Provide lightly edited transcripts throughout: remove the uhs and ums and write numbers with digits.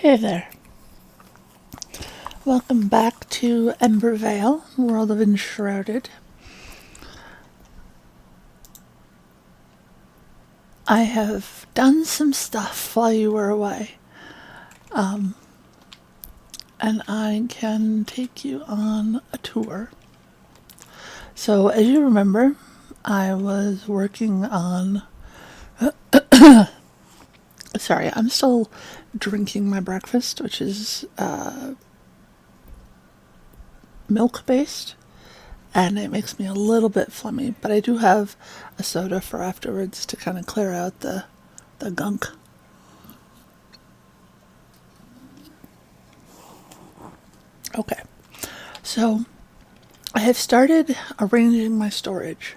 Hey there. Welcome back to Embervale, World of Enshrouded. I have done some stuff while you were away. And I can take you on a tour. So, as you remember, I was working on. Sorry, I'm still drinking my breakfast, which is milk based, and it makes me a little bit phlegmy, but I do have a soda for afterwards to kind of clear out the gunk. Okay, so I have started arranging my storage,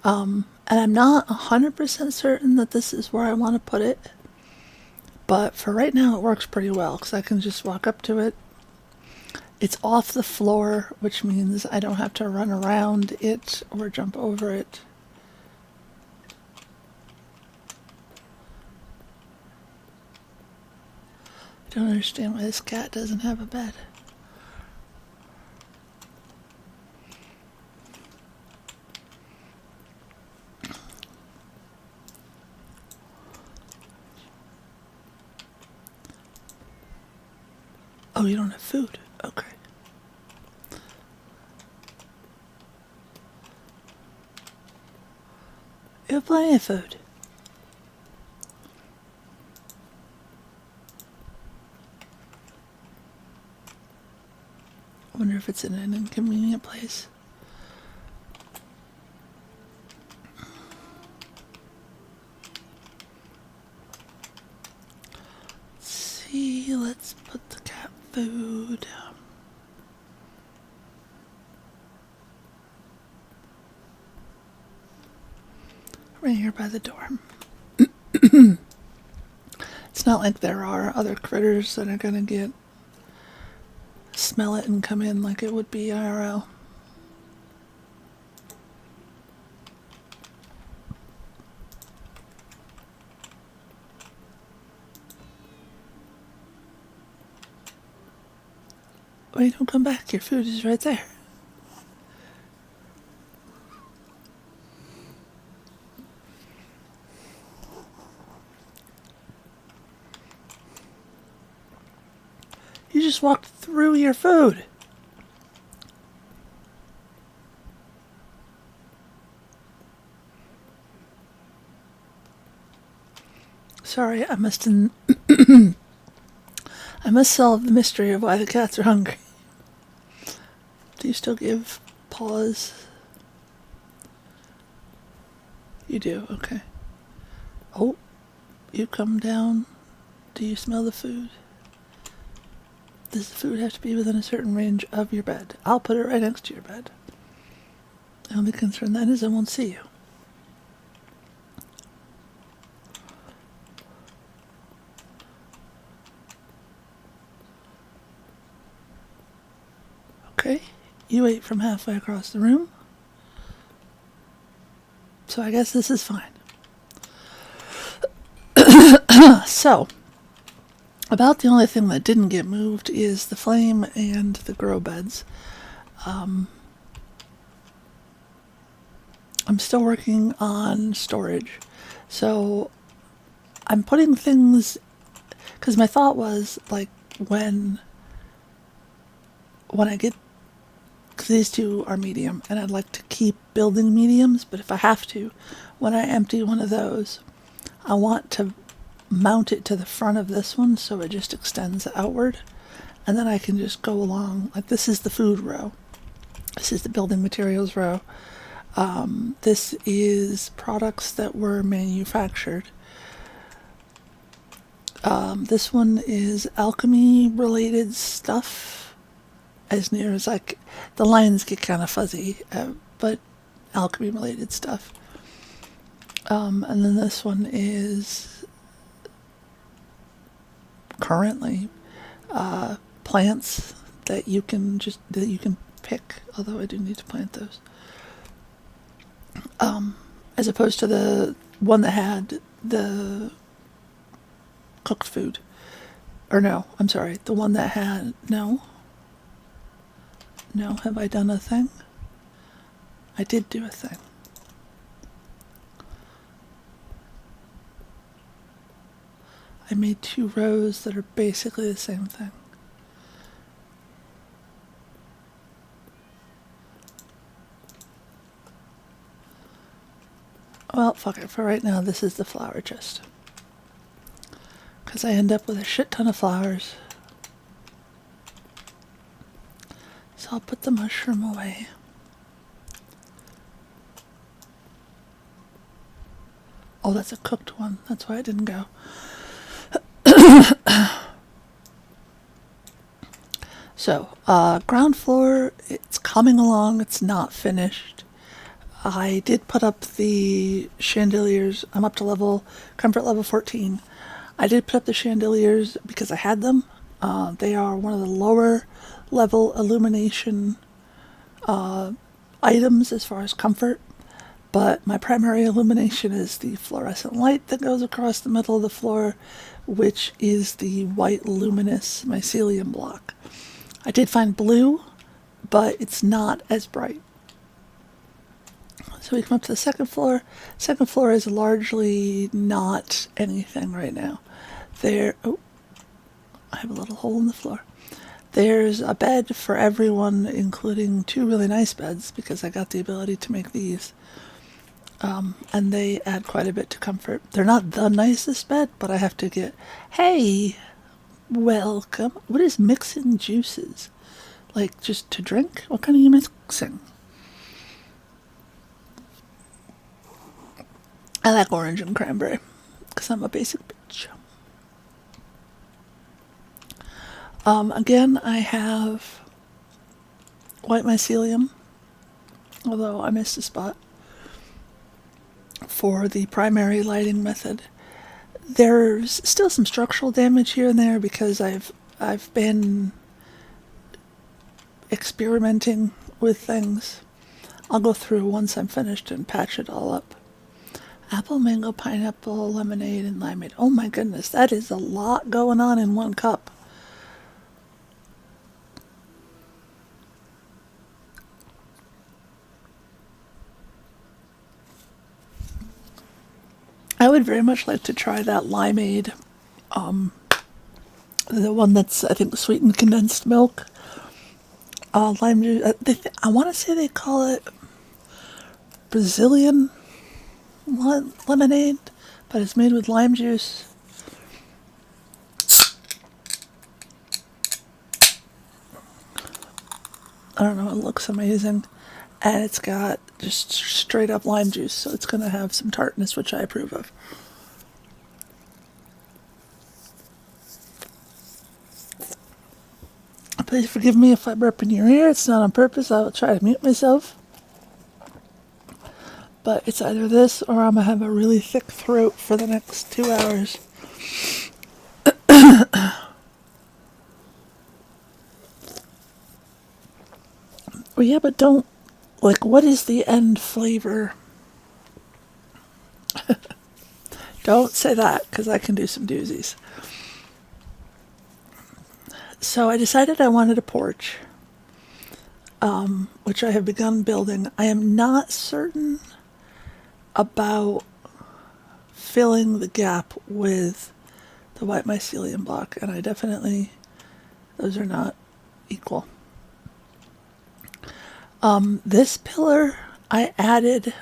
and I'm not 100% certain that this is where I want to put it, but for right now it works pretty well because I can just walk up to it. It's off the floor, which means I don't have to run around it or jump over it. I don't understand why this cat doesn't have a bed. Oh, you don't have food? Okay. You have plenty of food. I wonder if it's in an inconvenient place. Let's see, let's put the cat food. Right here by the door. It's not like there are other critters that are gonna smell it and come in like it would be IRL. Wait, don't come back. Your food is right there. You just walked through your food. Sorry, I must solve the mystery of why the cats are hungry. Do you still give paws? You do, okay. Oh, you come down. Do you smell the food? Does the food have to be within a certain range of your bed? I'll put it right next to your bed. The only concern then is I won't see you. Okay, you ate from halfway across the room. So I guess this is fine. So, about the only thing that didn't get moved is the flame and the grow beds. I'm still working on storage. So I'm putting things, because my thought was like when I get, because these two are medium and I'd like to keep building mediums, but if I have to, when I empty one of those, I want to mount it to the front of this one so it just extends outward, and then I can just go along. Like, this is the food row, this is the building materials row, this is products that were manufactured, this one is alchemy related stuff, as near as like the lines get kind of fuzzy, but alchemy related stuff, and then this one is currently plants that you can pick, although I do need to plant those, as opposed to the one that had the cooked food. Or no, I'm sorry, the one that had, no, have I done a thing? I did do a thing. I made 2 rows that are basically the same thing. Well, fuck it, for right now, this is the flower chest. Because I end up with a shit ton of flowers. So I'll put the mushroom away. Oh, that's a cooked one. That's why it didn't go. So, ground floor, it's coming along. It's not finished. I did put up the chandeliers. I'm up to comfort level 14. I did put up the chandeliers because I had them. They are one of the lower level illumination items as far as comfort. But my primary illumination is the fluorescent light that goes across the middle of the floor, which is the white luminous mycelium block. I did find blue, but it's not as bright. So we come up to the second floor. Second floor is largely not anything right now. I have a little hole in the floor. There's a bed for everyone, including 2 really nice beds, because I got the ability to make these. And they add quite a bit to comfort. They're not the nicest bed, but I have to get... Hey! Welcome. What is mixing juices? Like, just to drink? What kind are you mixing? I like orange and cranberry, because I'm a basic bitch. Again, I have white mycelium, although I missed a spot, for the primary lighting method. There's still some structural damage here and there because I've been experimenting with things. I'll go through once I'm finished and patch it all up. Apple, mango, pineapple, lemonade, and limeade. Oh my goodness, that is a lot going on in one cup. I would very much like to try that limeade. The one that's, I think, sweetened condensed milk. Lime juice. I want to say they call it Brazilian lemonade, but it's made with lime juice. I don't know, it looks amazing. And it's got just straight up lime juice, so it's going to have some tartness, which I approve of. Please forgive me if I burp in your ear. It's not on purpose. I will try to mute myself. But it's either this or I'm going to have a really thick throat for the next 2 hours. Well, yeah, but don't... Like, what is the end flavor? Don't say that, because I can do some doozies. So I decided I wanted a porch, which I have begun building. I am not certain about filling the gap with the white mycelium block, and I definitely... Those are not equal. This pillar, I added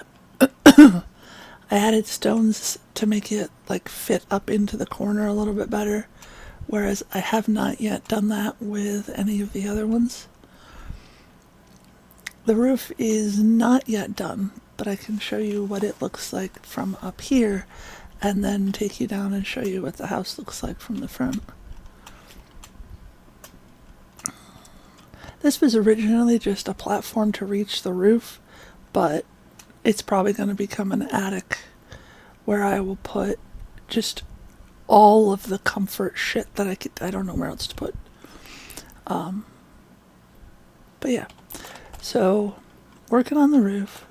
stones to make it like fit up into the corner a little bit better, whereas I have not yet done that with any of the other ones. The roof is not yet done, but I can show you what it looks like from up here and then take you down and show you what the house looks like from the front. This was originally just a platform to reach the roof, but it's probably going to become an attic where I will put just all of the comfort shit that I don't know where else to put. But yeah, so working on the roof.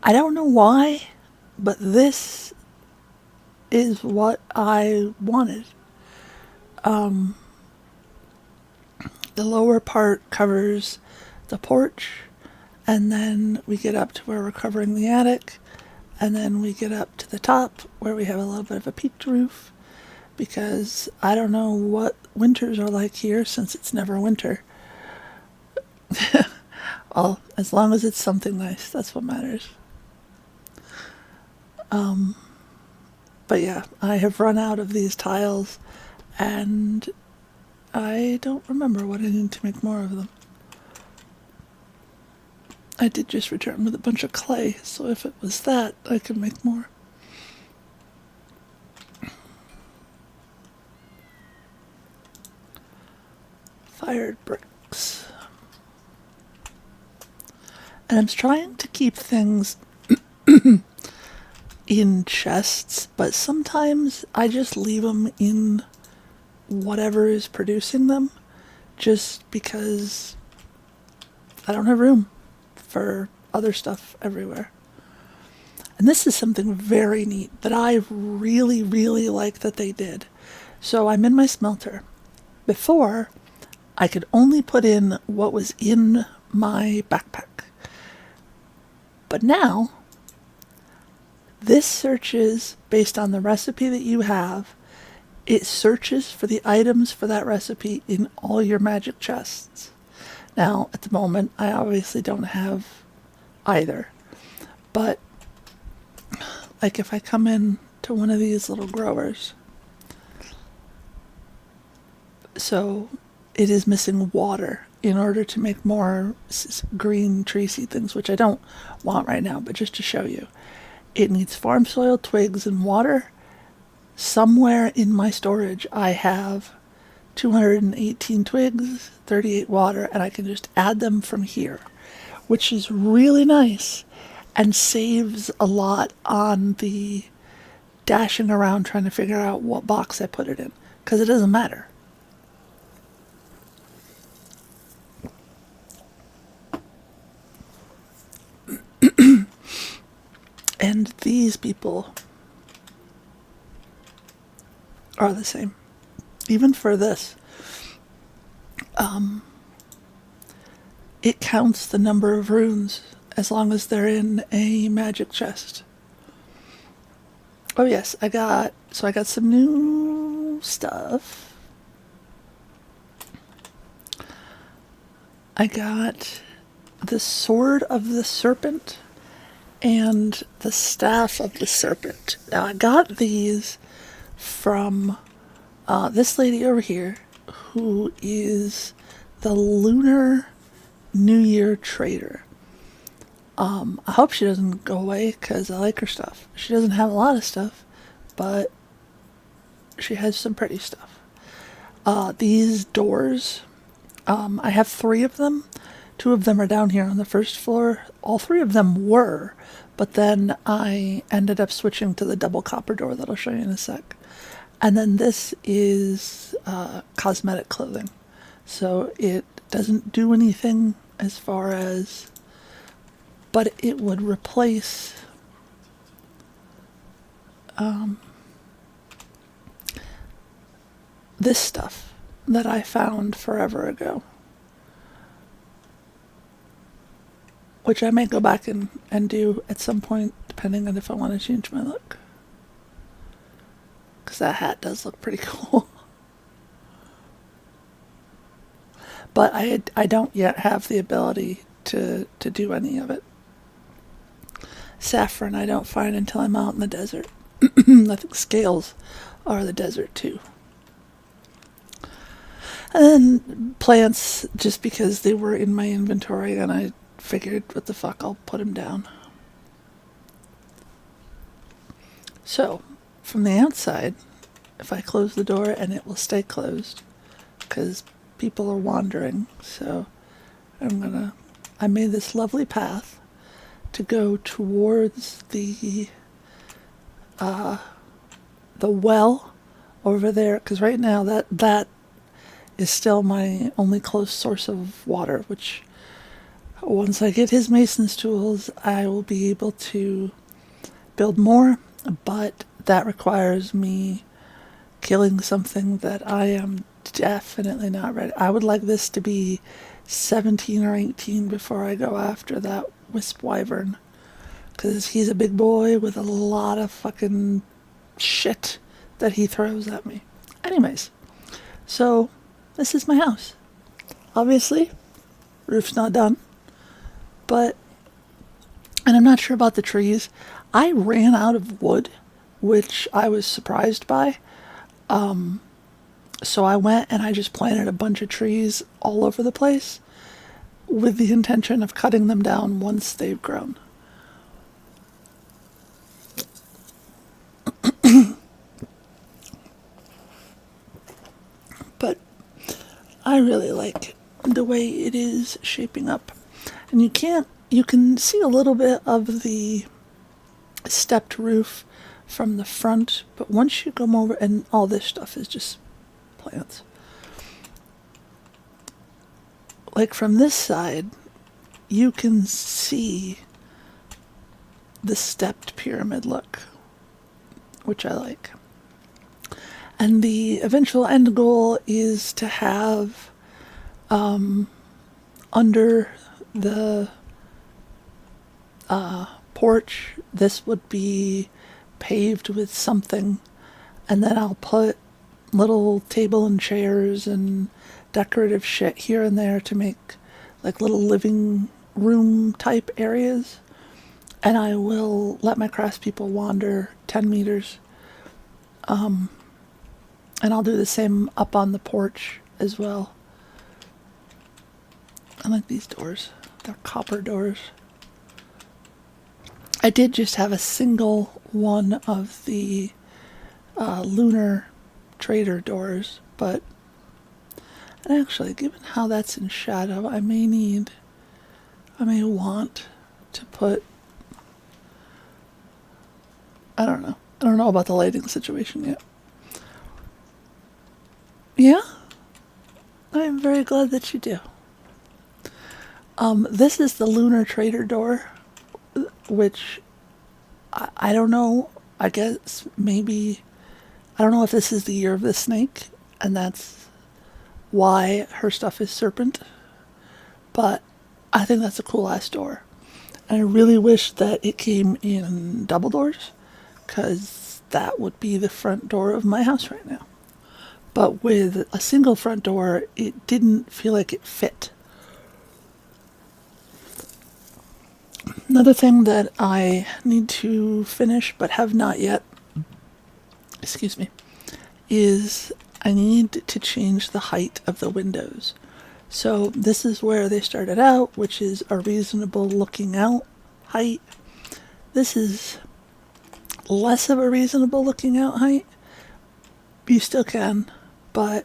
I don't know why, but this is what I wanted. The lower part covers the porch, and then we get up to where we're covering the attic, and then we get up to the top where we have a little bit of a peaked roof, because I don't know what winters are like here since it's never winter. Well, as long as it's something nice, that's what matters. But yeah, I have run out of these tiles, and I don't remember what I need to make more of them. I did just return with a bunch of clay, so if it was that, I could make more. Fired bricks. And I'm trying to keep things in chests, but sometimes I just leave them in whatever is producing them, just because I don't have room for other stuff everywhere. And this is something very neat that I really, really like that they did. So I'm in my smelter. Before, I could only put in what was in my backpack. But now, this searches based on the recipe that you have. It searches for the items for that recipe in all your magic chests. Now, at the moment, I obviously don't have either. But, like if I come in to one of these little growers, so it is missing water in order to make more green tree seed things, which I don't want right now, but just to show you. It needs farm soil, twigs, and water. Somewhere in my storage, I have 218 twigs, 38 water, and I can just add them from here, which is really nice and saves a lot on the dashing around trying to figure out what box I put it in, because it doesn't matter. And these people are the same. Even for this, it counts the number of runes as long as they're in a magic chest. Oh yes, I got some new stuff. I got the Sword of the Serpent and the Staff of the Serpent. Now I got these from this lady over here, who is the Lunar New Year Trader. I hope she doesn't go away, because I like her stuff. She doesn't have a lot of stuff, but she has some pretty stuff. These doors, I have 3 of them. 2 of them are down here on the first floor. All 3 of them were, but then I ended up switching to the double copper door that I'll show you in a sec. And then this is cosmetic clothing. So it doesn't do anything as far as, but it would replace this stuff that I found forever ago, which I may go back and do at some point, depending on if I want to change my look. Because that hat does look pretty cool. But I don't yet have the ability to do any of it. Saffron I don't find until I'm out in the desert. I think scales are the desert too. And then plants, just because they were in my inventory and I figured, what the fuck, I'll put them down. So, from the outside, if I close the door, and it will stay closed, because people are wandering, so I made this lovely path to go towards the well over there, because right now that is still my only close source of water, which once I get his mason's tools, I will be able to build more, but that requires me killing something that I am definitely not ready. I would like this to be 17 or 18 before I go after that wisp wyvern. Because he's a big boy with a lot of fucking shit that he throws at me. Anyways, so this is my house. Obviously, roof's not done. But, and I'm not sure about the trees. I ran out of wood, which I was surprised by. So I went and I just planted a bunch of trees all over the place with the intention of cutting them down once they've grown. But I really like the way it is shaping up. And you can see a little bit of the stepped roof from the front, but once you come over, and all this stuff is just plants. Like from this side, you can see the stepped pyramid look, which I like. And the eventual end goal is to have under the porch, this would be paved with something, and then I'll put little table and chairs and decorative shit here and there to make like little living room type areas, and I will let my craftspeople wander 10 meters. And I'll do the same up on the porch as well. I like these doors. They're copper doors. I did just have a single one of the lunar trader doors, but and actually, given how that's in shadow, I may want to put, I don't know. I don't know about the lighting situation yet. Yeah? I am very glad that you do. This is the lunar trader door, which I don't know. I guess maybe, I don't know if this is the year of the snake, and that's why her stuff is serpent, but I think that's a cool ass door. And I really wish that it came in double doors, because that would be the front door of my house right now. But with a single front door, it didn't feel like it fit. Another thing that I need to finish but have not yet, excuse me, is I need to change the height of the windows. So this is where they started out, which is a reasonable looking out height. This is less of a reasonable looking out height. You still can, but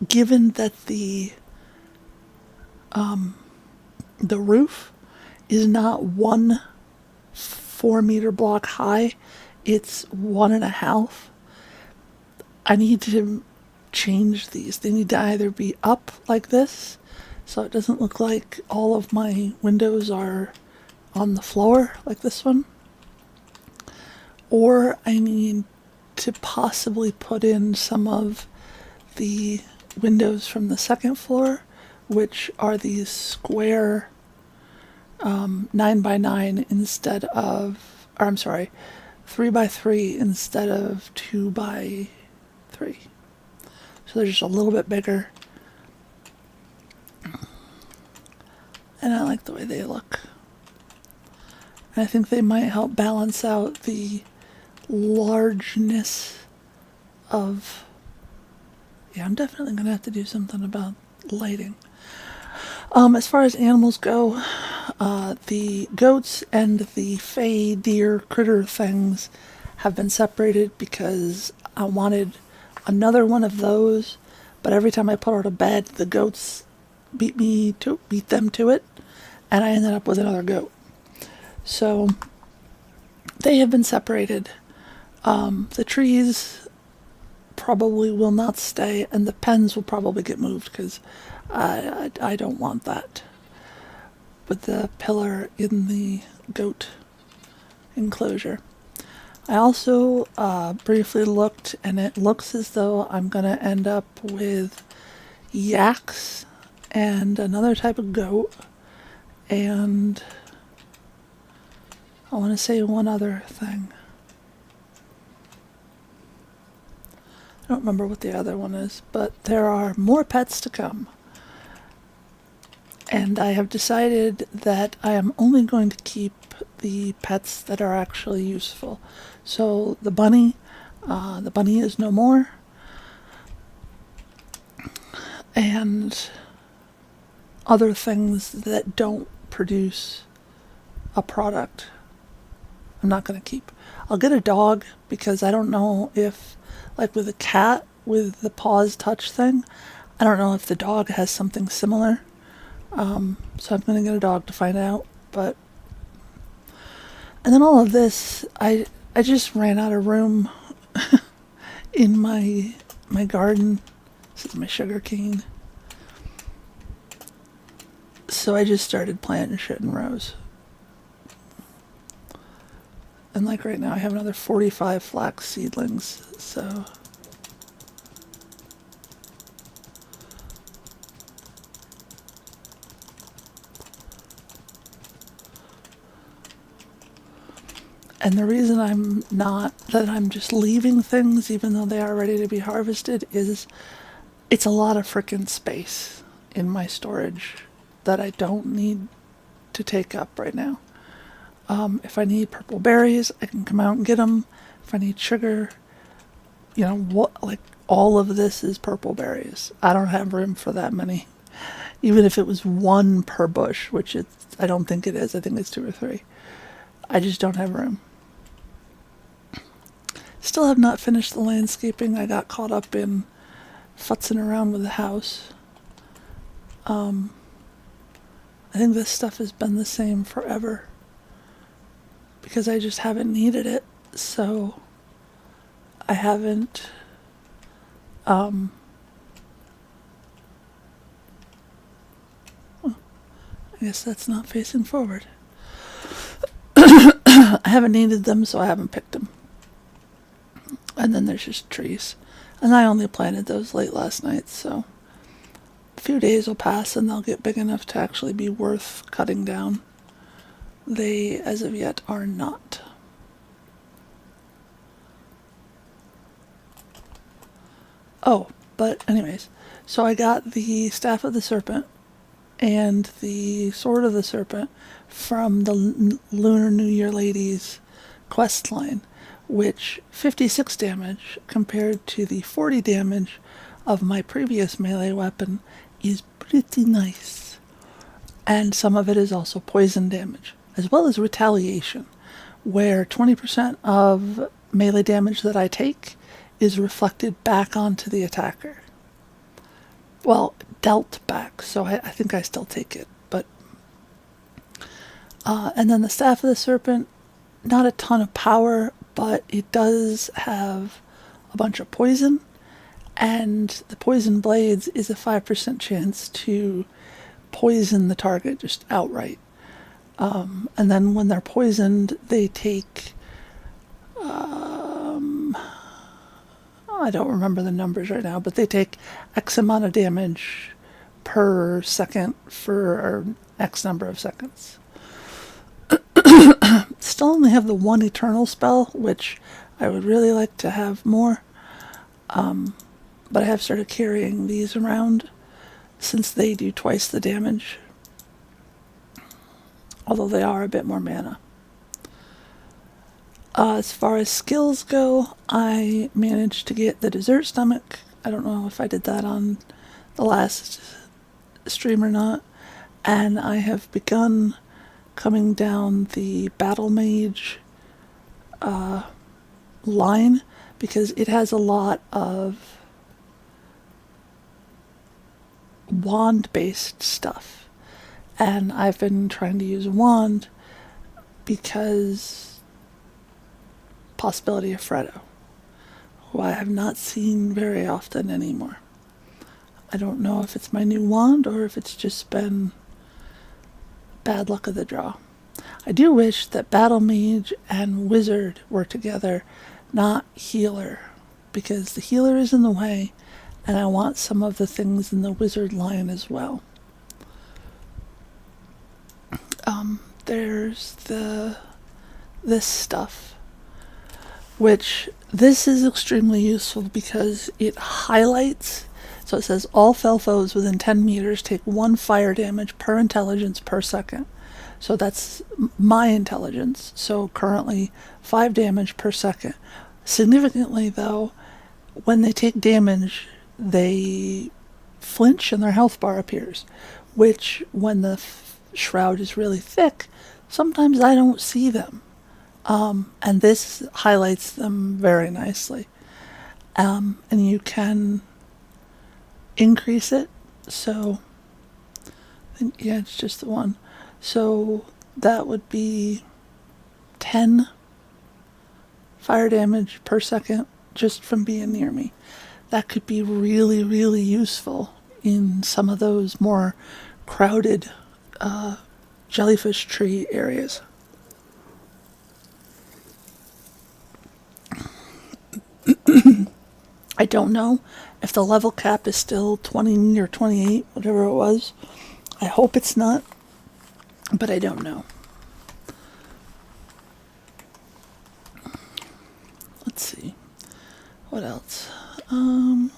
given that the roof is not 1 4-meter block high, it's 1.5. I need to change these. They need to either be up like this, so it doesn't look like all of my windows are on the floor like this one, or I need to possibly put in some of the windows from the second floor, which are these square 9x9 instead of, or I'm sorry, 3x3 instead of 2x3. So they're just a little bit bigger. And I like the way they look. And I think they might help balance out the largeness of, yeah, I'm definitely going to have to do something about lighting. As far as animals go, the goats and the fey deer critter things have been separated because I wanted another one of those, but every time I put out a bed, the goats beat them to it, and I ended up with another goat. So they have been separated. The trees probably will not stay, and the pens will probably get moved because I don't want that with the pillar in the goat enclosure. I also briefly looked, and it looks as though I'm going to end up with yaks and another type of goat, and I want to say one other thing. I don't remember what the other one is, but there are more pets to come. And I have decided that I am only going to keep the pets that are actually useful. So the bunny is no more. And other things that don't produce a product, I'm not going to keep. I'll get a dog because I don't know if, like with a cat with the paws touch thing, I don't know if the dog has something similar. So I'm going to get a dog to find out. But and then all of this, I just ran out of room in my garden. This is my sugar cane. So I just started planting shit in rows. And like right now I have another 45 flax seedlings, so and the reason I'm just leaving things even though they are ready to be harvested is it's a lot of frickin' space in my storage that I don't need to take up right now. If I need purple berries, I can come out and get them. If I need sugar, like all of this is purple berries. I don't have room for that many. Even if it was one per bush, which I don't think it is. I think it's 2 or 3. I just don't have room. Still have not finished the landscaping. I got caught up in futzing around with the house. I think this stuff has been the same forever because I just haven't needed it, so I haven't I guess that's not facing forward. I haven't needed them, so I haven't picked them. And then there's just trees, and I only planted those late last night, so a few days will pass and they'll get big enough to actually be worth cutting down. They, as of yet, are not. Oh, but anyways, so I got the Staff of the Serpent and the Sword of the Serpent from the Lunar New Year Ladies quest line, which 56 damage compared to the 40 damage of my previous melee weapon is pretty nice. And some of it is also poison damage, as well as retaliation, where 20% of melee damage that I take is reflected back onto the attacker. Well, dealt back, so I think I still take it. But and then the Staff of the Serpent, not a ton of power, but it does have a bunch of poison, and the poison blades is a 5% chance to poison the target just outright. And then when they're poisoned, they take I don't remember the numbers right now, but they take X amount of damage per second for X number of seconds. Still only have the one eternal spell, which I would really like to have more. But I have started carrying these around since they do twice the damage. Although they are a bit more mana. As far as skills go, I managed to get the Dessert Stomach. I don't know if I did that on the last stream or not. And I have begun coming down the Battle Mage line because it has a lot of wand-based stuff. And I've been trying to use a wand because possibility of Freddo, who I have not seen very often anymore. I don't know if it's my new wand or if it's just been bad luck of the draw. I do wish that Battle Mage and Wizard were together, not Healer, because the Healer is in the way, and I want some of the things in the Wizard line as well. There's this stuff, which this is extremely useful because it highlights. So it says all fell foes within 10 meters take 1 fire damage per intelligence per second. So that's my intelligence. So currently 5 damage per second. Significantly though, when they take damage, they flinch and their health bar appears, which when the shroud is really thick, sometimes I don't see them. And this highlights them very nicely. And you can increase it. So, yeah, it's just the one. So that would be 10 fire damage per second just from being near me. That could be really, really useful in some of those more crowded jellyfish tree areas. I don't know if the level cap is still 20 or 28, whatever it was. I hope it's not, but I don't know. Let's see. What else? I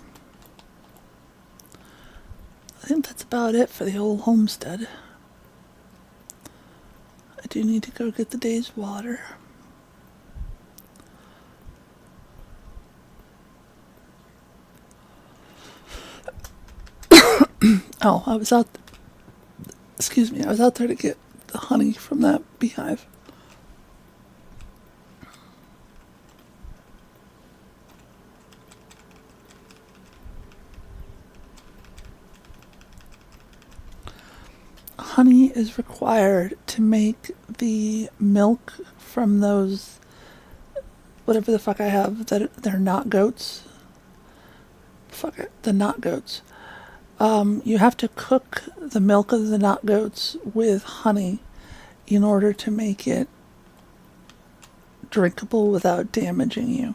think that's about it for the old homestead. I do need to go get the day's water. Oh, I was out there to get the honey from that beehive. Honey is required to make the milk from those, whatever the fuck I have, that they're not goats. Fuck it, the not goats. You have to cook the milk of the not goats with honey in order to make it drinkable without damaging you.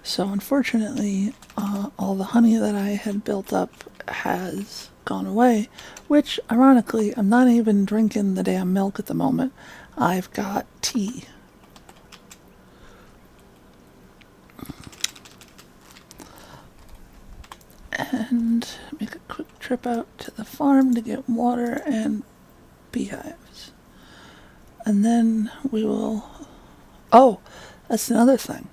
So unfortunately, all the honey that I had built up has gone away, which ironically, I'm not even drinking the damn milk at the moment. I've got tea. And make a quick trip out to the farm to get water and beehives. And then we will... Oh, that's another thing.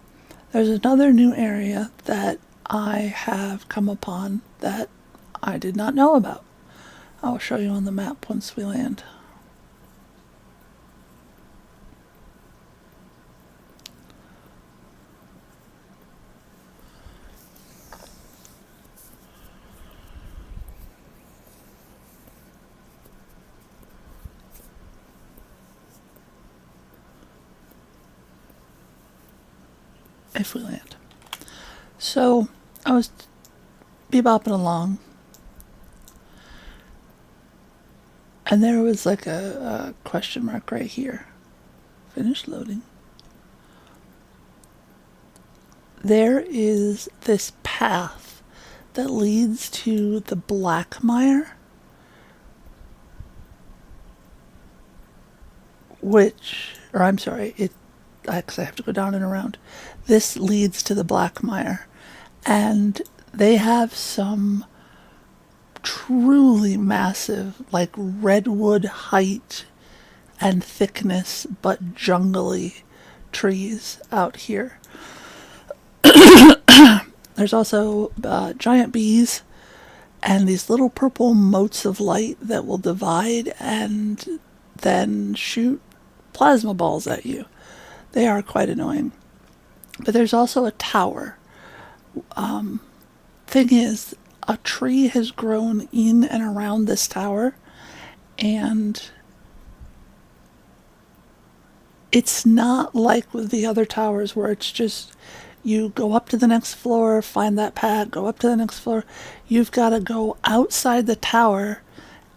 There's another new area that I have come upon that I did not know about. I'll show you on the map once we land. If we land. So I was bebopping along, and there was like a question mark right here. Finish loading. There is this path that leads to the Black Mire, because I have to go down and around. This leads to the Black Mire, and they have some truly massive, like redwood height and thickness, but jungly trees out here. There's also giant bees and these little purple motes of light that will divide and then shoot plasma balls at you. They are quite annoying. But there's also a tower. Thing is, a tree has grown in and around this tower, and it's not like with the other towers where it's just you go up to the next floor, find that pad, go up to the next floor. You've got to go outside the tower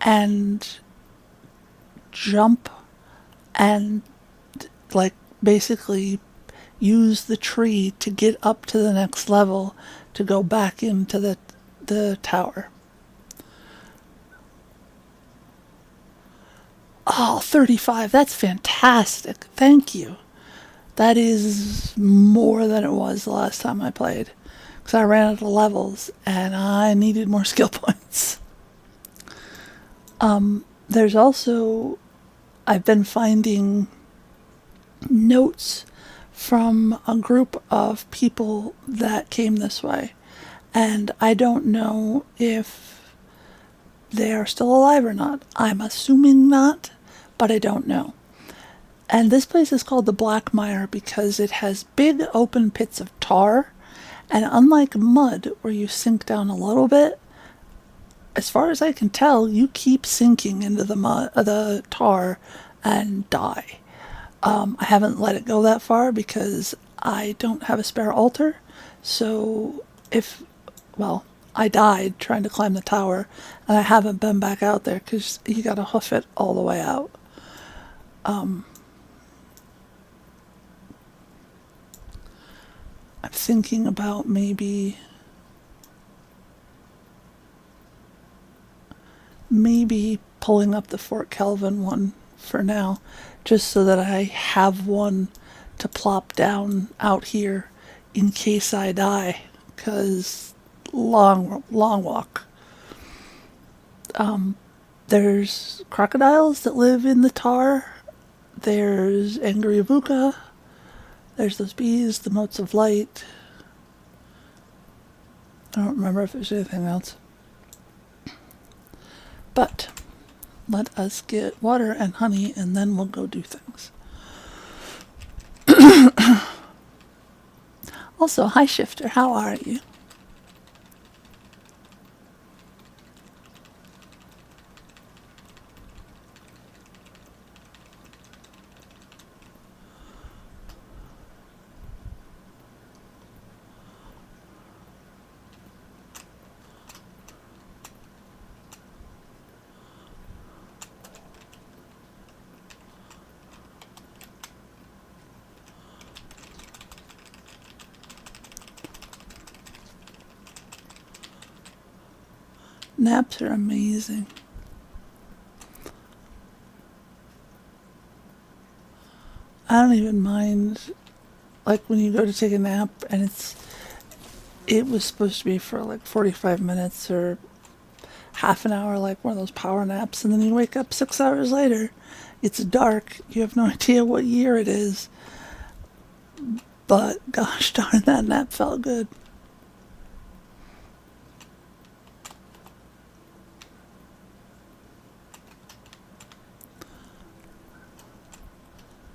and jump and like basically use the tree to get up to the next level to go back into the tower. Oh, 35. That's fantastic. Thank you. That is more than it was the last time I played. Because I ran out of levels and I needed more skill points. There's also, I've been finding notes from a group of people that came this way. And I don't know if they are still alive or not. I'm assuming not, but I don't know. And this place is called the Black Mire because it has big open pits of tar. And unlike mud, where you sink down a little bit, as far as I can tell, you keep sinking into the tar, and die. I haven't let it go that far because I don't have a spare altar. So I died trying to climb the tower, and I haven't been back out there because you got to hoof it all the way out. I'm thinking about maybe pulling up the Fort Kelvin one for now, just so that I have one to plop down out here in case I die, because long walk. There's crocodiles that live in the tar. There's angry avuka. There's those bees, the motes of light. I don't remember if there's anything else. But let us get water and honey, and then we'll go do things. Also, hi Shifter, how are you? Naps are amazing. I don't even mind, like when you go to take a nap and it was supposed to be for like 45 minutes or half an hour, like one of those power naps, and then you wake up 6 hours later. It's dark. You have no idea what year it is. But gosh darn, that nap felt good.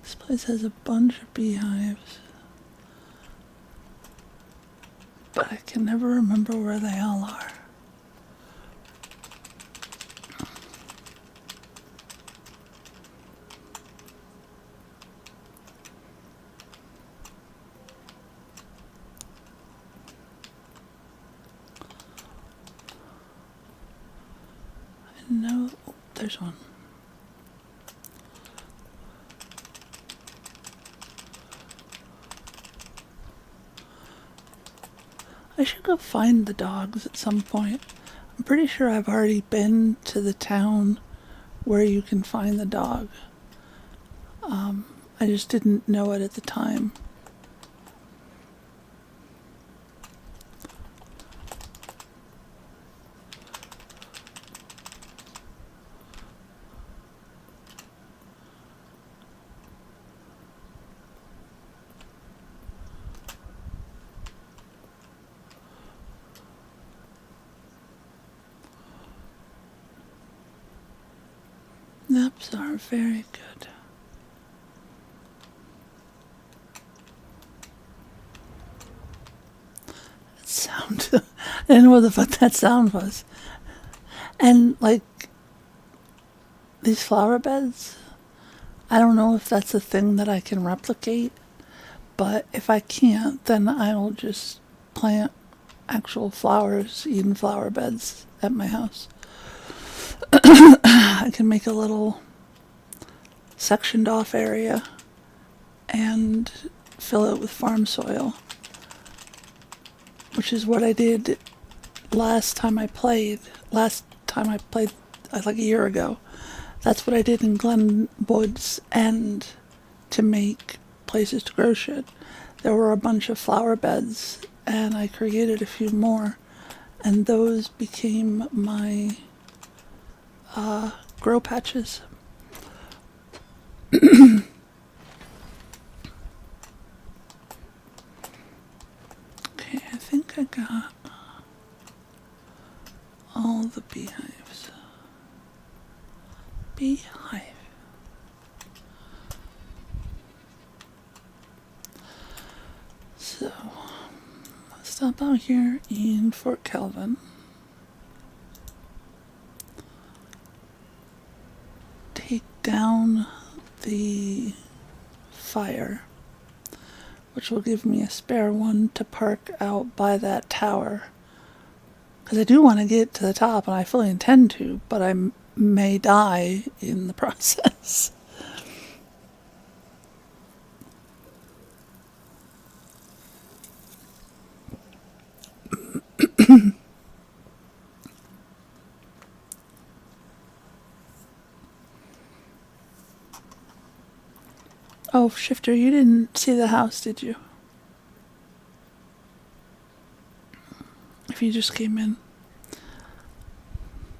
This place has a bunch of beehives, but I can never remember where they all are. No, there's one. I should go find the dogs at some point. I'm pretty sure I've already been to the town where you can find the dog. I just didn't know it at the time. Naps are very good. That sound. I didn't know what the fuck that sound was. And like these flower beds, I don't know if that's a thing that I can replicate, but if I can't, then I'll just plant actual flowers, Eden flower beds at my house. I can make a little sectioned off area and fill it with farm soil, which is what I did last time I played like a year ago. That's what I did in Glenwood's End to make places to grow shit. There were a bunch of flower beds, and I created a few more, and those became my grow patches. Okay, I think I got all the beehives. Beehive. So, let's stop out here in Fort Calvin. Take down the fire, which will give me a spare one to park out by that tower. Because I do want to get to the top, and I fully intend to, but I may die in the process. Oh, Shifter, you didn't see the house, did you? If you just came in.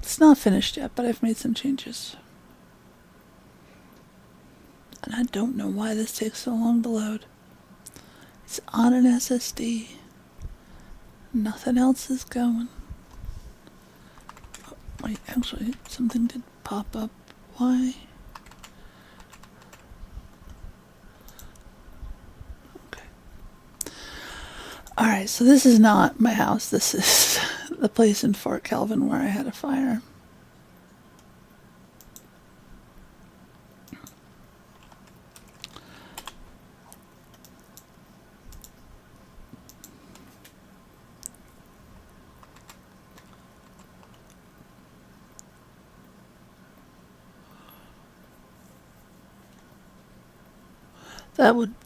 It's not finished yet, but I've made some changes. And I don't know why this takes so long to load. It's on an SSD. Nothing else is going. Oh, wait, actually, something did pop up. Why? Alright, so this is not my house. This is the place in Fort Calvin where I had a fire.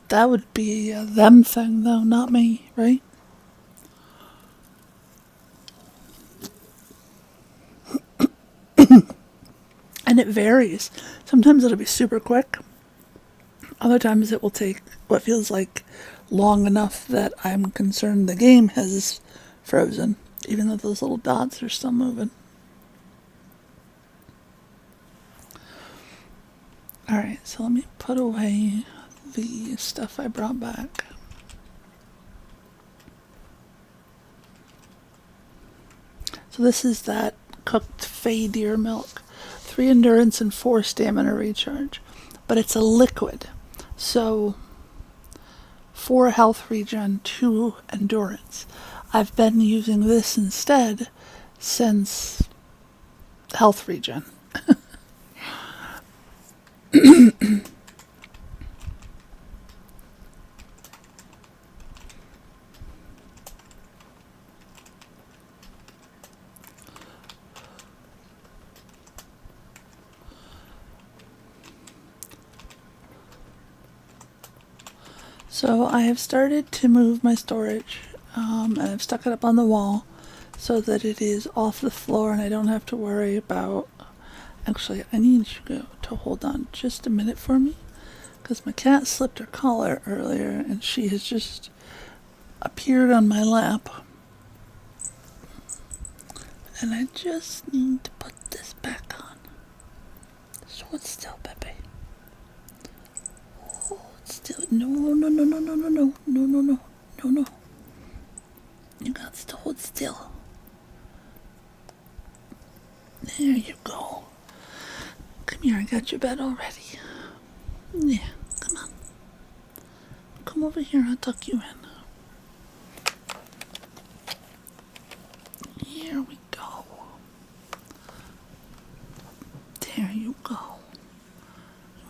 That would be a them thing, though, not me, right? And it varies. Sometimes it'll be super quick. Other times it will take what feels like long enough that I'm concerned the game has frozen, even though those little dots are still moving. Alright, so let me put away the stuff I brought back. So this is that cooked Fey deer milk. 3 endurance and 4 stamina recharge. But it's a liquid. So 4 health regen, 2 endurance. I've been using this instead since health regen. So I have started to move my storage, and I've stuck it up on the wall so that it is off the floor and I don't have to worry about... Actually, I need you to hold on just a minute for me, because my cat slipped her collar earlier and she has just appeared on my lap. And I just need to put this back on. Hold still, baby. Hold still. No. You got to hold still. There you go. Come here, I got your bed already. Yeah, come on. Come over here, I'll tuck you in. Here we go. There you go.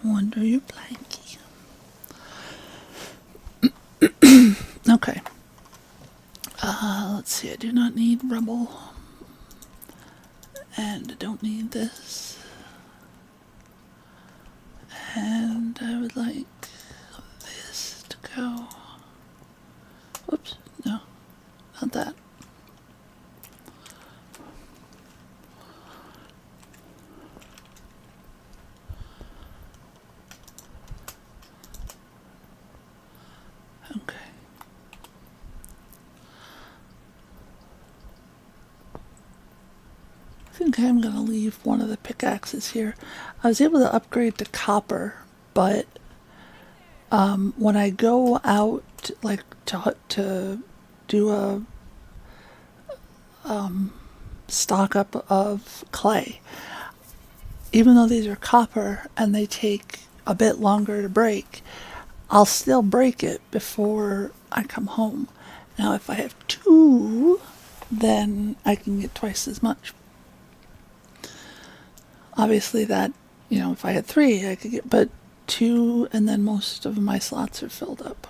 Under your blankie. Okay. Let's see, I do not need rubble. And I don't need this. And I would like this to go. Whoops, no, not that. Okay. I think I'm going to leave one of the pickaxes here. I was able to upgrade to copper, but when I go out, like to do a stock up of clay, even though these are copper and they take a bit longer to break, I'll still break it before I come home. Now, if I have two, then I can get twice as much. Obviously, that, if I had three, I could get, but two, and then most of my slots are filled up.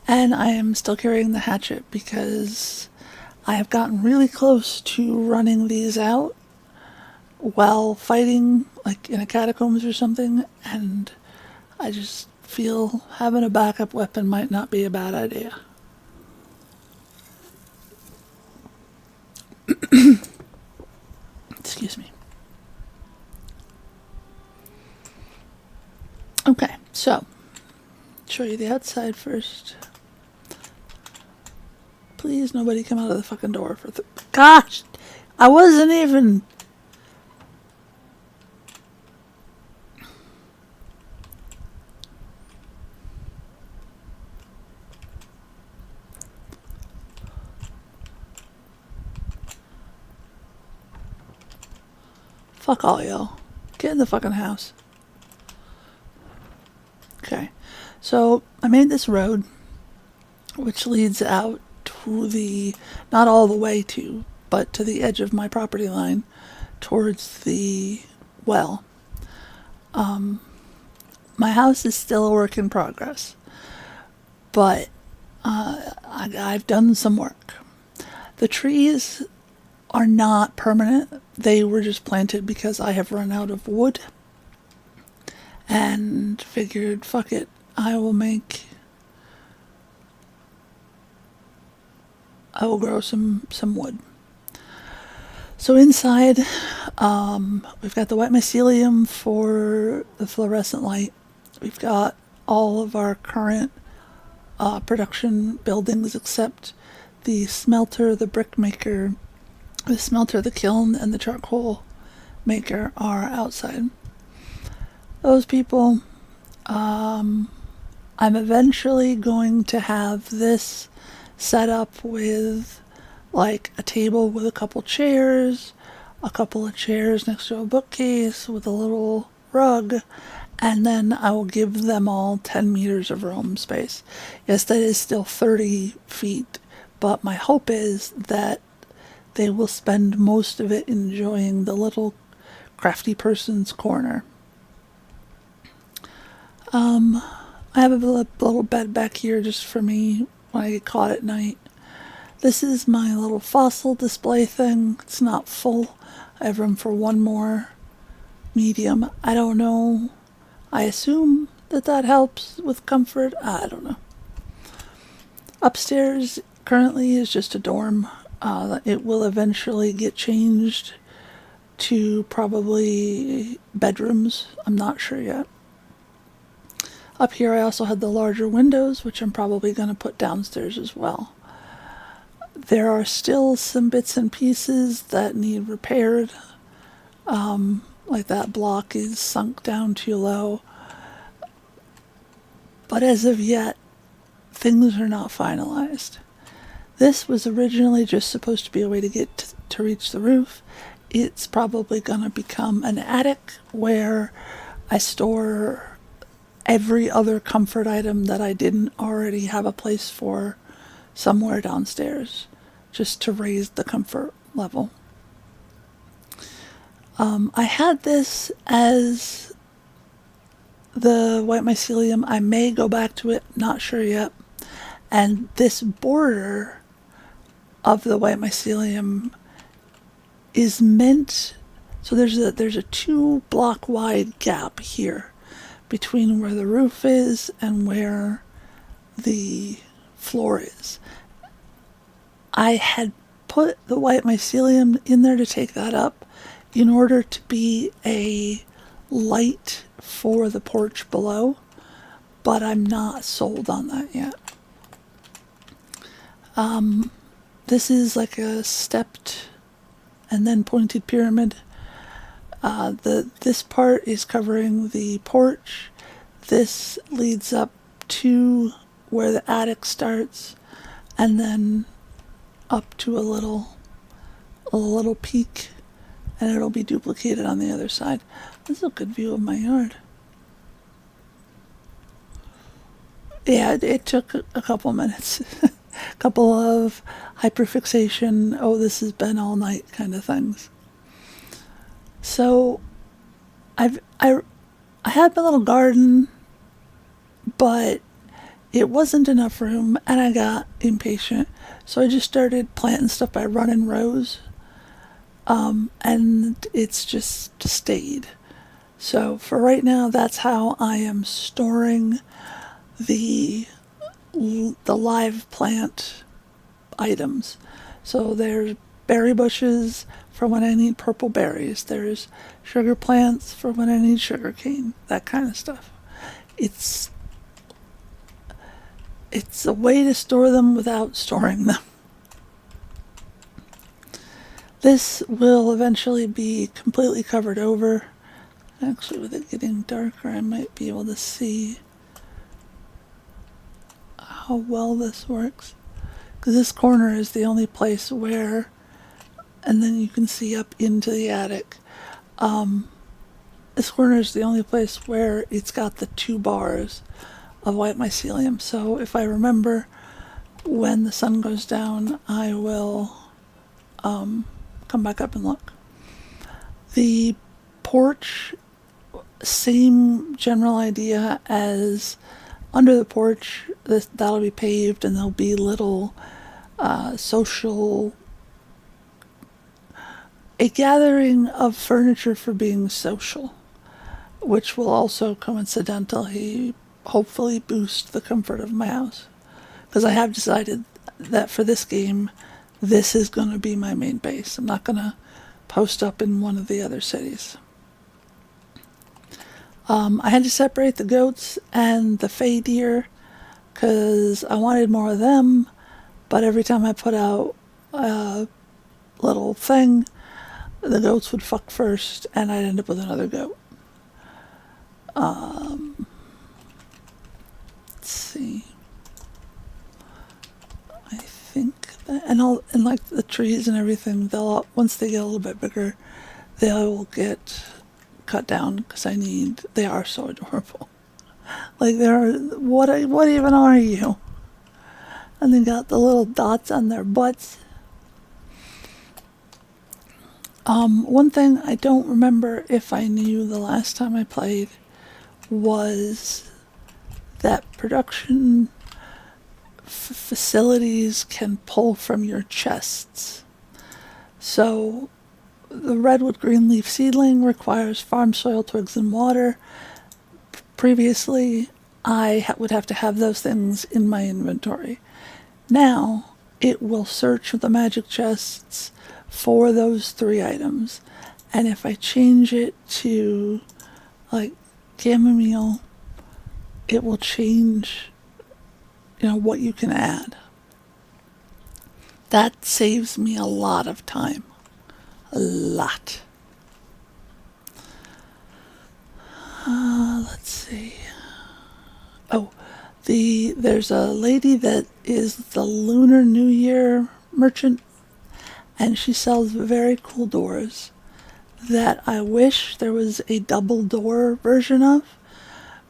And I am still carrying the hatchet because I have gotten really close to running these out while fighting, like in a catacombs or something, and I just feel having a backup weapon might not be a bad idea. Excuse me. Okay, so show you the outside first. Please, nobody come out of the fucking door for gosh, I wasn't even. Fuck all y'all. Get in the fucking house. Okay, so I made this road, which leads out to not all the way to, but to the edge of my property line, towards the well. My house is still a work in progress, but I've done some work. The trees are not permanent. They were just planted because I have run out of wood and figured, fuck it, I will grow some wood. So inside, we've got the white mycelium for the fluorescent light. We've got all of our current production buildings except the smelter, the brick maker, the smelter, the kiln, and the charcoal maker are outside. Those people, I'm eventually going to have this set up with like a table with a couple of chairs next to a bookcase with a little rug, and then I will give them all 10 meters of room space. Yes, that is still 30 feet, but my hope is that they will spend most of it enjoying the little crafty person's corner. I have a little bed back here just for me when I get caught at night. This is my little fossil display thing. It's not full. I have room for one more medium. I don't know. I assume that helps with comfort. I don't know. Upstairs currently is just a dorm. It will eventually get changed to probably bedrooms. I'm not sure yet. Up here I also had the larger windows, which I'm probably going to put downstairs as well. There are still some bits and pieces that need repaired. Like that block is sunk down too low. But as of yet, things are not finalized. This was originally just supposed to be a way to get to reach the roof. It's probably going to become an attic where I store every other comfort item that I didn't already have a place for somewhere downstairs, just to raise the comfort level. I had this as the white mycelium. I may go back to it, not sure yet. And this border of the white mycelium is meant So there's a 2-block wide gap here between where the roof is and where the floor is. I had put the white mycelium in there to take that up in order to be a light for the porch below, but I'm not sold on that yet. This is like a stepped and then pointed pyramid. This part is covering the porch. This leads up to where the attic starts, and then up to a little peak, and it'll be duplicated on the other side. This is a good view of my yard. Yeah, it took a couple minutes. A couple of hyperfixation, oh, this has been all night kind of things. So I had my little garden, but it wasn't enough room, and I got impatient. So I just started planting stuff by running rows, and it's just stayed. So for right now, that's how I am storing the live plant items. So there's berry bushes for when I need purple berries. There's sugar plants for when I need sugar cane, that kind of stuff. It's a way to store them without storing them. This will eventually be completely covered over. Actually, with it getting darker, I might be able to see how well this works. Because this corner is the only place where, and then you can see up into the attic. This corner is the only place where it's got the 2 bars of white mycelium. So if I remember, when the sun goes down, I will come back up and look. The porch, same general idea as under the porch. That'll be paved, and there'll be little social, a gathering of furniture for being social, which will also coincidentally hopefully boost the comfort of my house. Because I have decided that for this game, this is going to be my main base. I'm not going to post up in one of the other cities. I had to separate the goats and the fey deer because I wanted more of them, but every time I put out a little thing, the goats would fuck first, and I'd end up with another goat. Let's see. I think that, and like the trees and everything, they'll, once they get a little bit bigger, they will get cut down because they are so adorable. Like what even are you? And they got the little dots on their butts. One thing I don't remember if I knew the last time I played was that production facilities can pull from your chests. So the redwood greenleaf seedling requires farm soil, twigs, and water. Previously, I would have to have those things in my inventory. Now, it will search the magic chests for those 3 items. And if I change it to, like, chamomile, it will change, what you can add. That saves me a lot of time. A lot. Let's see. Oh, there's a lady that is the Lunar New Year merchant, and she sells very cool doors that I wish there was a double door version of,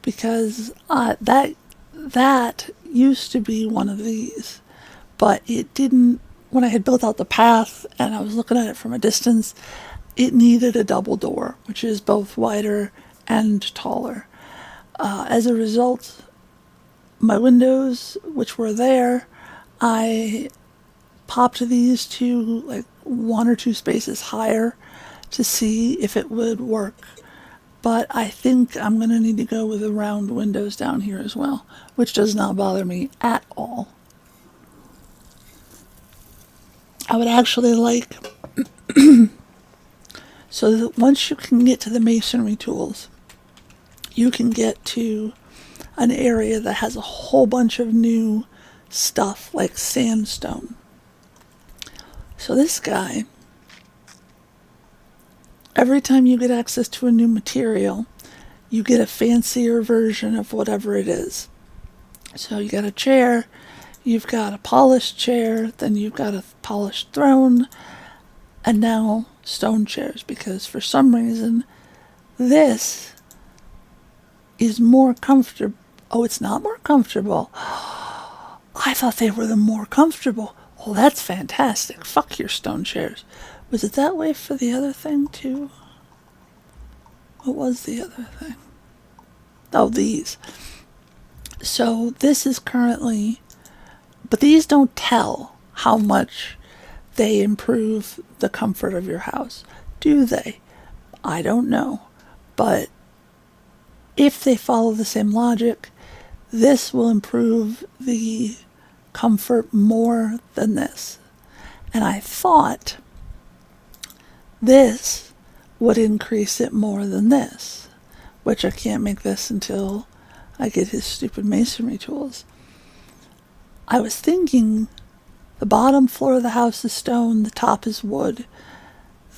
because that used to be one of these, but it didn't. When I had built out the path and I was looking at it from a distance, it needed a double door, which is both wider and taller. As a result, my windows, which were there, I popped these to like 1 or 2 spaces higher to see if it would work. But I think I'm going to need to go with the round windows down here as well, which does not bother me at all. I would actually like, so that once you can get to the masonry tools, you can get to an area that has a whole bunch of new stuff like sandstone. So this guy, every time you get access to a new material, you get a fancier version of whatever it is. So you got a chair, you've got a polished chair, then you've got a polished throne, and now stone chairs, because for some reason this is more comfortable. Oh, it's not more comfortable. I thought they were the more comfortable. Oh, that's fantastic. Fuck your stone chairs. Was it that way for the other thing too? What was the other thing? Oh, these. So this is currently, but these don't tell how much they improve the comfort of your house. Do they? I don't know. But if they follow the same logic, this will improve the comfort more than this. And I thought this would increase it more than this, which I can't make this until I get his stupid masonry tools. I was thinking the bottom floor of the house is stone, the top is wood.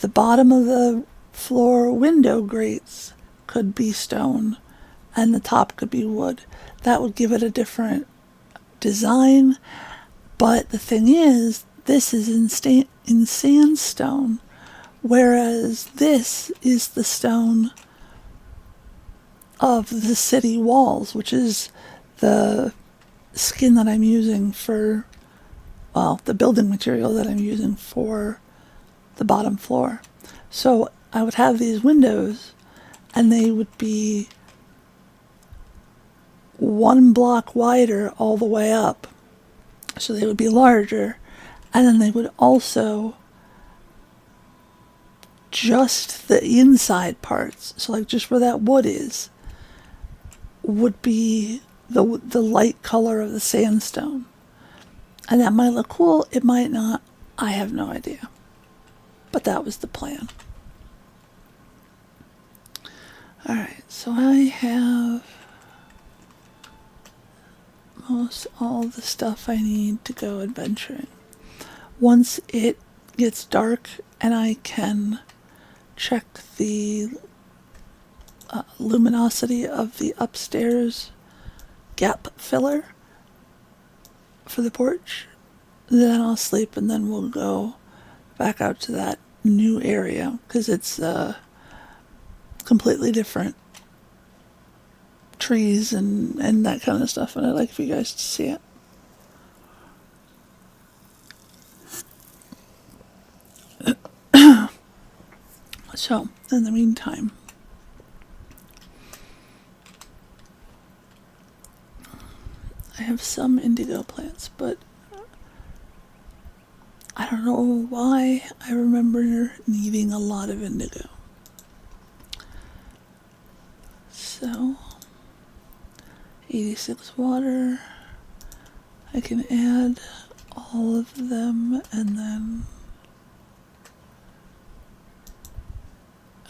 The bottom of the floor window grates could be stone, and the top could be wood. That would give it a different design. But the thing is, this is in sandstone, whereas this is the stone of the city walls, which is the skin that I'm using for, well, the building material that I'm using for the bottom floor. So I would have these windows, and they would be 1 block wider all the way up. So they would be larger, and then they would also, just the inside parts, so like just where that wood is, would be the light color of the sandstone. And that might look cool, it might not, I have no idea. But that was the plan. Alright, so I have most all the stuff I need to go adventuring. Once it gets dark and I can check the luminosity of the upstairs gap filler for the porch, then I'll sleep, and then we'll go back out to that new area, because it's completely different trees and that kind of stuff, and I'd like for you guys to see it. So, in the meantime, I have some indigo plants, but I don't know why I remember needing a lot of indigo. So, 86 water, I can add all of them, and then,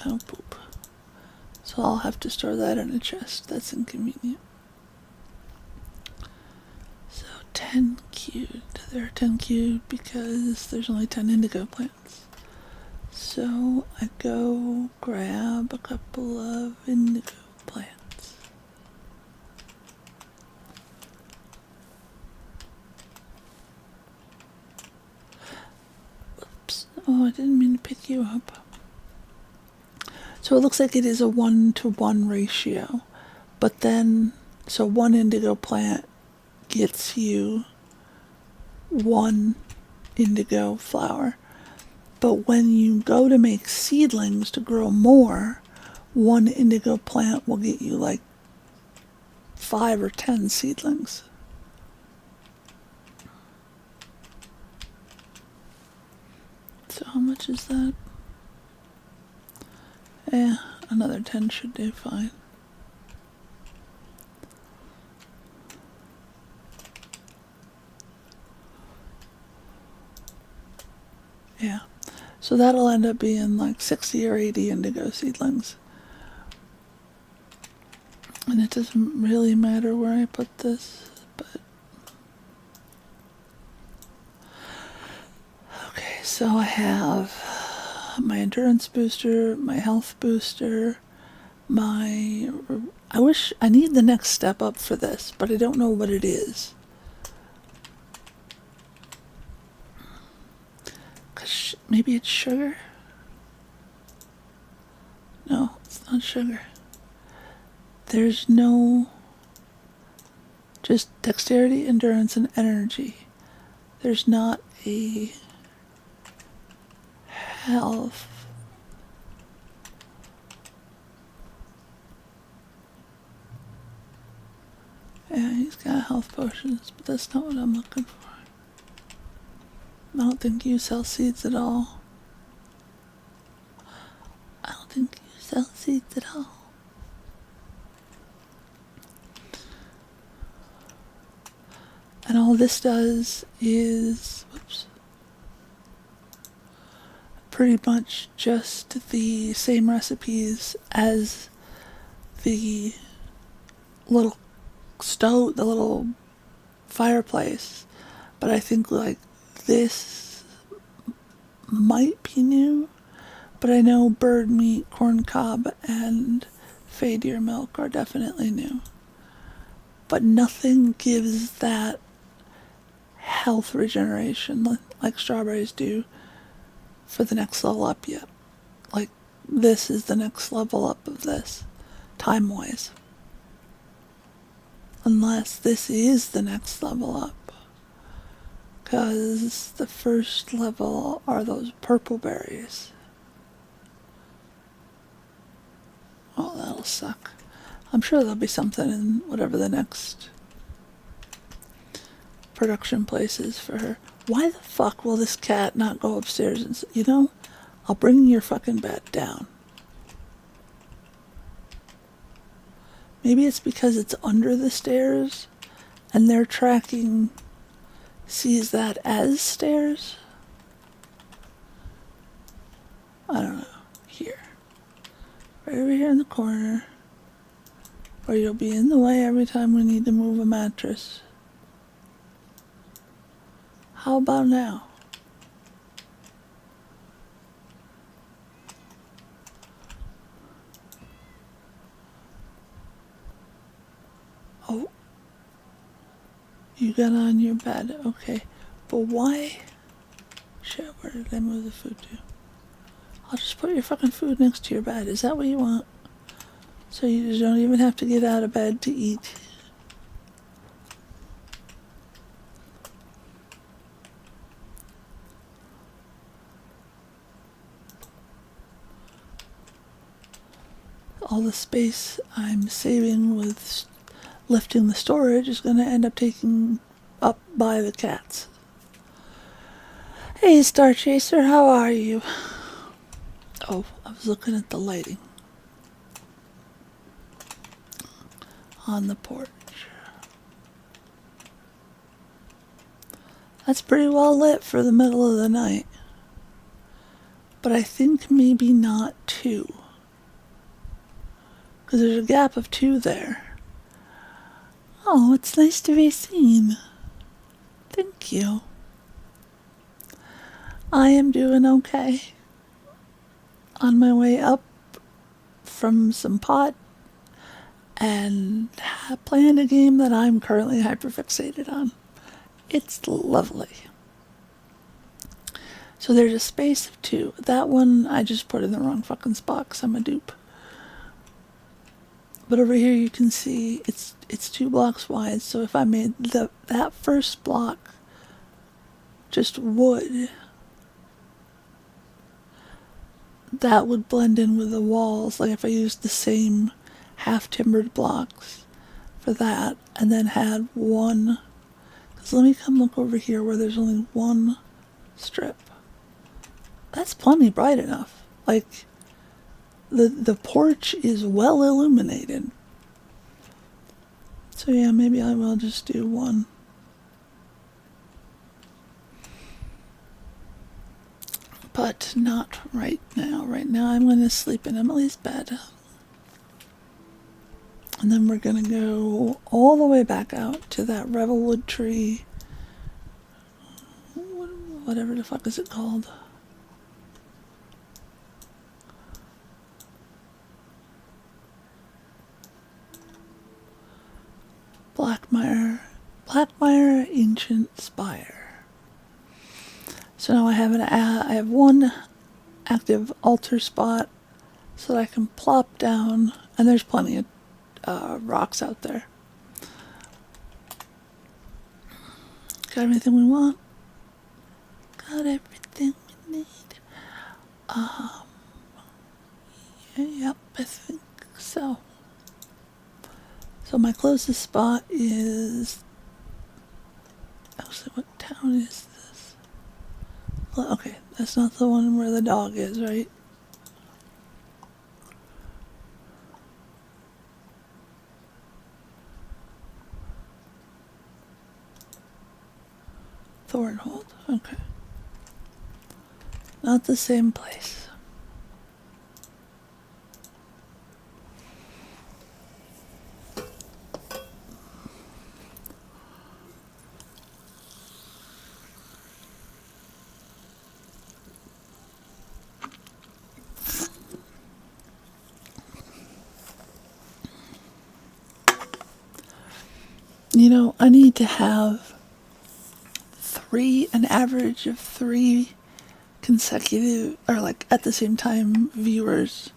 oh poop. So I'll have to store that in a chest. That's inconvenient. So 10 cubed. There are 10 cubed because there's only 10 indigo plants. So I go grab a couple of indigo plants. Oops. Oh, I didn't mean to pick you up. So it looks like it is a 1-to-1 ratio. But then, so 1 indigo plant gets you 1 indigo flower. But when you go to make seedlings to grow more, 1 indigo plant will get you like 5 or 10 seedlings. So how much is that? Yeah, another 10 should do fine. Yeah, so that'll end up being like 60 or 80 indigo seedlings. And it doesn't really matter where I put this, but... Okay, so I have my endurance booster, my health booster, I need the next step up for this, but I don't know what it is. Maybe it's sugar? No, it's not sugar. There's no... Just dexterity, endurance, and energy. There's not a health. Yeah, he's got health potions, but that's not what I'm looking for. I don't think you sell seeds at all. I don't think you sell seeds at all. And all this does is, whoops, pretty much just the same recipes as the little stove, the little fireplace. But I think like this might be new, but I know bird meat, corn cob, and fay deer milk are definitely new. But nothing gives that health regeneration like strawberries do for the next level up yet. Like, this is the next level up of this, time-wise. Unless this is the next level up. Because the first level are those purple berries. Oh, that'll suck. I'm sure there'll be something in whatever the next production place is for her. Why the fuck will this cat not go upstairs and say, you know, I'll bring your fucking bed down. Maybe it's because it's under the stairs and their tracking sees that as stairs. I don't know. Here. Right over here in the corner. Or you'll be in the way every time we need to move a mattress. How about now? Oh. You got on your bed. Okay. But why? Shit, where did I move the food to? I'll just put your fucking food next to your bed. Is that what you want? So you just don't even have to get out of bed to eat. All the space I'm saving with lifting the storage is going to end up taken up by the cats. Hey, Star Chaser, how are you? Oh, I was looking at the lighting on the porch. That's pretty well lit for the middle of the night. But I think maybe not 2. Because there's a gap of 2 there. Oh, it's nice to be seen. Thank you. I am doing okay. On my way up from some pot and playing a game that I'm currently hyperfixated on. It's lovely. So there's a space of 2. That one I just put in the wrong fucking spot because I'm a dupe. But over here you can see it's 2 blocks wide. So if I made that first block just wood, that would blend in with the walls. Like if I used the same half-timbered blocks for that and then had one. Because let me come look over here where there's only 1 strip. That's plenty bright enough. Like, the porch is well illuminated. So yeah, maybe I will just do one. But not right now. Right now I'm going to sleep in Emily's bed. And then we're going to go all the way back out to that Revelwood tree. Whatever the fuck is it called? Blackmire Ancient Spire. So now I have one active altar spot so that I can plop down, and there's plenty of rocks out there. Got everything we want. Got everything we need. Yep, I think so. So my closest spot is... Actually, what town is this? Well, okay, that's not the one where the dog is, right? Thornhold, okay. Not the same place. You know, I need to have an average of 3 consecutive, or like at the same time, viewers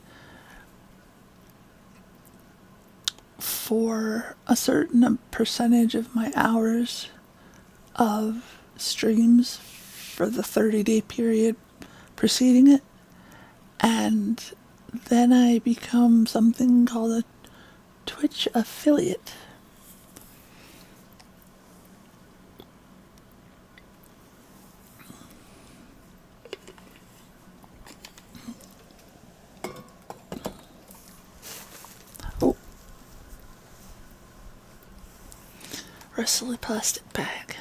for a certain percentage of my hours of streams for the 30-day period preceding it. And then I become something called a Twitch affiliate. Rustly plastic bag.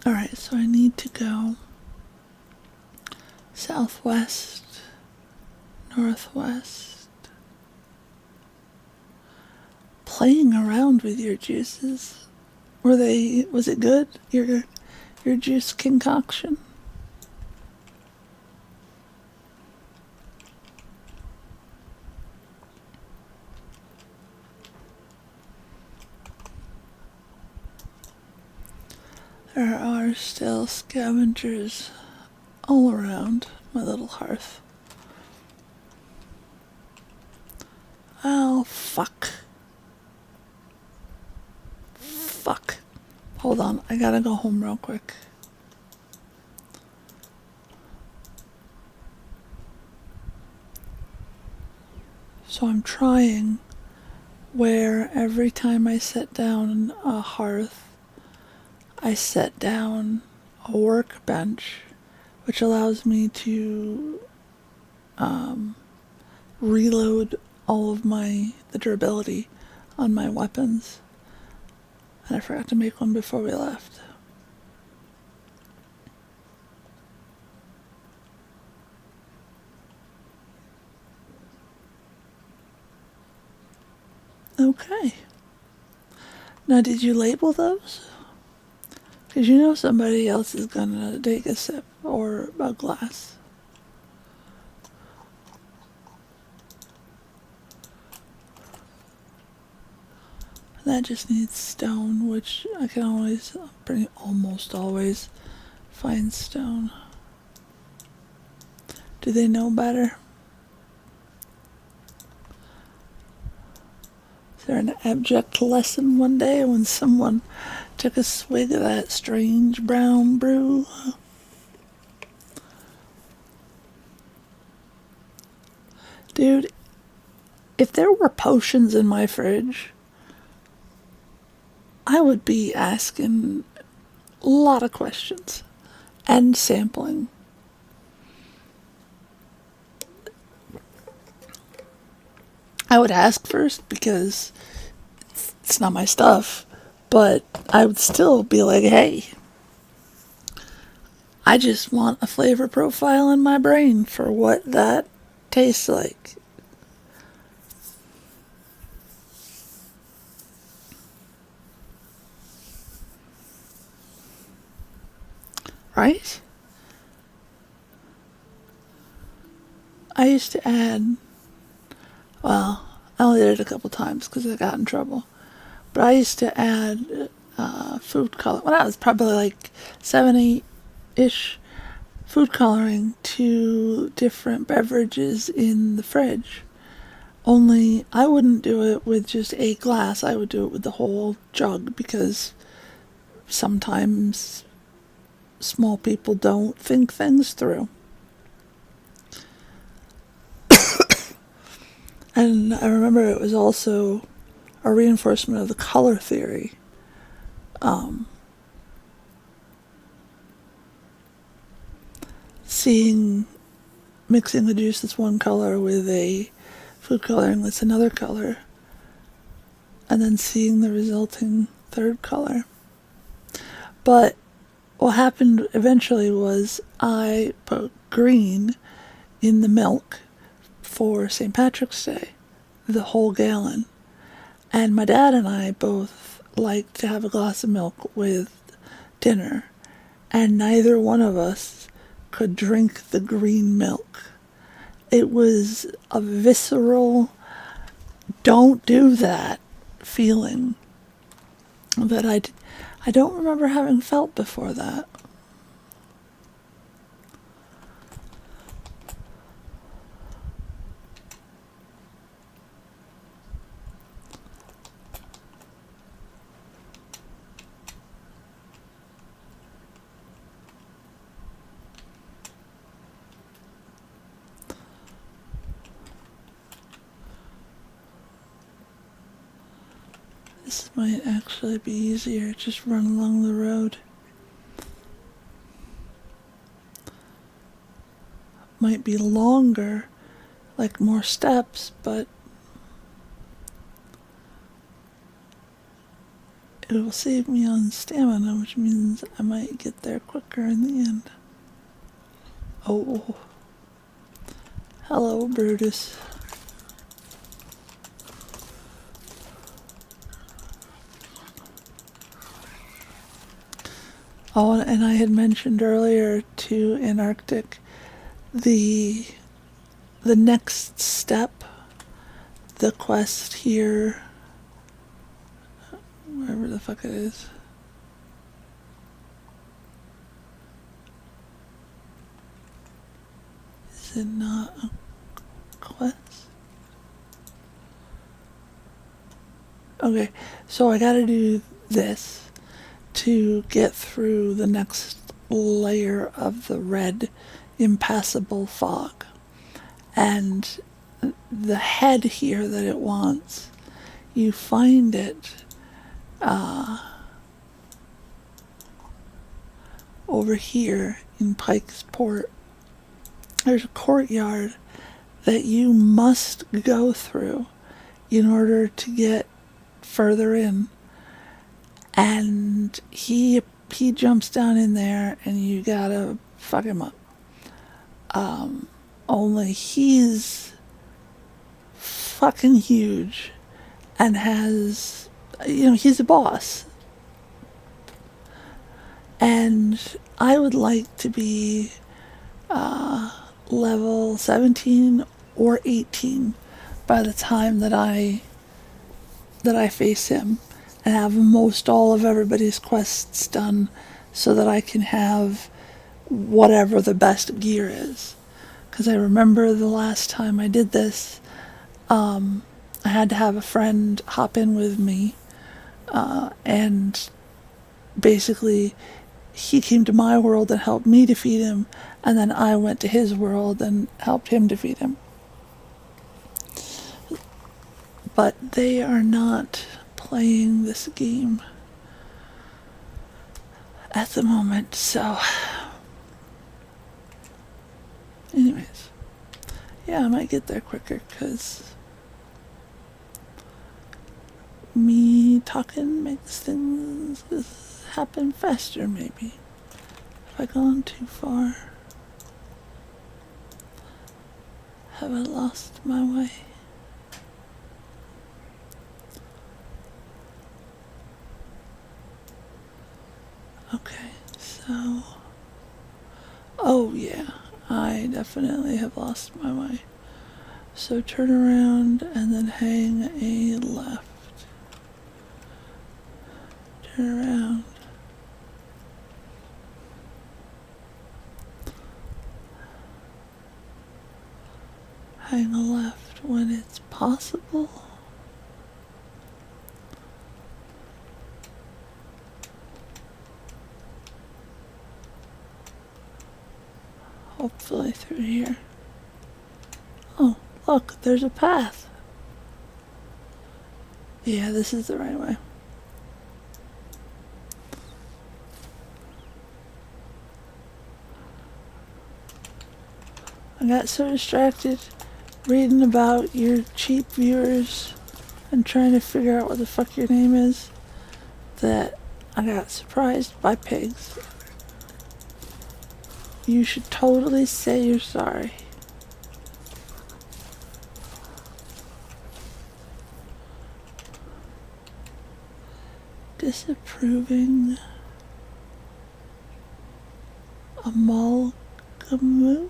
Alright, so I need to go southwest, northwest. Playing around with your juices. Was it good? Your juice concoction? There are still scavengers all around my little hearth. Oh, fuck. Fuck. Hold on, I gotta go home real quick. So I'm trying where every time I set down a hearth, I set down a workbench, which allows me to reload all of the durability on my weapons. And I forgot to make one before we left. Okay. Now, did you label those? Because you know somebody else is gonna take a sip or a glass. That just needs stone, which I can almost always find stone. Do they know better? Is there an abject lesson one day when someone took a swig of that strange brown brew? Dude, if there were potions in my fridge, I would be asking a lot of questions and sampling. I would ask first because it's not my stuff, but I would still be like, hey, I just want a flavor profile in my brain for what that tastes like. Right? I used to add, well, I only did it a couple times because I got in trouble. But I used to add food color when I was probably like 7, 8-ish, food coloring to different beverages in the fridge. Only I wouldn't do it with just a glass. I would do it with the whole jug because sometimes small people don't think things through. And I remember it was also a reinforcement of the color theory. Mixing the juice that's one color with a food coloring that's another color, and then seeing the resulting third color. But what happened eventually was I put green in the milk for St. Patrick's Day, the whole gallon. And my dad and I both liked to have a glass of milk with dinner, and neither one of us could drink the green milk. It was a visceral, don't do that feeling that I don't remember having felt before that. This might actually be easier, just run along the road. Might be longer, like more steps, but it will save me on stamina, which means I might get there quicker in the end. Oh, hello, Brutus. Oh, and I had mentioned earlier to Antarctic the next step, the quest here, wherever the fuck it is. Is it not a quest? Okay, so I gotta do this to get through the next layer of the red impassable fog. And the head here that it wants, you find it over here in Pike's Port. There's a courtyard that you must go through in order to get further in. And he jumps down in there and you gotta fuck him up. Only he's fucking huge and has, he's a boss. And I would like to be level 17 or 18 by the time that I face him, and have most all of everybody's quests done so that I can have whatever the best gear is. Because I remember the last time I did this, I had to have a friend hop in with me, and basically he came to my world and helped me defeat him, and then I went to his world and helped him defeat him. but they are not playing this game at the moment, so anyways, yeah, I might get there quicker because me talking makes things happen faster, maybe. Have I gone too far? Have I lost my way? Okay, so... Oh yeah, I definitely have lost my way. So turn around and then hang a left. Turn around. Hang a left when it's possible. Hopefully through here. Oh, look, there's a path. Yeah, this is the right way. I got so distracted reading about your cheap viewers and trying to figure out what the fuck your name is that I got surprised by pigs. You should totally say you're sorry. Disapproving amalgamu?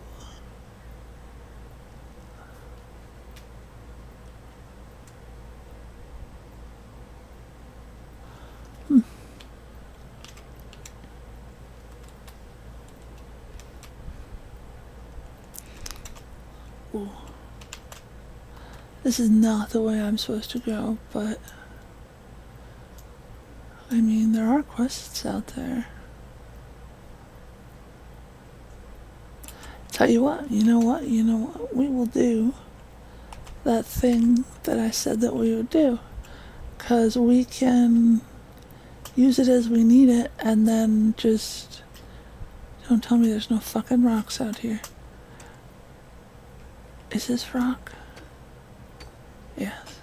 Ooh. This is not the way I'm supposed to go, but I mean, there are quests out there. Tell you what, you know what, we will do that thing that I said that we would do, because we can use it as we need it, and then just don't tell me there's no fucking rocks out here. Is this rock? Yes.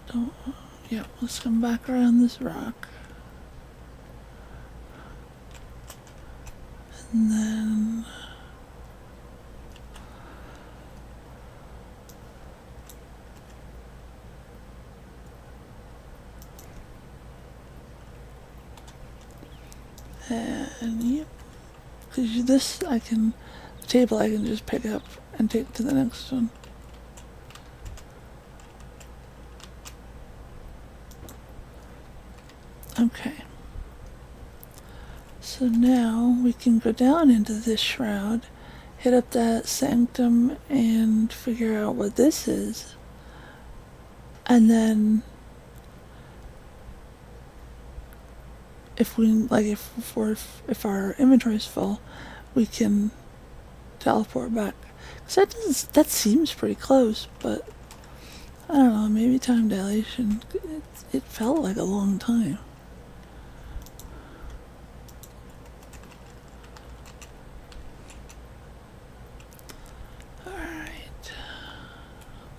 Don't. Yeah, let's come back around this rock. And then... And yep, because this the table I can just pick up and take to the next one. Okay. So now we can go down into this shroud, hit up that sanctum and figure out what this is. And then if our inventory is full, we can teleport back. Cause that seems pretty close, but I don't know, maybe time dilation. It felt like a long time. Alright.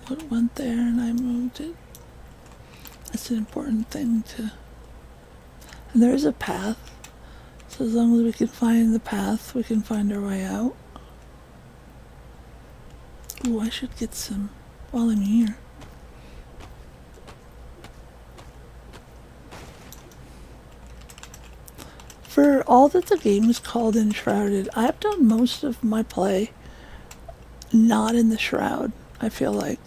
What went there and I moved it? That's an important thing to... And there's a path, so as long as we can find the path, we can find our way out. Ooh, I should get some while I'm here. For all that the game is called Enshrouded, I've done most of my play not in the shroud, I feel like.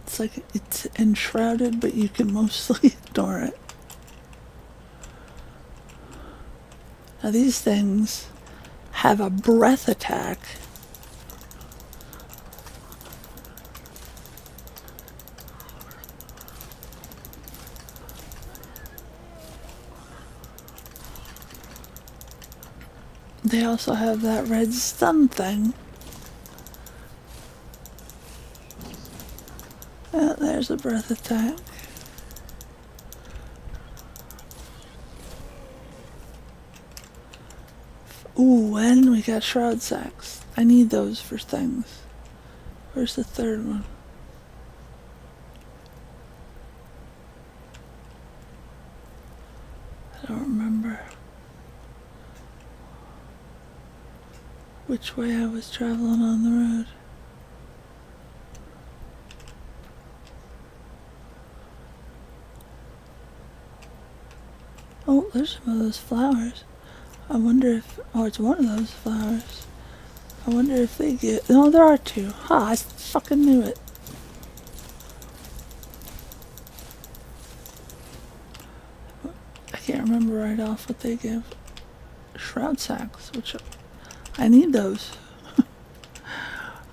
It's like it's enshrouded, but you can mostly ignore it. Now these things have a breath attack. They also have that red stun thing. There's a breath attack. Ooh, and we got shroud sacks. I need those for things. Where's the third one? I don't remember which way I was traveling on the road. Oh, there's some of those flowers. I wonder if... Oh, it's one of those flowers. I wonder if they get... No, there are two. Ha, I fucking knew it. I can't remember right off what they give. Shroud sacks, which... I need those.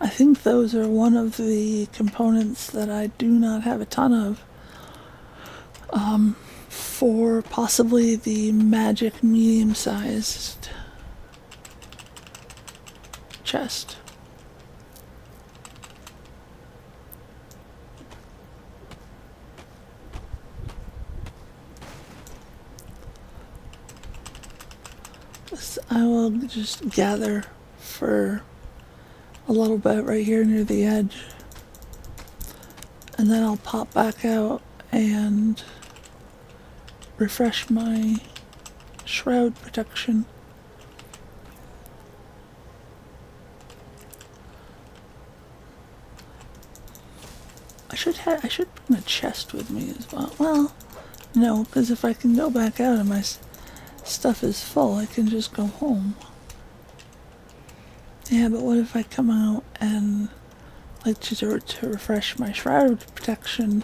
I think those are one of the components that I do not have a ton of. For possibly the magic medium-sized chest. I will just gather for a little bit right here near the edge, and then I'll pop back out and refresh my shroud protection. I should bring a chest with me as well. Well, no, because if I can go back out and my stuff is full, I can just go home. Yeah, but what if I come out and like to refresh my shroud protection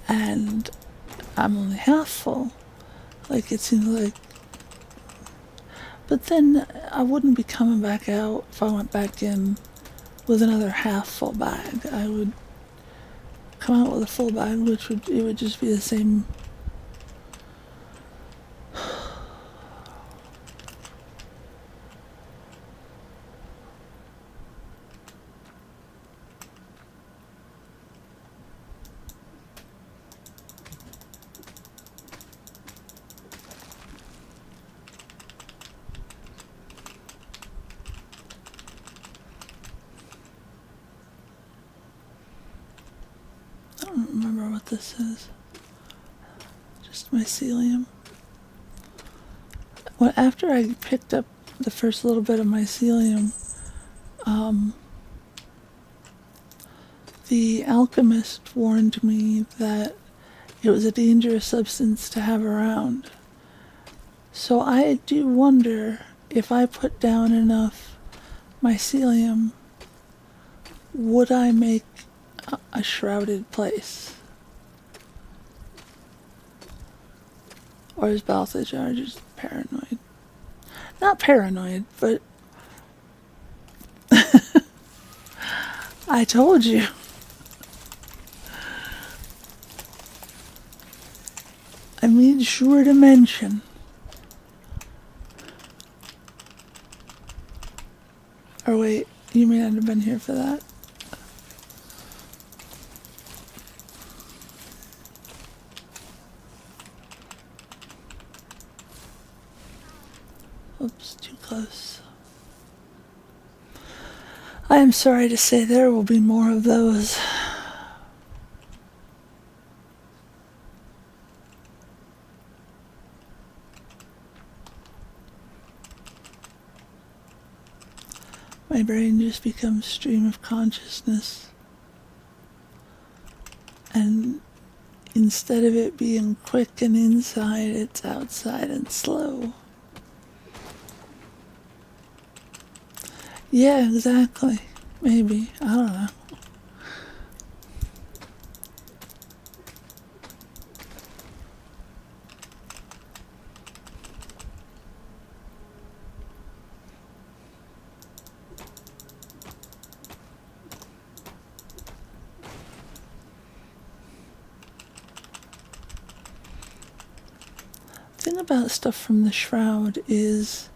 and I'm only half full? Like, it seems like... But then I wouldn't be coming back out if I went back in with another half full bag. I would come out with a full bag, which would just be the same. I don't remember what this is. Just mycelium. Well, after I picked up the first little bit of mycelium, the alchemist warned me that it was a dangerous substance to have around. So I do wonder if I put down enough mycelium, would I make a shrouded place? Or is Balthazar just paranoid? Not paranoid, but I told you. I made sure to mention. Or wait, you may not have been here for that. Oops, too close. I am sorry to say there will be more of those. My brain just becomes stream of consciousness. And instead of it being quick and inside, it's outside and slow. Yeah, exactly. Maybe. I don't know. The thing about stuff from the shroud is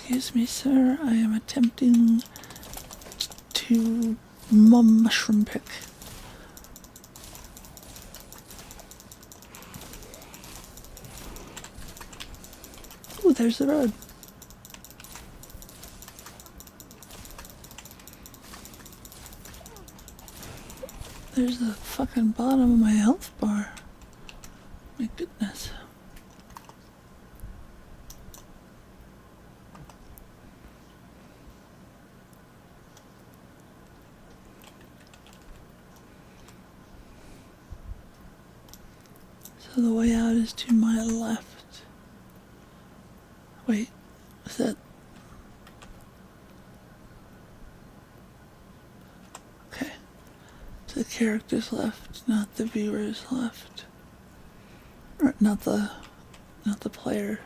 Excuse me, sir. I am attempting to mushroom pick. Ooh, there's the road. There's the fucking bottom of my health bar. My goodness. So the way out is to my left. Wait, is that... Okay. To the character's left, not the viewer's left. Or not the player.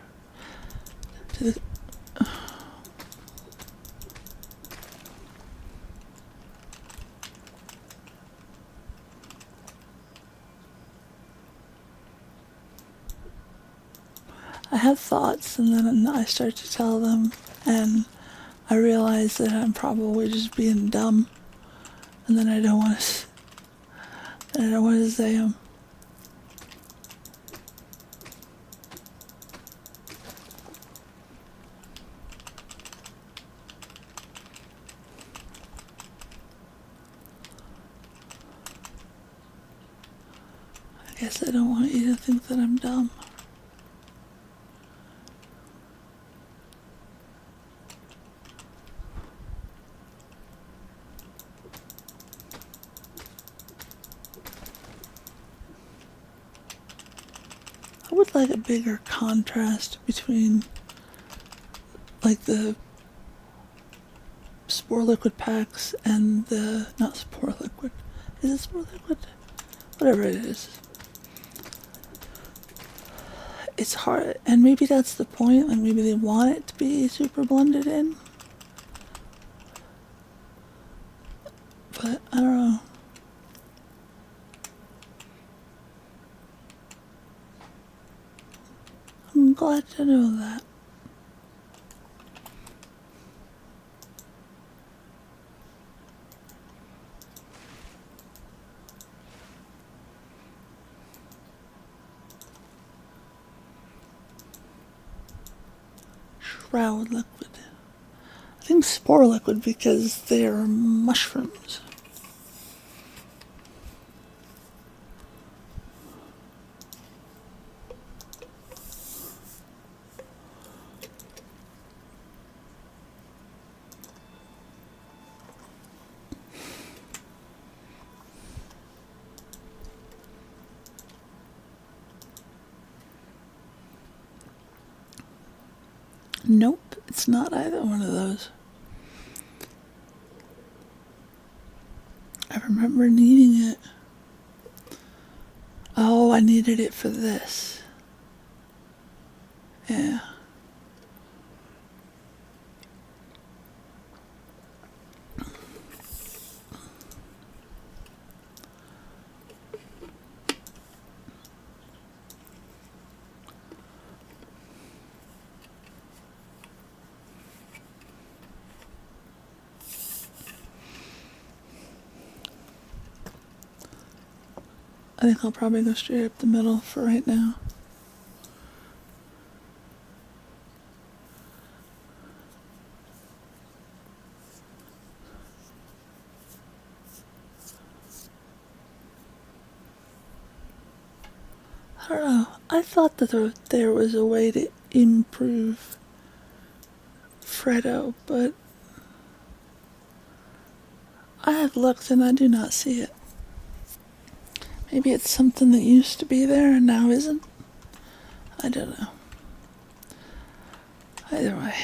To the... I have thoughts, and then I start to tell them, and I realize that I'm probably just being dumb, and then I don't want to say them. I guess I don't want you to think that I'm dumb. I would like a bigger contrast between, like, the Spore Liquid packs and the... not Spore Liquid. Is it Spore Liquid? Whatever it is. It's hard, and maybe that's the point, like maybe they want it to be super blended in. But I don't know. I'm glad to know that. Shroud Liquid. I think Spore Liquid because they're mushrooms. Nope, it's not either one of those. I remember needing it. Oh, I needed it for this. Yeah. I think I'll probably go straight up the middle for right now. I don't know. I thought that there was a way to improve Freddo, but I have looked and I do not see it. Maybe it's something that used to be there and now isn't. I don't know. Either way.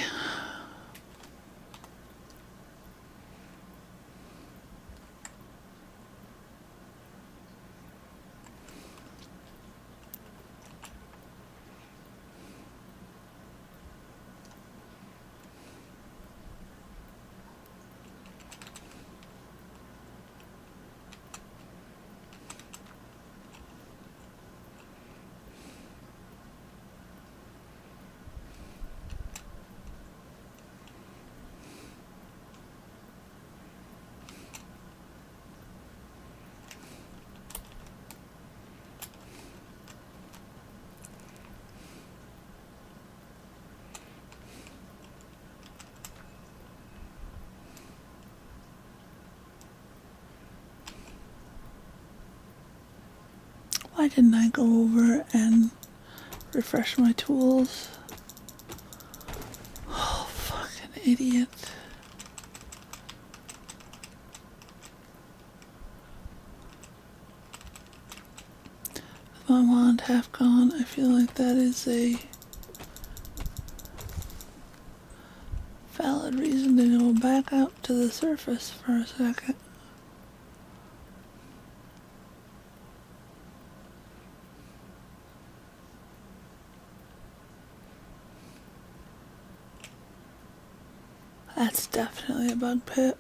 Why didn't I go over and refresh my tools? Oh, fucking idiot. My wand half gone. I feel like that is a valid reason to go back out to the surface for a second. That's definitely a bug pit.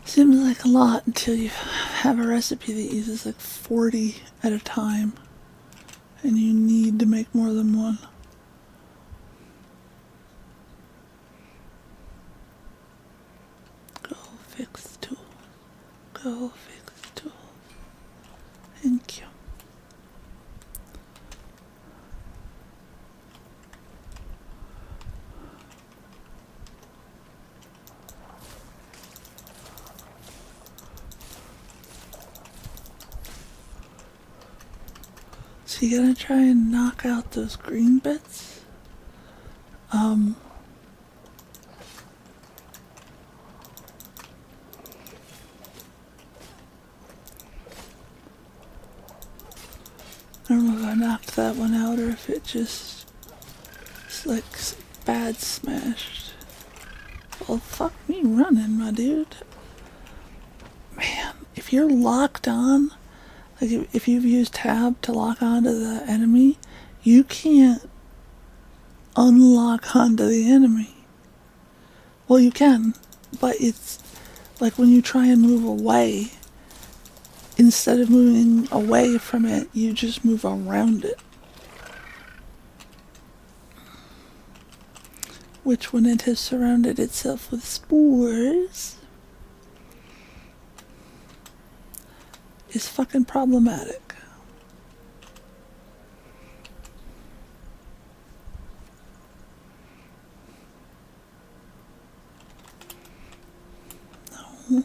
Seems like a lot until you have a recipe that uses like 40 at a time and you need to make more than one. Go fix tools. Go fix tools. Thank you. So you gotta try and knock out those green bits. I don't know if I knocked that one out or if it just like bad smashed. Well, fuck me running, my dude. Man, if you're locked on, like if you've used tab to lock onto the enemy, you can't unlock onto the enemy. Well, you can, but it's like when you try and move away, instead of moving away from it, you just move around it. Which, when it has surrounded itself with spores, is fucking problematic. No.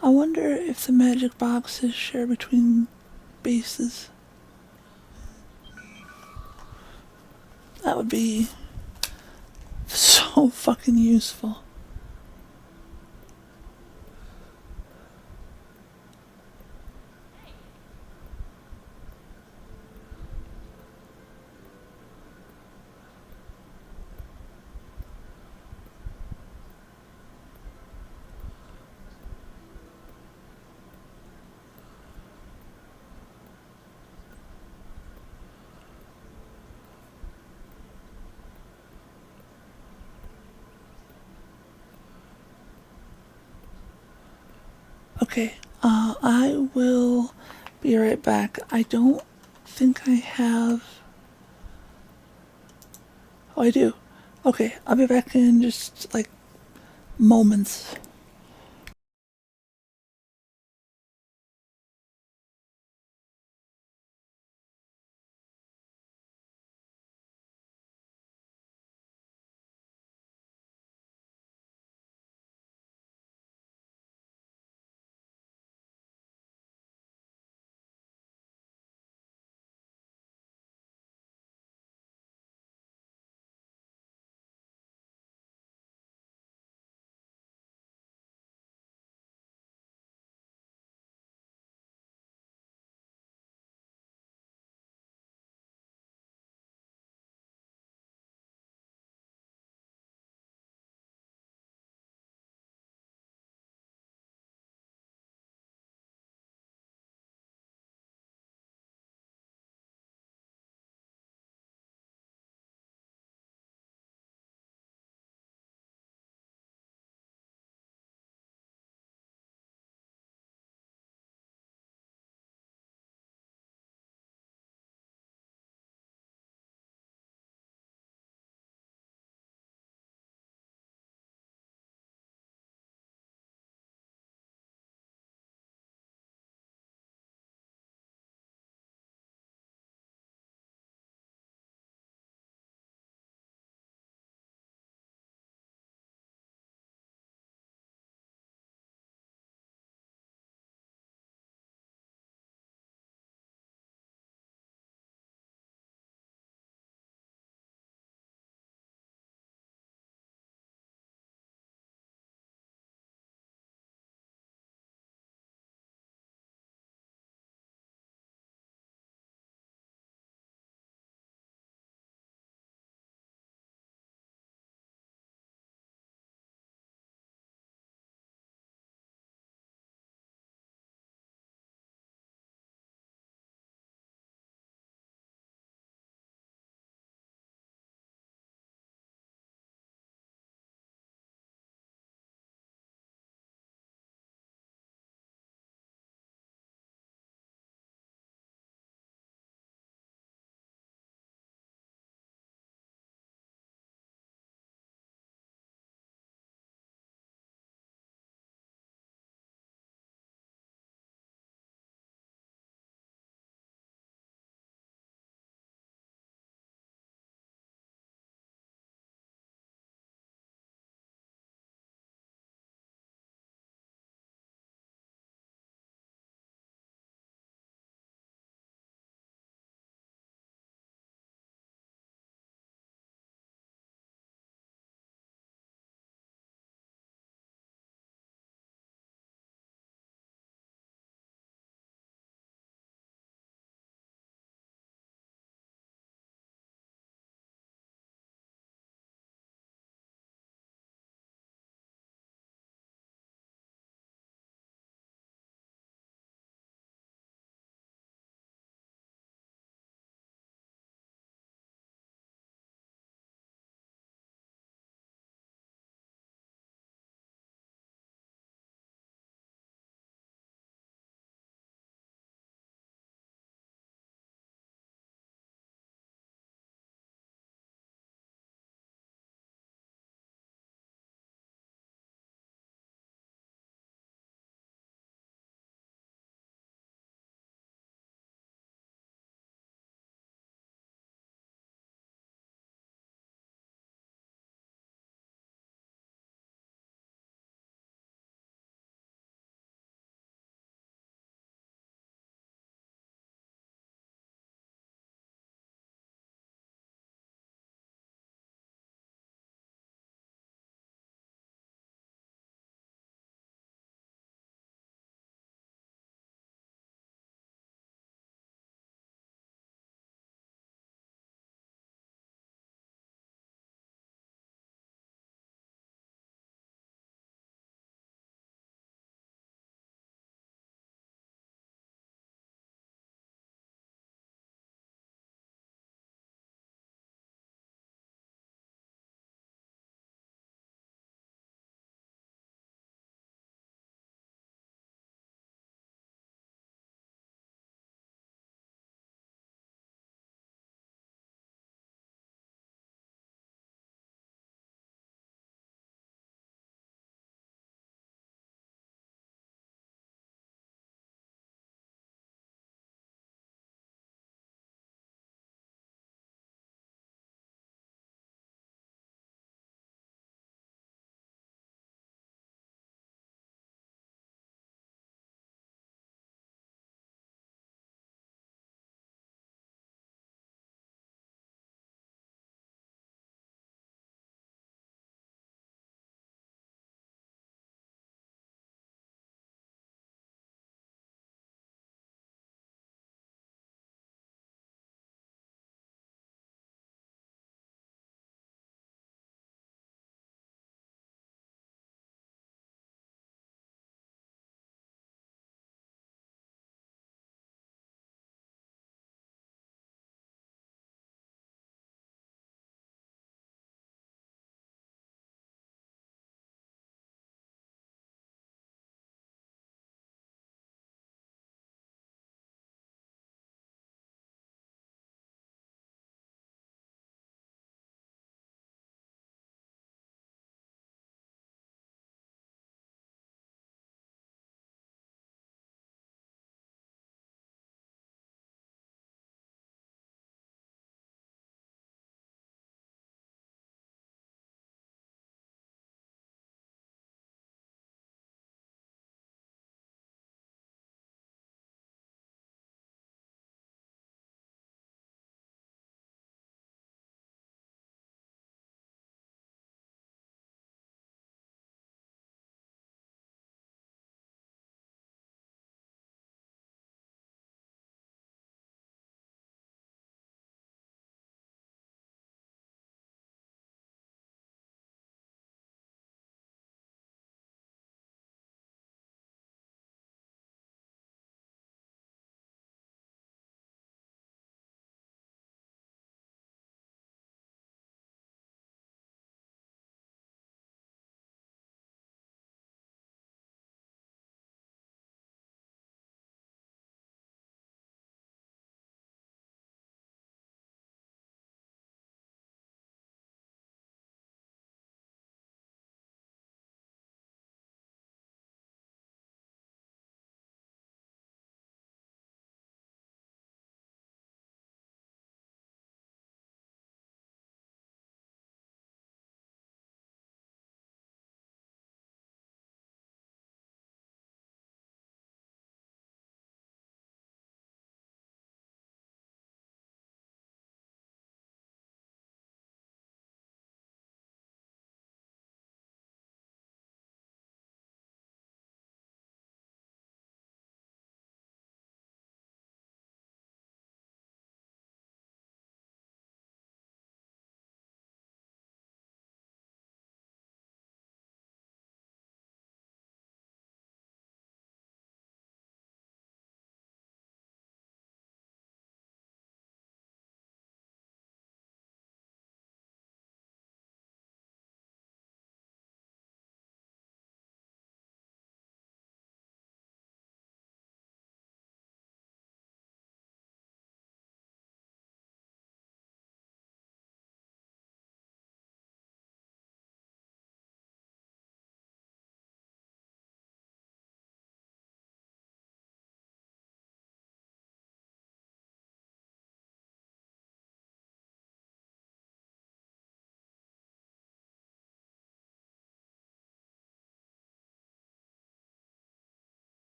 I wonder if the magic boxes share between bases. That would be so fucking useful. Okay, I will be right back. I don't think I have... Oh, I do. Okay, I'll be back in just like moments.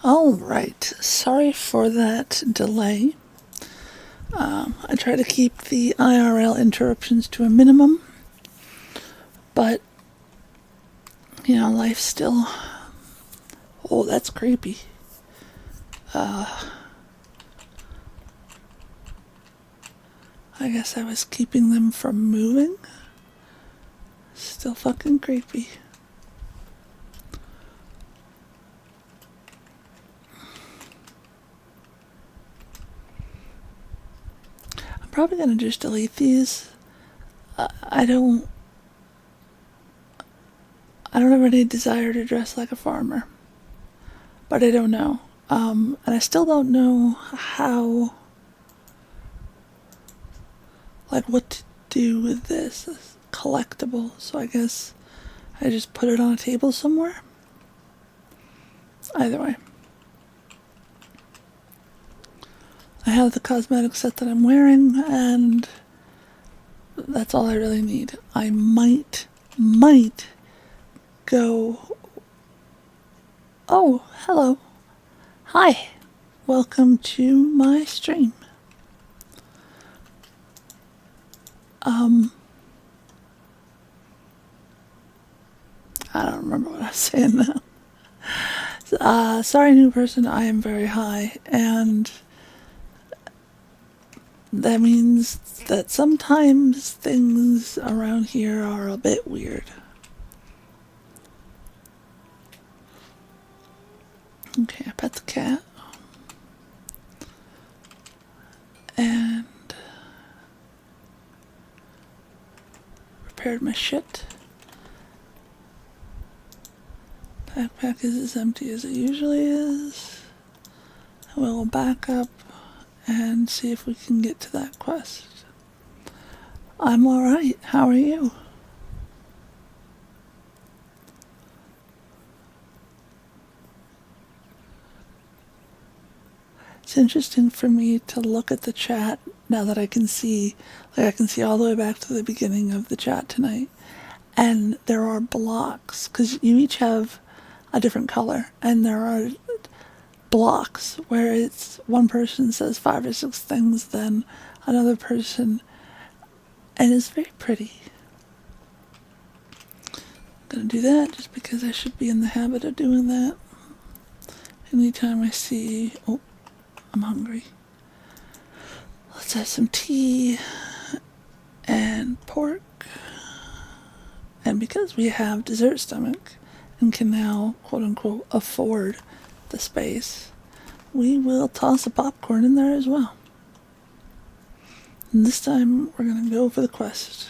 All right, sorry for that delay. I try to keep the IRL interruptions to a minimum, but, you know, life still... Oh, that's creepy. I guess I was keeping them from moving. Still fucking creepy. I'm probably gonna just delete these. I don't have any desire to dress like a farmer, but I don't know. And I still don't know how, like, what to do with this. It's collectible, so I guess I just put it on a table somewhere. Either way. I have the cosmetic set that I'm wearing, and that's all I really need. I might go... Oh, hello. Hi. Welcome to my stream. I don't remember what I was saying now. Sorry, new person, I am very high, and that means that sometimes things around here are a bit weird. Okay, I pet the cat. And prepared my shit. Backpack is as empty as it usually is. We'll back up and see if we can get to that quest. I'm alright. How are you? It's interesting for me to look at the chat now that I can see, like I can see all the way back to the beginning of the chat tonight. And there are blocks, because you each have a different color, and there are blocks where it's one person says 5 or 6 things, then another person, and it's very pretty. I'm gonna do that just because I should be in the habit of doing that. Anytime I see... Oh, I'm hungry. Let's have some tea and pork. And because we have dessert stomach and can now, quote unquote, afford the space, we will toss a popcorn in there as well. And this time we're going to go for the quest,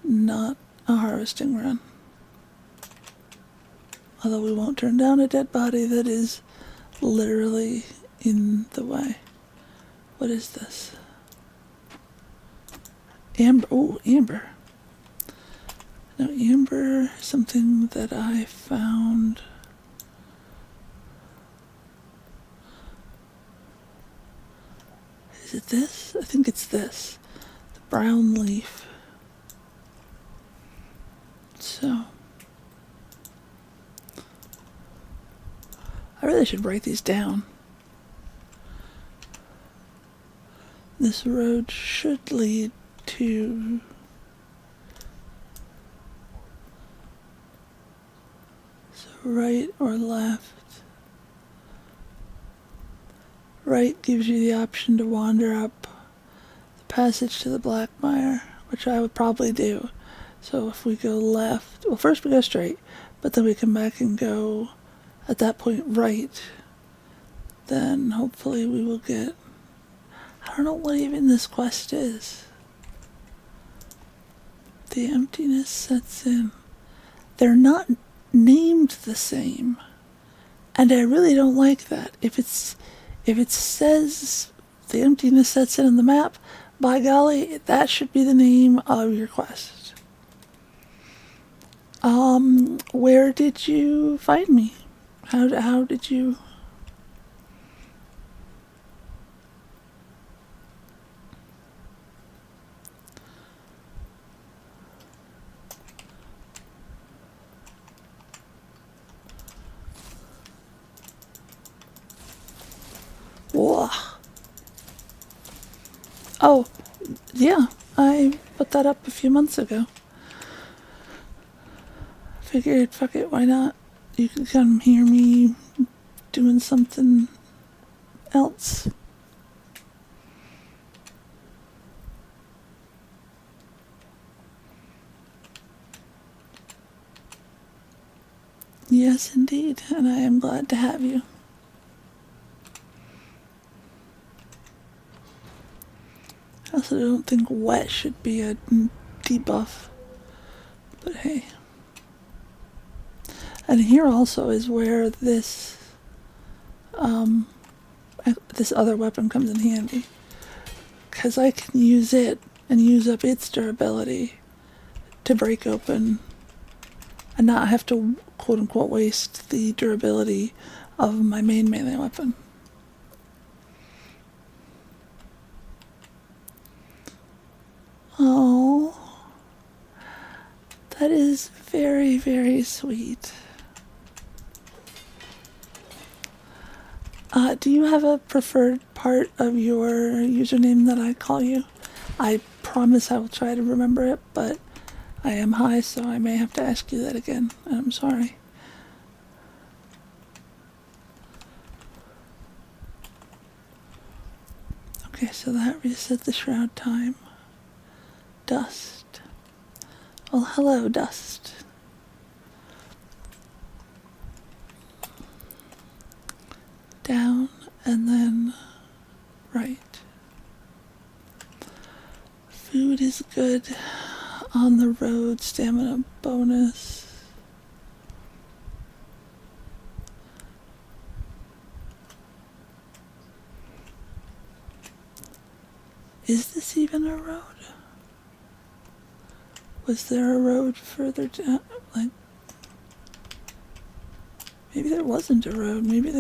not a harvesting run. Although we won't turn down a dead body that is literally in the way. What is this? Amber. Oh, amber. Now, amber is something that I found. Is it this? I think it's this. The brown leaf. So, I really should write these down. This road should lead to... So right or left? Right gives you the option to wander up the passage to the Black Mire, which I would probably do. So if we go left, well, first we go straight, but then we come back and go at that point right, then hopefully we will get... I don't know what even this quest is. The emptiness sets in. They're not named the same, and I really don't like that. If it says the emptiness sets in the map, by golly, that should be the name of your quest. Where did you find me? How did you... Oh, yeah, I put that up a few months ago. Figured, fuck it, why not? You can come hear me doing something else. Yes, indeed, and I am glad to have you. I also don't think wet should be a debuff, but hey. And here also is where this this other weapon comes in handy, because I can use it and use up its durability to break open and not have to quote unquote waste the durability of my main melee weapon. Oh, that is very, very sweet. Do you have a preferred part of your username that I call you? I promise I will try to remember it, but I am high, so I may have to ask you that again. I'm sorry. Okay, so that reset the shroud time. Dust. Well, hello, Dust. Down and then right. Food is good. On the road, stamina bonus. Is this even a road? Was there a road further down? Like, maybe there wasn't a road. Maybe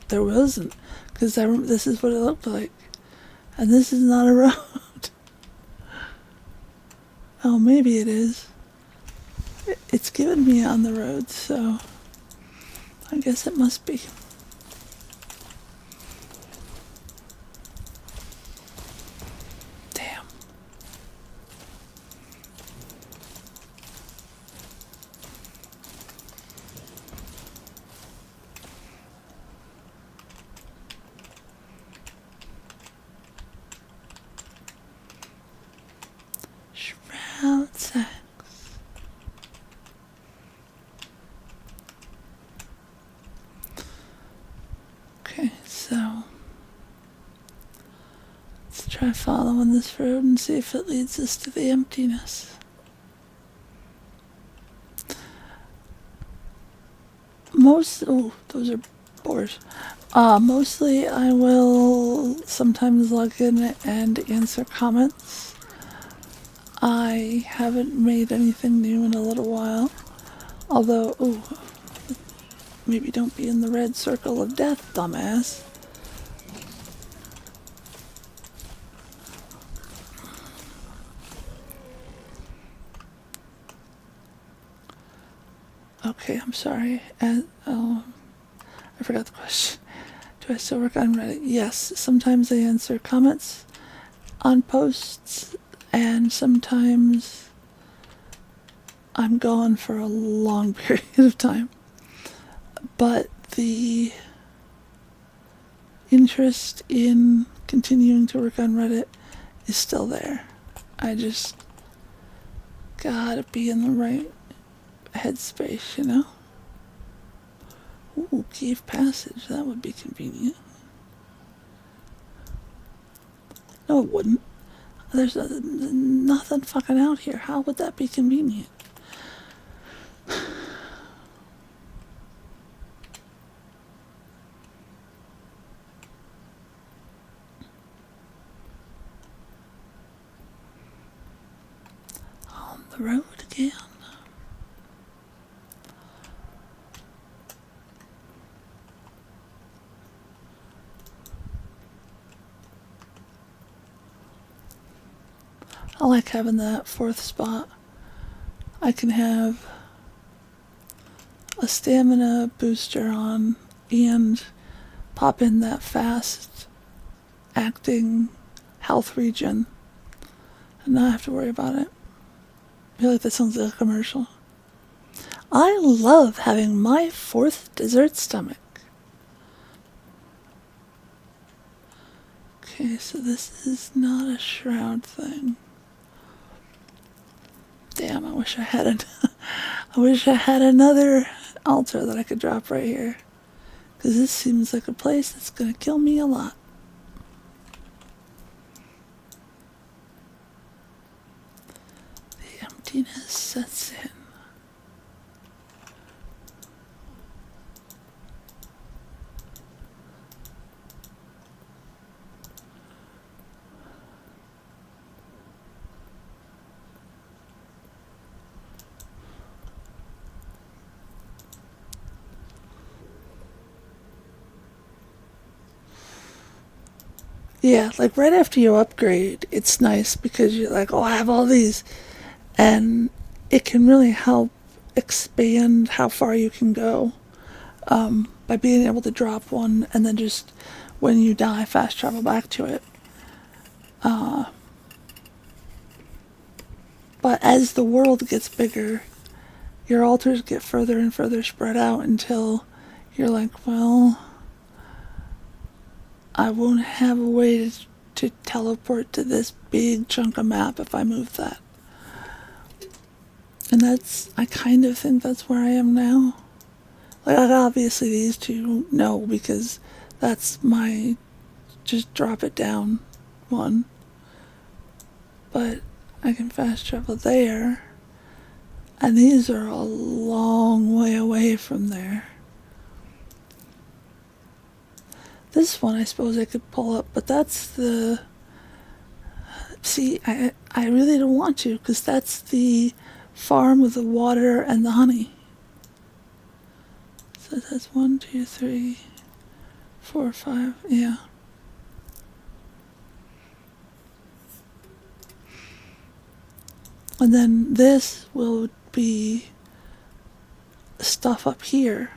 there wasn't, because this is what it looked like, and this is not a road. Oh, maybe it is. It's given me on the road, so I guess it must be. Damn. Shroud sacks. Okay, so let's try following this road and see if it leads us to the emptiness. Those are boars. Mostly I will sometimes log in and answer comments. I haven't made anything new in a little while. Although, maybe don't be in the red circle of death, dumbass. Okay, I'm sorry. I forgot the question. Do I still work on Reddit? Yes, sometimes I answer comments on posts, and sometimes I'm gone for a long period of time. But the interest in continuing to work on Reddit is still there. I just gotta be in the right headspace, you know? Ooh, cave passage, that would be convenient. No, it wouldn't. There's nothing fucking out here. How would that be convenient? On the road again. I like having that fourth spot. I can have a stamina booster on and pop in that fast acting health regen and not have to worry about it. I feel like that sounds like a commercial. I love having my 4th dessert stomach. Okay, so this is not a shroud thing. Damn, I wish I had I wish I had another altar that I could drop right here. Because this seems like a place that's going to kill me a lot. The emptiness sets in. Yeah, like right after you upgrade, it's nice because you're like, oh, I have all these. And it can really help expand how far you can go by being able to drop one and then just, when you die, fast travel back to it. But as the world gets bigger, your altars get further and further spread out until you're like, well, I won't have a way to teleport to this big chunk of map if I move that. And I kind of think that's where I am now. Like, obviously these two, no, because that's my just drop it down one. But I can fast travel there. And these are a long way away from there. This one I suppose I could pull up, but that's the... See, I really don't want to, because that's the farm with the water and the honey. So that's 1, 2, 3, 4, 5, yeah. And then this will be stuff up here.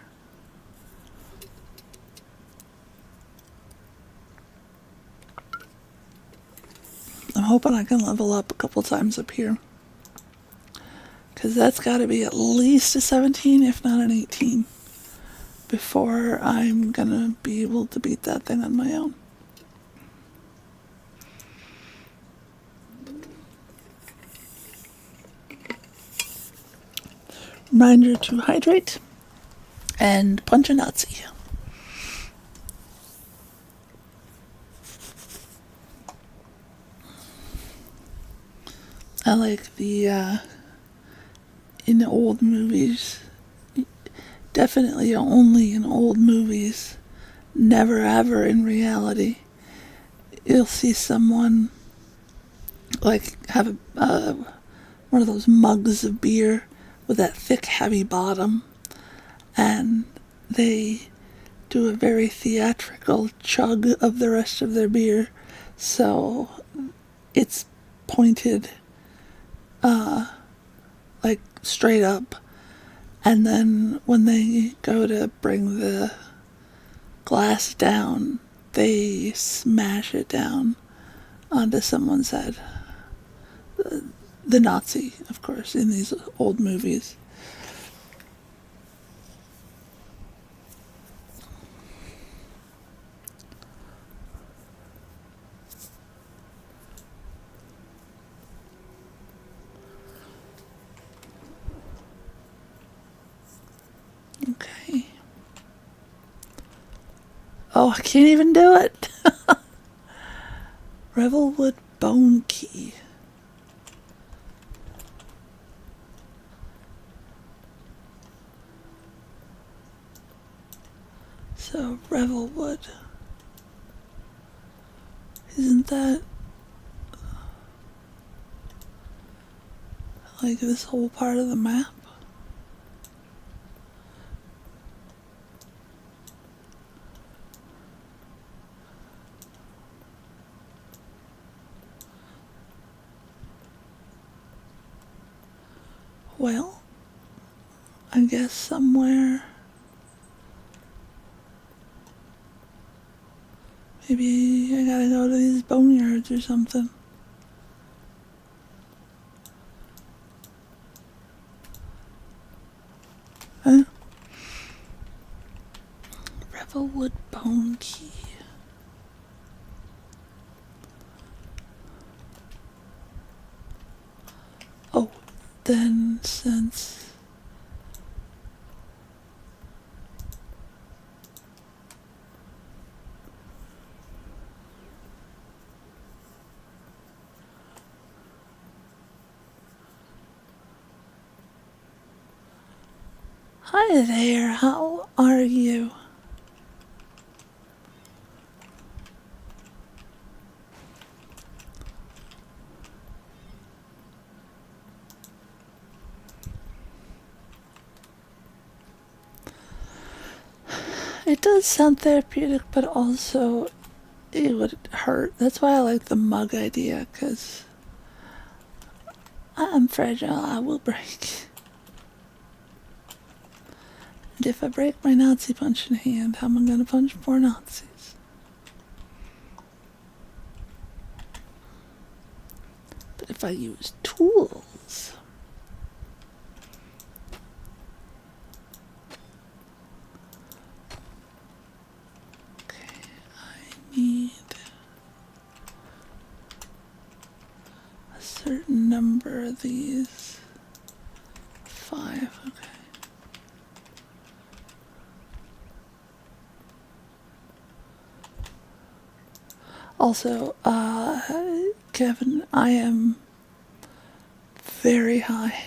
I'm hoping I can level up a couple times up here. Because that's got to be at least a 17, if not an 18, before I'm going to be able to beat that thing on my own. Reminder to hydrate and punch a Nazi. I like the, in old movies, definitely only in old movies, never ever in reality, you'll see someone, like, have one of those mugs of beer with that thick, heavy bottom, and they do a very theatrical chug of the rest of their beer, so it's pointed like straight up, and then when they go to bring the glass down, they smash it down onto someone's head. The Nazi, of course, in these old movies. Okay. Oh, I can't even do it. Revelwood Bone Key. So, Revelwood. Isn't that like this whole part of the map? Well, I guess somewhere. Maybe I gotta go to these boneyards or something. Huh? Revelwood Bone Key. Oh, then since... Hi there, how are you? It does sound therapeutic, but also it would hurt. That's why I like the mug idea, because I'm fragile, I will break. And if I break my Nazi punching hand, how am I gonna punch more Nazis? But if I use tools... Okay, I need a certain number of these. 5, okay. Also, Kevin, I am very high.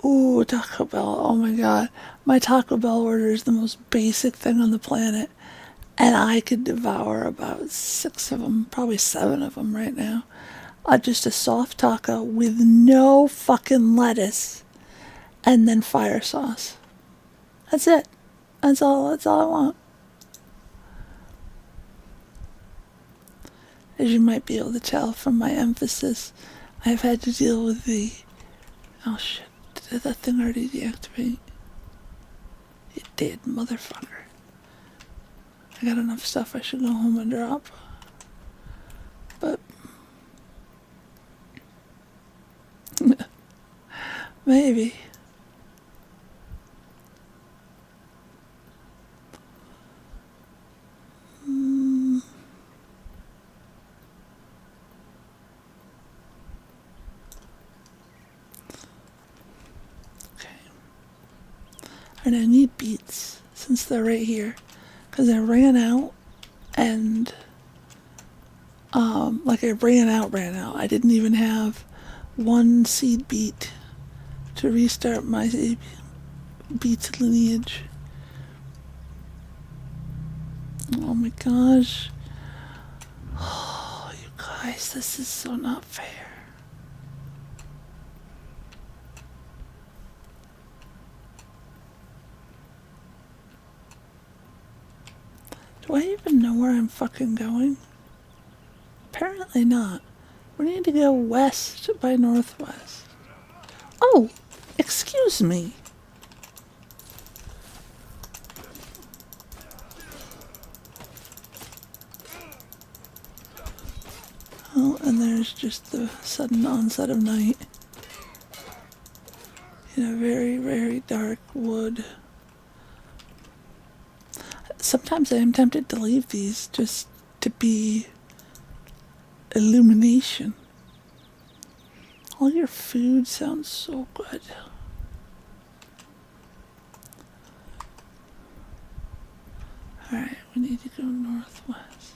Ooh, Taco Bell. Oh my god. My Taco Bell order is the most basic thing on the planet. And I could devour about 6 of them, probably 7 of them right now. Just a soft taco with no fucking lettuce. And then fire sauce. That's it. That's all I want. As you might be able to tell from my emphasis, I've had to deal with the... Oh shit, did that thing already deactivate? It did, motherfucker. I got enough stuff I should go home and drop. But... maybe. And I need beets since they're right here, because I ran out, and like I ran out. I didn't even have one seed beet to restart my beets lineage. Oh my gosh. Oh, you guys, this is so not fair. Do I even know where I'm fucking going? Apparently not. We need to go west by northwest. Oh, excuse me. Oh, and there's just the sudden onset of night in a very, very dark wood. Sometimes I am tempted to leave these just to be illumination. All your food sounds so good. Alright, we need to go northwest.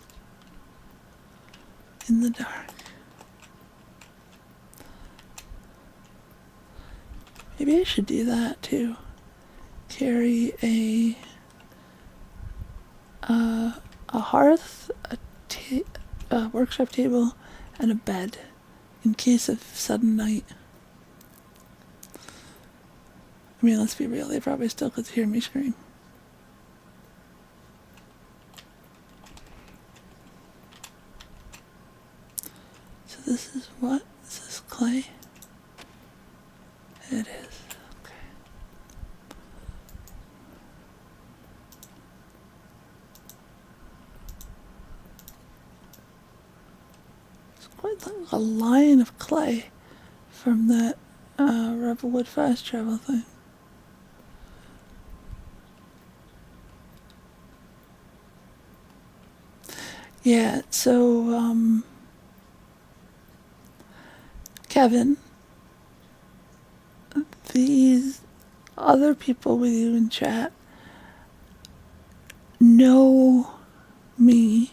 In the dark. Maybe I should do that too. Carry a hearth, a workshop table, and a bed in case of sudden night. I mean, let's be real, they probably still could hear me scream. So this is what? Is this clay? It is. Okay. It's quite like a line of clay from that Rebelwood fast travel thing. Yeah, so Kevin, these other people with you in chat know me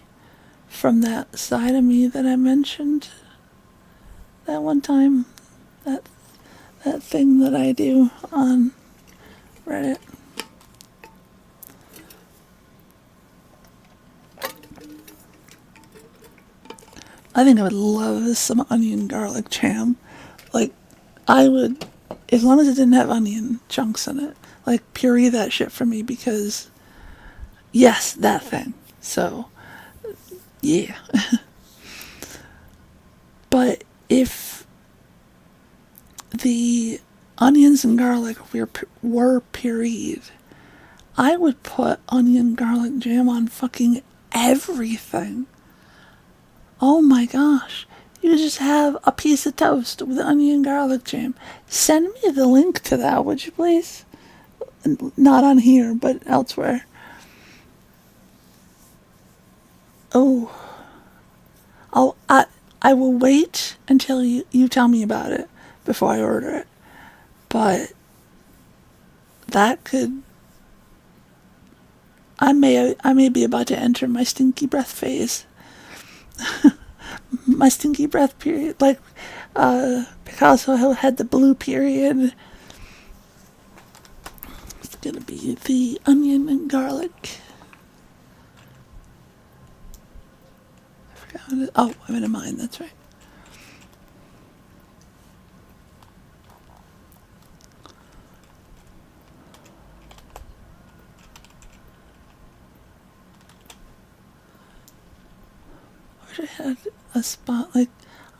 from that side of me that I mentioned that one time, that thing that I do on Reddit. I think I would love some onion garlic jam. Like, I would, as long as it didn't have onion chunks in it, like, puree that shit for me because, yes, that thing. So, yeah. But if the onions and garlic were pureed, I would put onion garlic jam on fucking everything. Oh my gosh. You just have a piece of toast with onion garlic jam. Send me the link to that, would you please? Not on here, but elsewhere. Oh. I will wait until you tell me about it before I order it. But that could... I may be about to enter my stinky breath phase. My stinky breath period. Like, Picasso had the blue period. It's gonna be the onion and garlic. I forgot what it... Oh, I'm in a mine, that's right. I wish I had a spot. Like,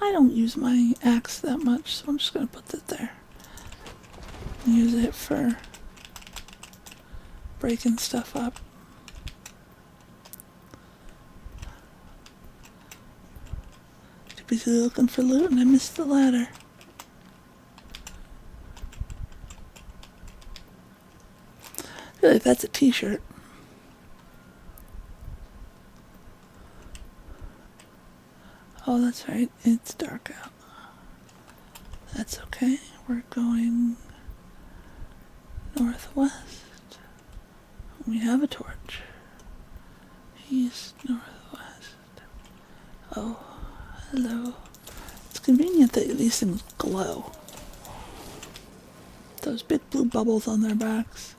I don't use my axe that much, so I'm just gonna put that there. Use it for breaking stuff up. Too busy looking for loot and I missed the ladder. I feel like that's a t-shirt. Oh, that's right. It's dark out. That's okay. We're going northwest. We have a torch. East, northwest. Oh, hello. It's convenient that these things glow. Those big blue bubbles on their backs.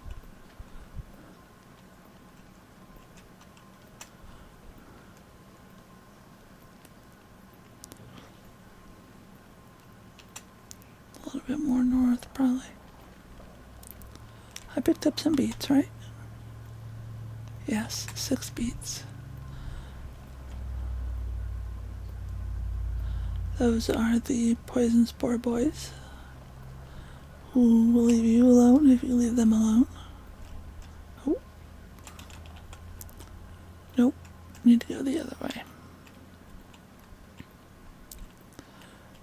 A little bit more north, probably. I picked up some beets, right? Yes, 6 beets. Those are the poison spore boys, who will leave you alone if you leave them alone. Oh. Nope, need to go the other way.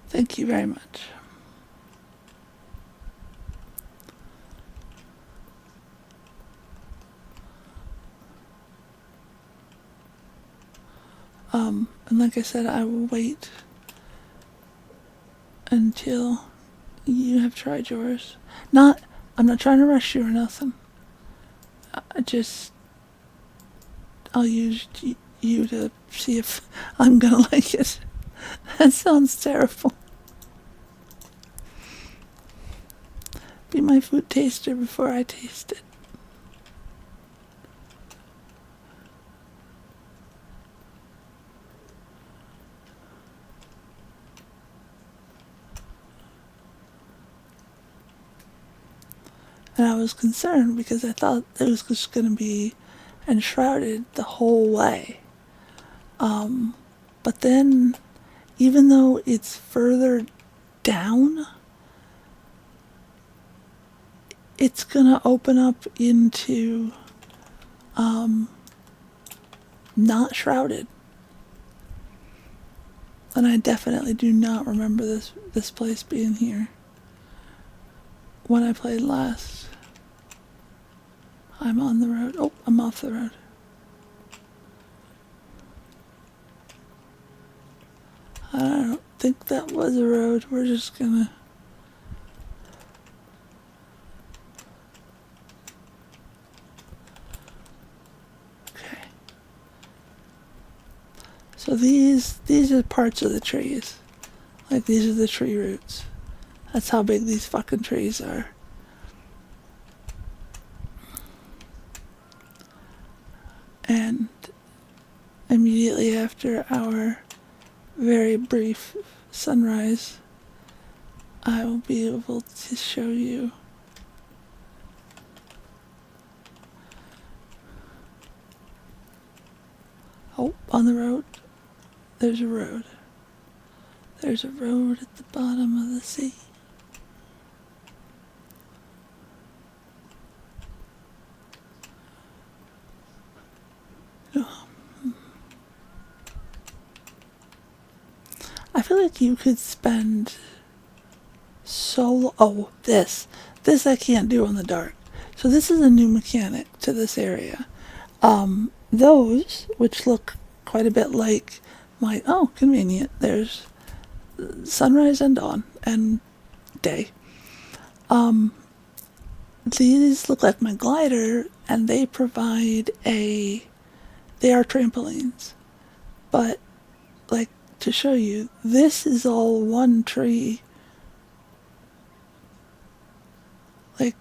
Thank you very much. And like I said, I will wait until you have tried yours. I'm not trying to rush you or nothing. I'll use you to see if I'm gonna like it. That sounds terrible. Be my food taster before I taste it. And I was concerned because I thought it was just going to be enshrouded the whole way. But then, even though it's further down, it's going to open up into not shrouded. And I definitely do not remember this place being here when I played last. I'm on the road. Oh, I'm off the road. I don't think that was a road. We're just gonna... Okay. So these are parts of the trees. Like, these are the tree roots. That's how big these fucking trees are. And immediately after our very brief sunrise, I will be able to show you on the road. There's a road. There's a road at the bottom of the sea. I feel like you could spend this I can't do in the dark. So this is a new mechanic to this area. Those, which look quite a bit like convenient. There's sunrise and dawn and day. These look like my glider, and they are trampolines. But, like, to show you, this is all one tree. Like,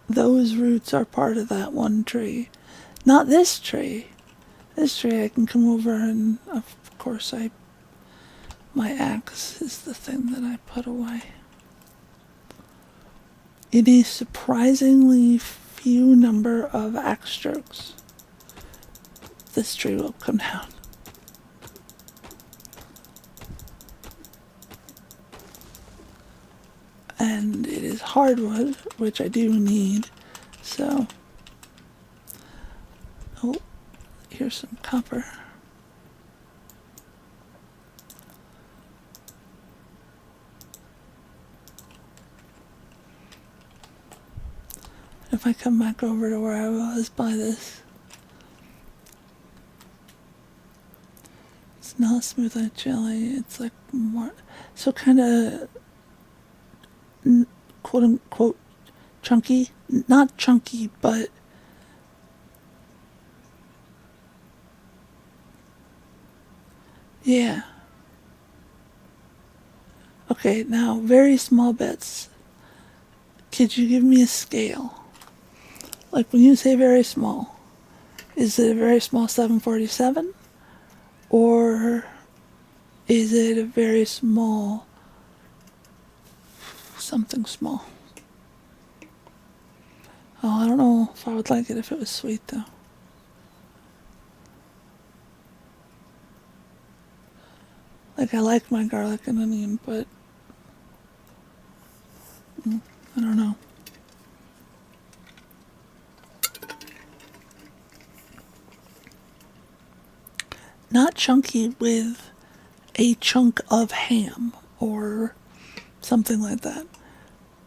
those roots are part of that one tree. Not this tree. This tree I can come over and, of course, my axe is the thing that I put away. In a surprisingly few number of axe strokes, this tree will come down. And it is hardwood, which I do need, so... Oh, here's some copper. If I come back over to where I was by this, it's not smooth like jelly, it's like more, so kind of quote unquote chunky, not chunky, but yeah. Okay, now very small bits. Could you give me a scale? Like, when you say very small, is it a very small 747? Or is it a very small something small? Oh, I don't know if I would like it if it was sweet, though. Like, I like my garlic and onion, but I don't know. Not chunky with a chunk of ham or something like that,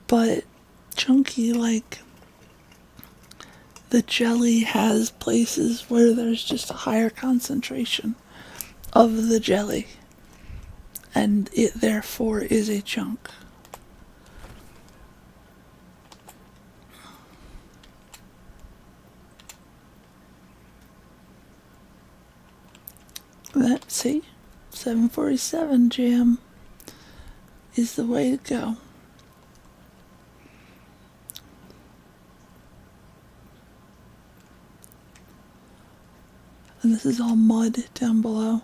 but chunky like the jelly has places where there's just a higher concentration of the jelly, and it therefore is a chunk. Let's see, 747 jam is the way to go. And this is all mud down below,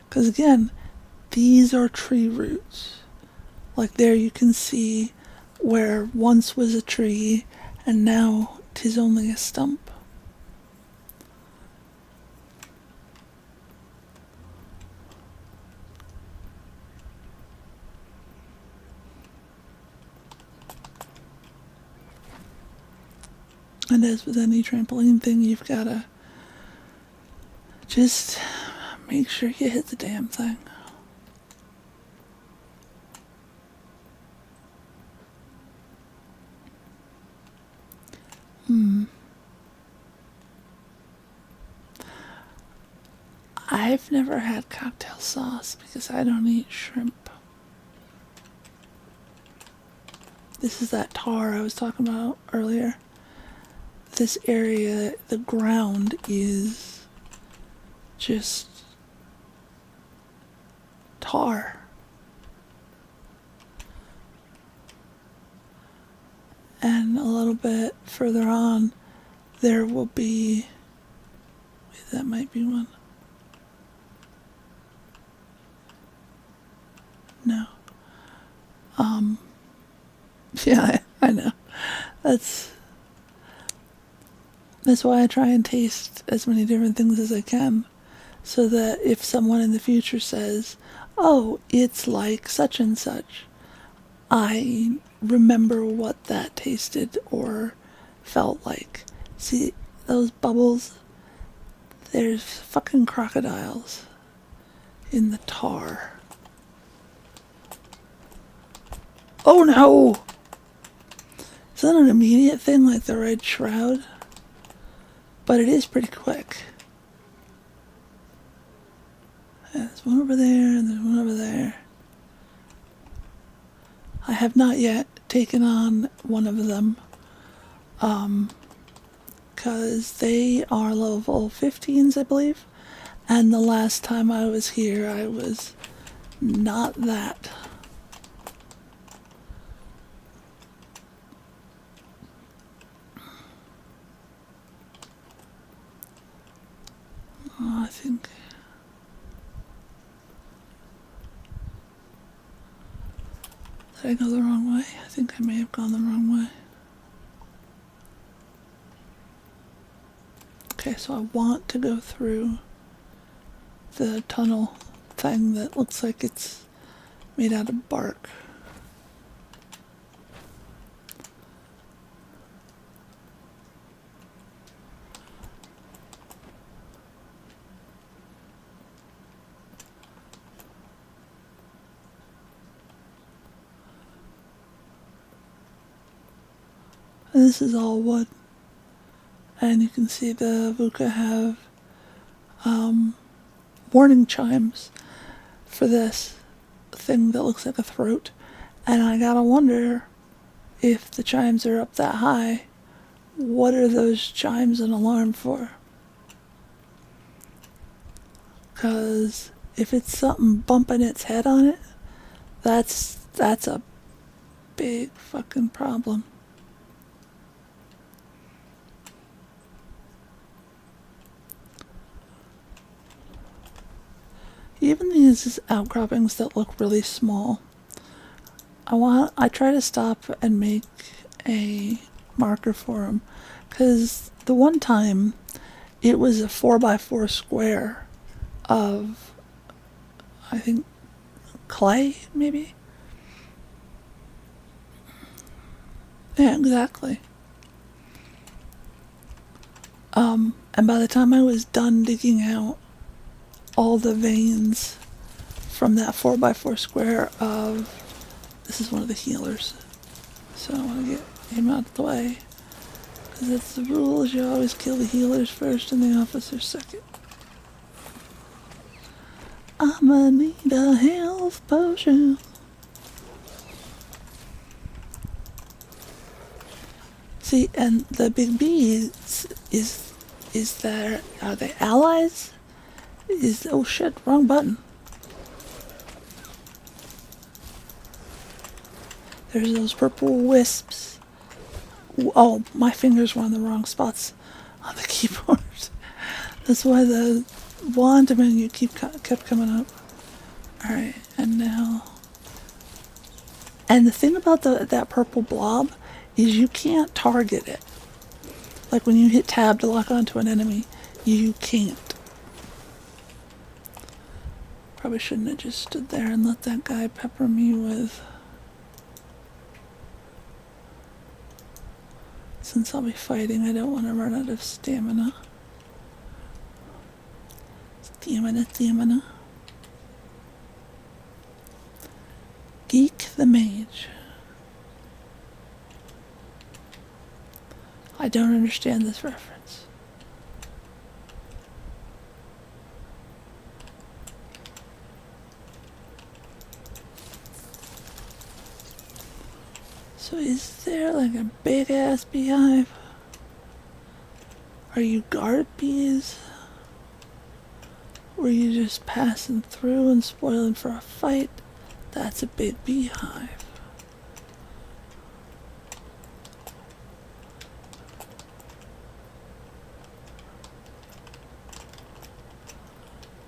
because again, these are tree roots. Like, there you can see where once was a tree and now 'tis only a stump. And as with any trampoline thing, you've got to just make sure you hit the damn thing. I've never had cocktail sauce because I don't eat shrimp. This is that tar I was talking about earlier. This area, the ground is just tar. And a little bit further on, there will be, that might be one. No. Yeah, I know. That's why I try and taste as many different things as I can, so that if someone in the future says, oh, it's like such and such, I remember what that tasted or felt like. See, those bubbles? There's fucking crocodiles in the tar. Oh no! Is that an immediate thing like the red shroud? But it is pretty quick. Yeah, there's one over there and there's one over there. I have not yet taken on one of them. Because they are level 15s, I believe. And the last time I was here, I was not that. Oh, I think... Did I go the wrong way? I think I may have gone the wrong way. Okay, so I want to go through the tunnel thing that looks like it's made out of bark. And this is all wood. And you can see the Vuka have warning chimes for this thing that looks like a throat. And I gotta wonder, if the chimes are up that high, what are those chimes an alarm for? Because if it's something bumping its head on it, that's a big fucking problem. Even these outcroppings that look really small, I try to stop and make a marker for them, because the one time it was a 4x4 square of, I think, clay, maybe? Yeah, exactly. And by the time I was done digging out all the veins from that 4x4 square of, this is one of the healers, so I want to get him out of the way, because that's the rules. You always kill the healers first and the officers second. I'ma need a health potion. See, and the big bees is there, are they allies? Oh shit, wrong button. There's those purple wisps. Oh, my fingers were on the wrong spots on the keyboard. That's why the wand menu kept coming up. Alright, and now... And the thing about that purple blob is you can't target it. Like when you hit tab to lock onto an enemy, you can't. Probably shouldn't have just stood there and let that guy pepper me with... Since I'll be fighting, I don't want to run out of stamina. Stamina. Geek the Mage. I don't understand this reference. So is there like a big ass beehive? Are you guard bees? Were you just passing through and spoiling for a fight? That's a big beehive.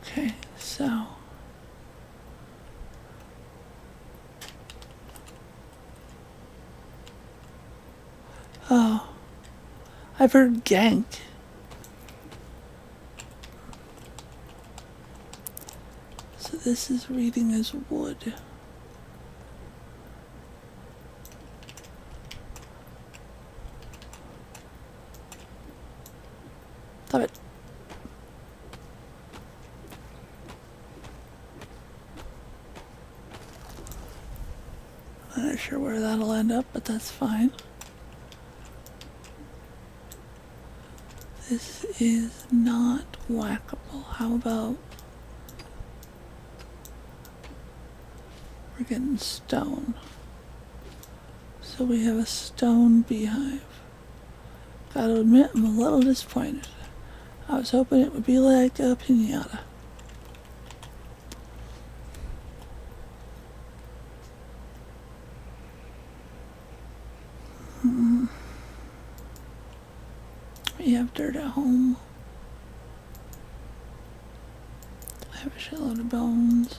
Okay, so oh, I've heard gank. So this is reading as wood. Stop it. I'm not sure where that'll end up, but that's fine. This is not whackable. How about we're getting stone? So we have a stone beehive. Gotta admit, I'm a little disappointed. I was hoping it would be like a piñata. We have dirt at home. I have a shitload of bones.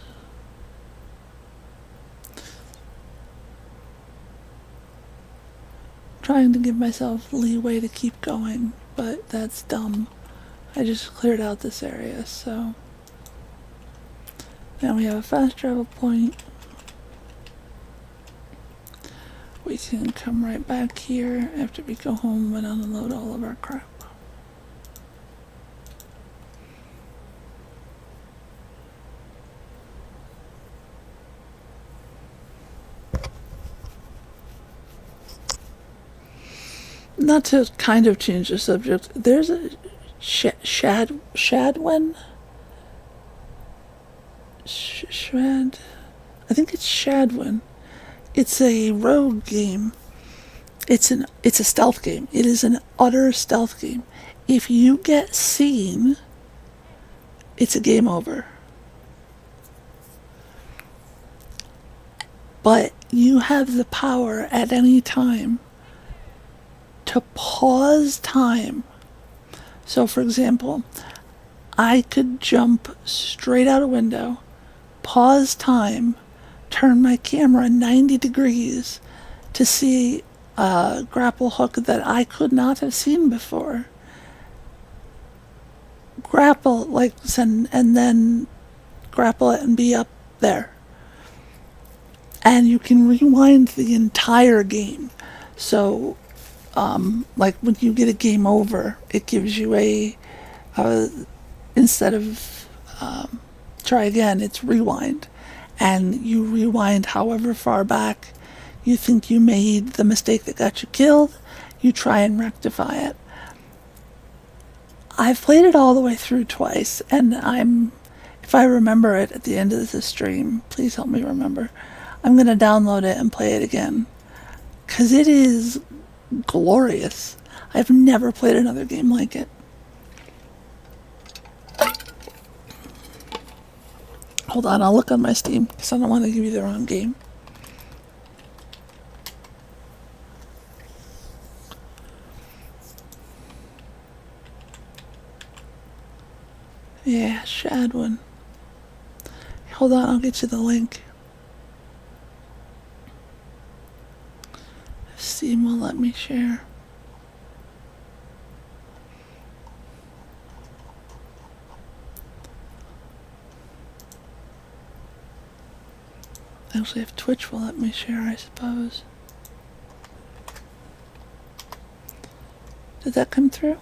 Trying to give myself leeway to keep going, but that's dumb. I just cleared out this area, so now we have a fast travel point. We can come right back here after we go home and unload all of our crap. Not to kind of change the subject, there's a Shadwen? Shad? I think it's Shadwen. It's a rogue game. It's a stealth game. It is an utter stealth game. If you get seen, it's a game over. But you have the power at any time to pause time. So for example, I could jump straight out a window, pause time, turn my camera 90 degrees to see a grapple hook that I could not have seen before. Grapple, like, and then grapple it and be up there. And you can rewind the entire game. So, like when you get a game over, it gives you instead of try again, it's rewind. And you rewind however far back you think you made the mistake that got you killed, you try and rectify it. I've played it all the way through twice, and if I remember it at the end of this stream, please help me remember, I'm going to download it and play it again. Because it is glorious. I've never played another game like it. Hold on, I'll look on my Steam, because I don't want to give you the wrong game. Yeah, Shadwin. Hold on, I'll get you the link. If Steam will let me share. Actually, if Twitch will let me share, I suppose. Did that come through?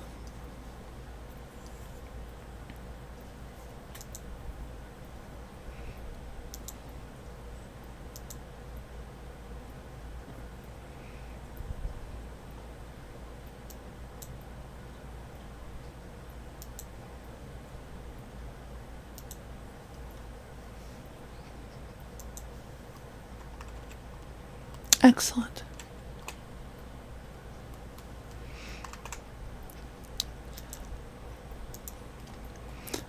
Excellent.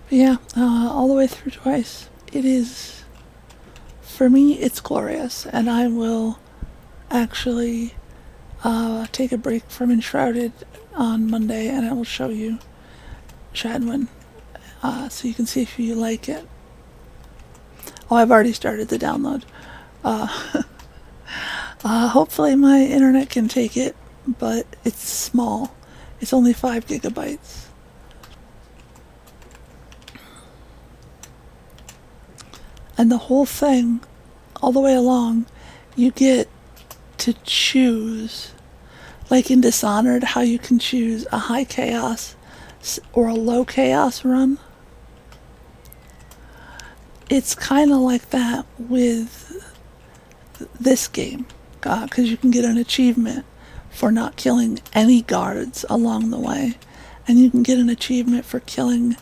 But yeah, all the way through twice. It is, for me, it's glorious, and I will actually take a break from Enshrouded on Monday, and I will show you Shadwin, so you can see if you like it. Oh, I've already started the download. Hopefully my internet can take it, but it's small. It's only 5 gigabytes. And the whole thing, all the way along, you get to choose, like in Dishonored, how you can choose a high chaos or a low chaos run. It's kind of like that with this game, because you can get an achievement for not killing any guards along the way, and you can get an achievement for killing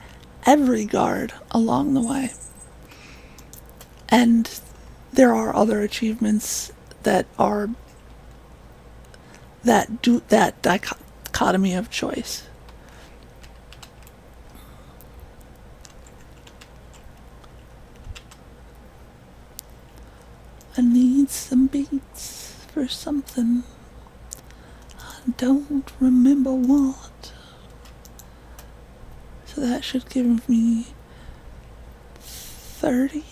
every guard along the way. And there are other achievements that are that do that dichotomy of choice. I need some beats for something. I don't remember what. So that should give me 30.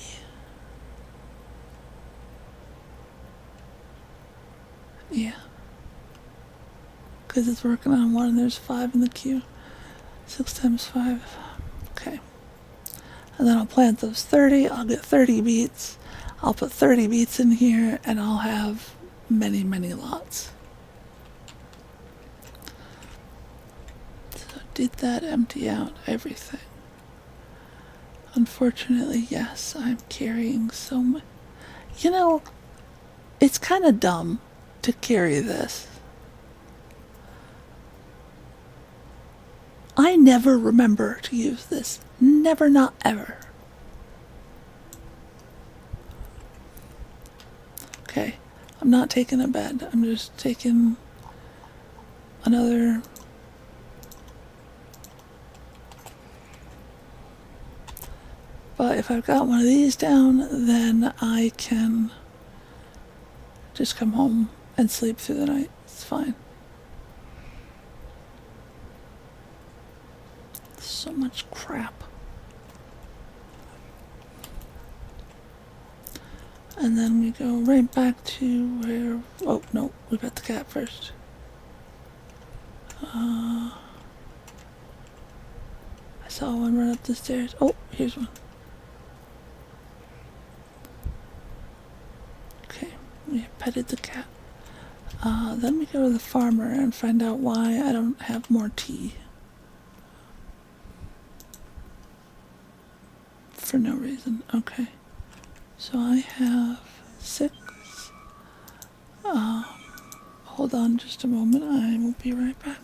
Yeah. Because it's working on one and there's 5 in the queue. 6 times 5. Okay. And then I'll plant those 30. I'll get 30 beats. I'll put 30 beats in here and I'll have many, many lots. So did that empty out everything? Unfortunately, yes. I'm carrying so much. You know, it's kind of dumb to carry this. I never remember to use this. Never, not ever. Okay, I'm not taking a bed. I'm just taking another. But if I've got one of these down, then I can just come home and sleep through the night. It's fine. So much crap. And then we go right back to where... Oh, no, we got the cat first. I saw one run up the stairs. Oh, here's one. Okay, we petted the cat. Then we go to the farmer and find out why I don't have more tea. For no reason. Okay. So I have 6. Hold on just a moment. I will be right back.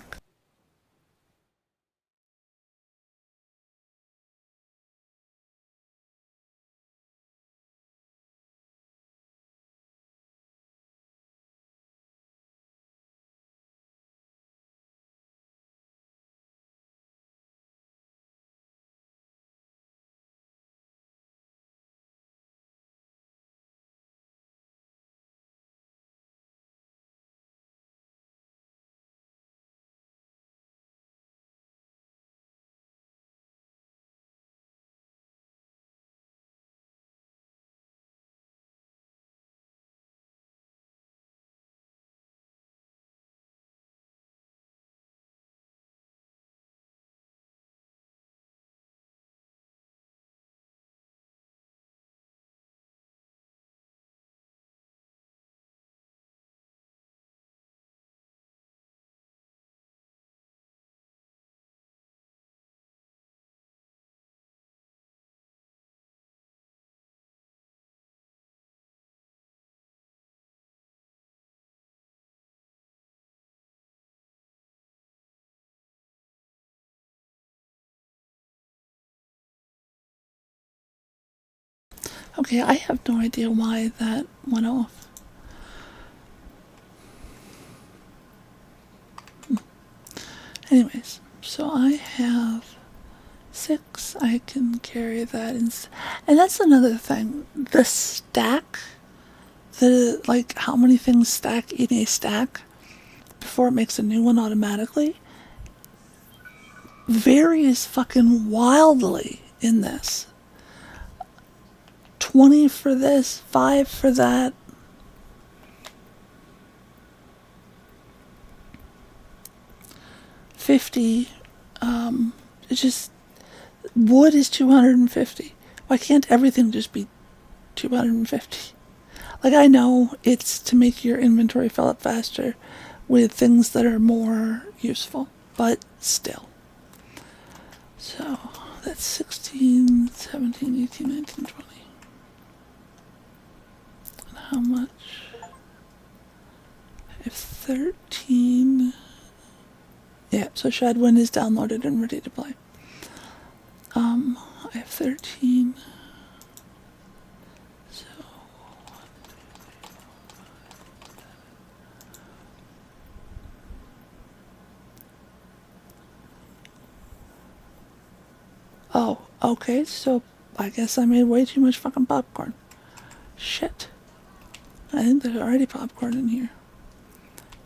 Okay, I have no idea why that went off. Anyways, so I have 6. I can carry that in. And that's another thing. The stack, like how many things stack in a stack before it makes a new one automatically, varies fucking wildly in this. 20 for this, 5 for that. $50. It's just, wood is $250. Why can't everything just be $250? Like, I know it's to make your inventory fill up faster with things that are more useful, but still. So that's 16, 17, 18, 19, 20. And how much? I have 13. Yeah, so Shadwin is downloaded and ready to play. I have 13. So oh, okay, so I guess I made way too much fucking popcorn. Shit. I think there's already popcorn in here.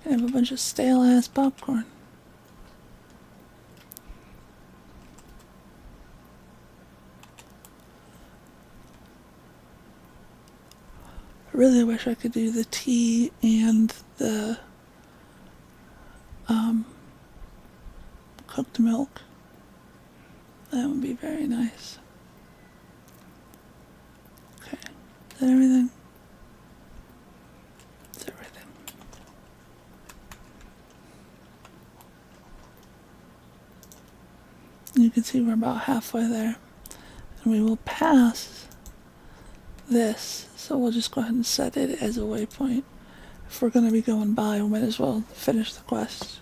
I have a bunch of stale ass popcorn. I really wish I could do the tea and the cooked milk. That would be very nice. Okay, is that everything? That's everything. You can see we're about halfway there. And we will pass this, so we'll just go ahead and set it as a waypoint. If we're going to be going by, we might as well finish the quest.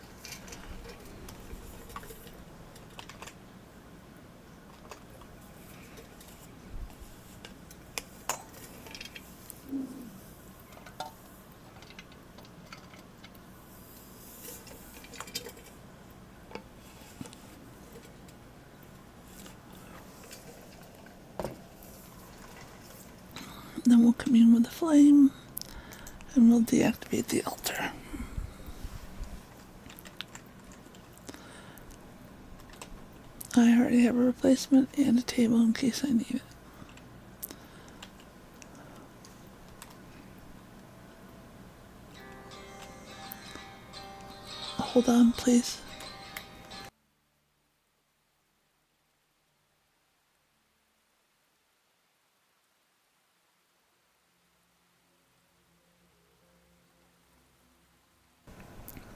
Then we'll commune with the flame, and we'll deactivate the altar. I already have a replacement and a table in case I need it. Hold on, please.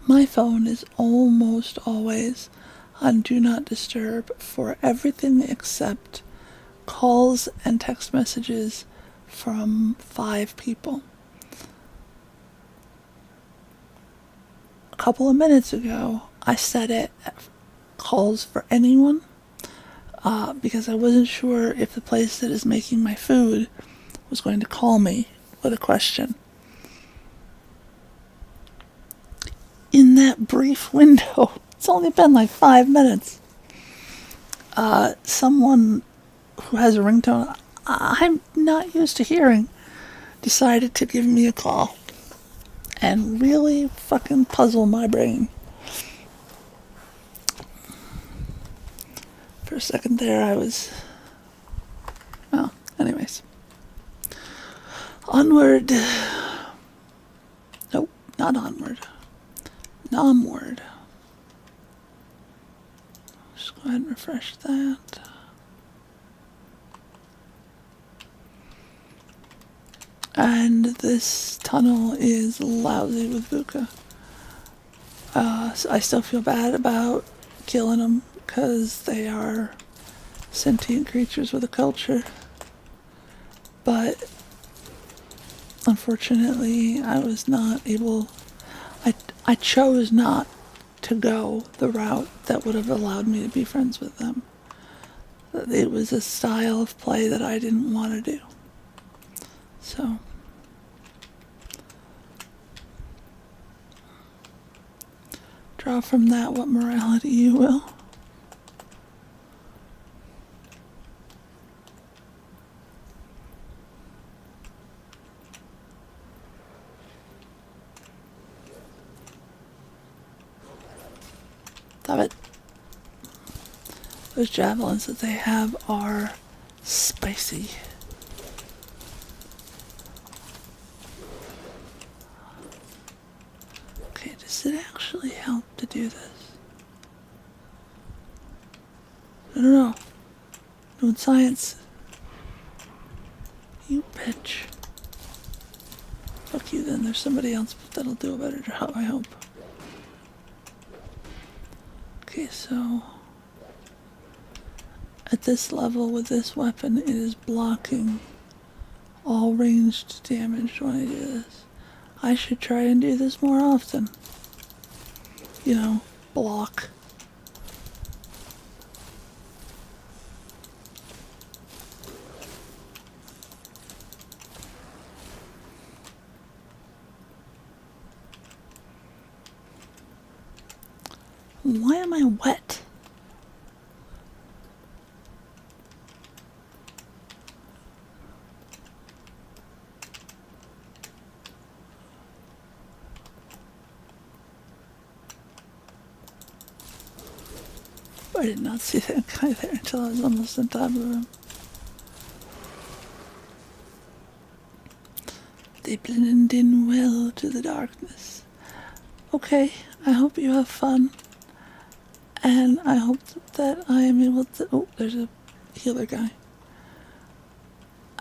My phone is almost always on Do Not Disturb for everything except calls and text messages from 5 people. A couple of minutes ago, I set it at calls for anyone because I wasn't sure if the place that is making my food was going to call me with a question. In that brief window, it's only been like 5 minutes, someone who has a ringtone I'm not used to hearing decided to give me a call and really fucking puzzle my brain. For a second there, I was... Well, anyways. Onward. Nope, not onward. Nomward. Just go ahead and refresh that. And this tunnel is lousy with Buka. So I still feel bad about killing them because they are sentient creatures with a culture. But unfortunately, I was not able... I chose not to go the route that would have allowed me to be friends with them. It was a style of play that I didn't want to do. So... Draw from that what morality you will. Stop it. Those javelins that they have are spicy. Okay, does it actually help to do this? I don't know. Doing science. You bitch. Fuck you then. There's somebody else that'll do a better job, I hope. Okay, so at this level with this weapon, it is blocking all ranged damage when I do this. I should try and do this more often. You know, block. Why am I wet? I did not see that guy there until I was almost on top of him. They blend in well to the darkness. Okay, I hope you have fun. And I hope that I am able to... Oh, there's a healer guy.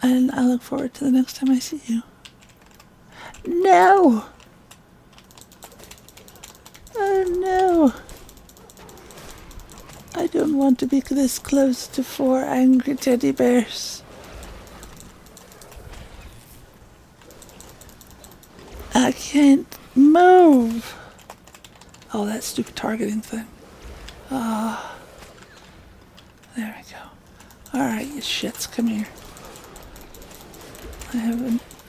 And I look forward to the next time I see you. No! Oh no! I don't want to be this close to 4 angry teddy bears. I can't move. Oh, that stupid targeting thing. Ah. There we go. Alright, you shits, come here.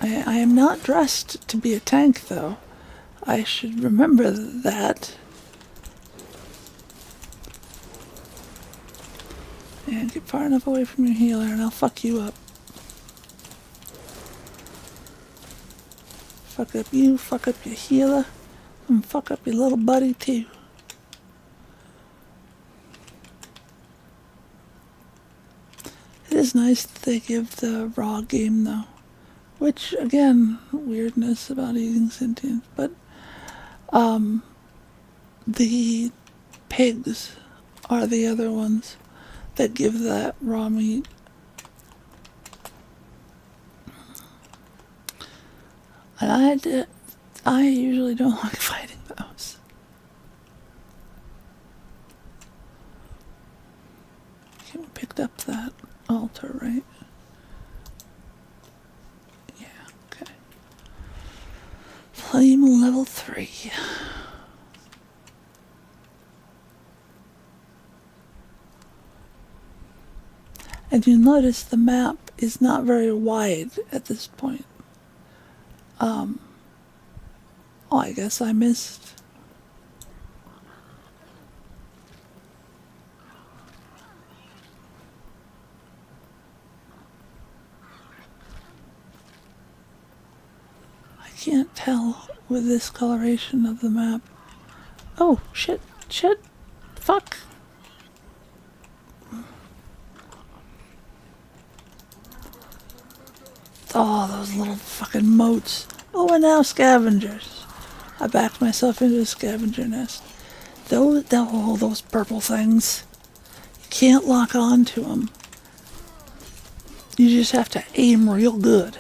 I am not dressed to be a tank, though. I should remember that. And get far enough away from your healer and I'll fuck you up. Fuck up you, fuck up your healer, and fuck up your little buddy too. It is nice that they give the raw game though. Which, again, weirdness about eating sentient, but the pigs are the other ones that give that raw meat. And I usually don't like fighting those. Okay, we picked up that altar, right? Yeah, okay. Flame level 3. And you'll notice the map is not very wide at this point. Oh, I guess I missed. I can't tell with this coloration of the map. Oh, shit, fuck. Oh, those little fucking moats. Oh, and now scavengers. I backed myself into a scavenger nest. Those purple things. You can't lock on to them. You just have to aim real good.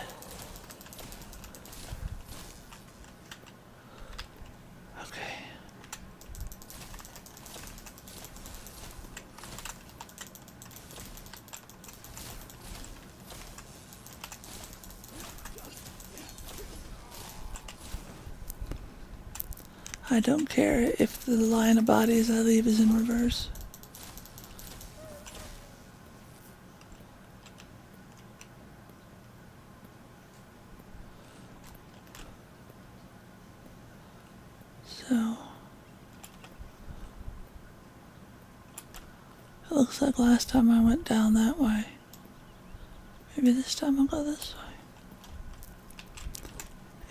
Okay. I don't care if the line of bodies I leave is in reverse. So, looks like last time I went down that way. Maybe this time I'll go this way.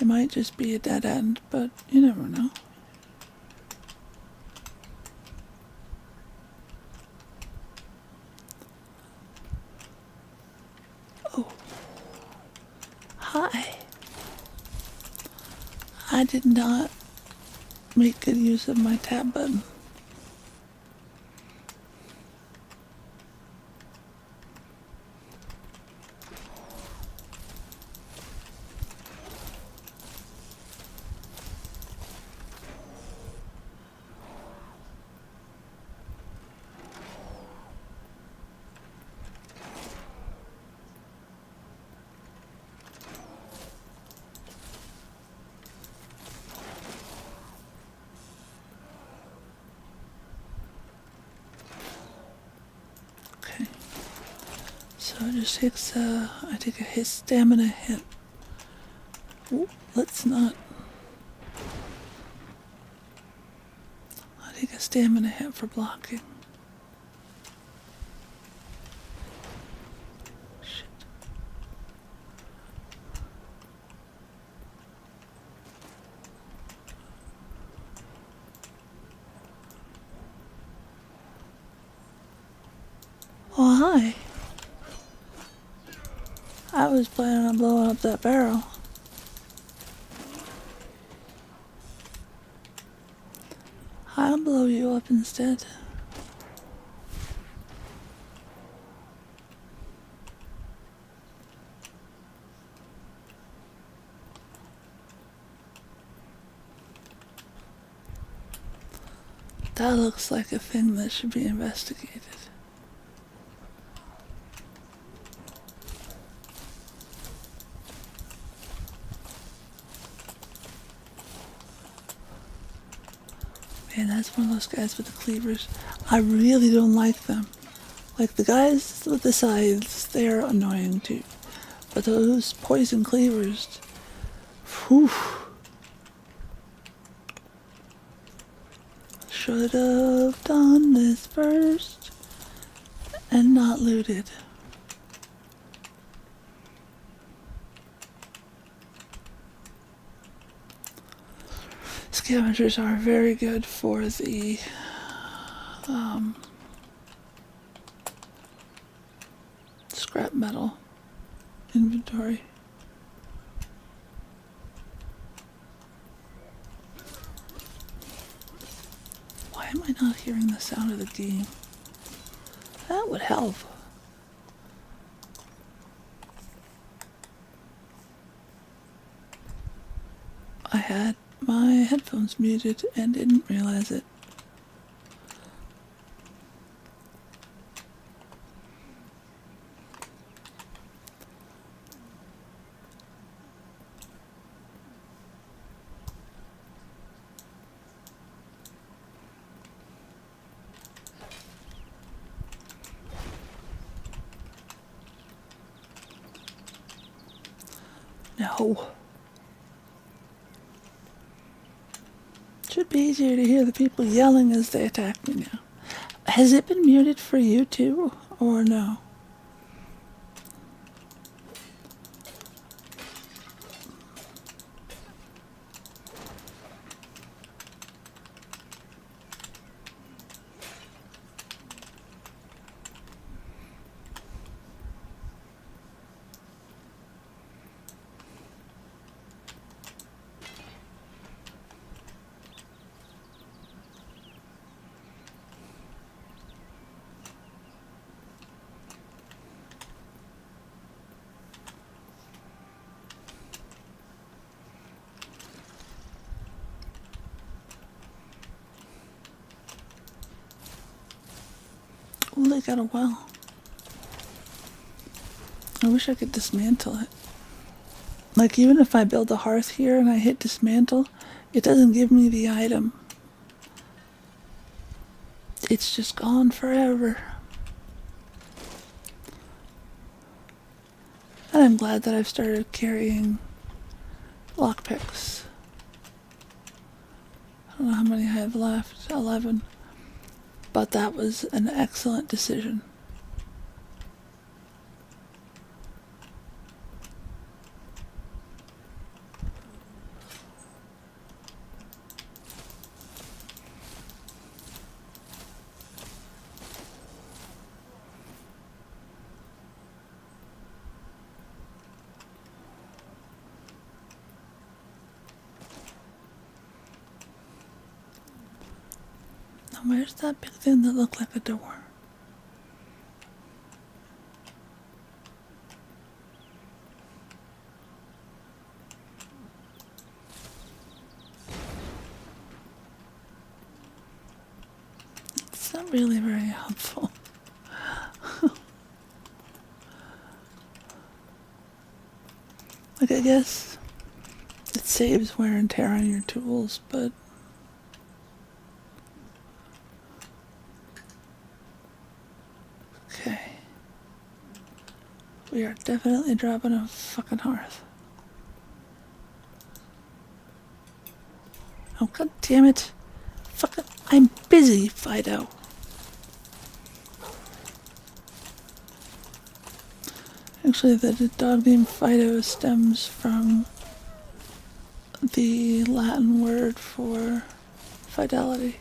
It might just be a dead end, but you never know. Oh. Hi. I did not make good use of my tab button. Okay. So it just takes I take a stamina hit. Ooh, let's not. I take a stamina hit for blocking. Shit. Oh, hi. I was planning on blowing up that barrel. I'll blow you up instead. That looks like a thing that should be investigated. Man, that's one of those guys with the cleavers. I really don't like them. Like the guys with the scythes, they're annoying too. But those poison cleavers, whew. Should have done this first and not looted. Scavengers are very good for the scrap metal inventory. Why am I not hearing the sound of the game? That would help. I had my headphones muted and didn't realize it. No. Should be easier to hear the people yelling as they attack me now. Has it been muted for you too, or no? Oh, they got a well. I wish I could dismantle it. Like, even if I build a hearth here and I hit dismantle, it doesn't give me the item. It's just gone forever. And I'm glad that I've started carrying lockpicks. I don't know how many I have left. 11. but that was an excellent decision. Now where's that big thing that looked like a door? It's not really very helpful. Like, I guess it saves wear and tear on your tools, but okay. We are definitely dropping a fucking hearth. Oh, god damn it. Fucking, I'm busy, Fido. Actually, the dog named Fido stems from the Latin word for fidelity.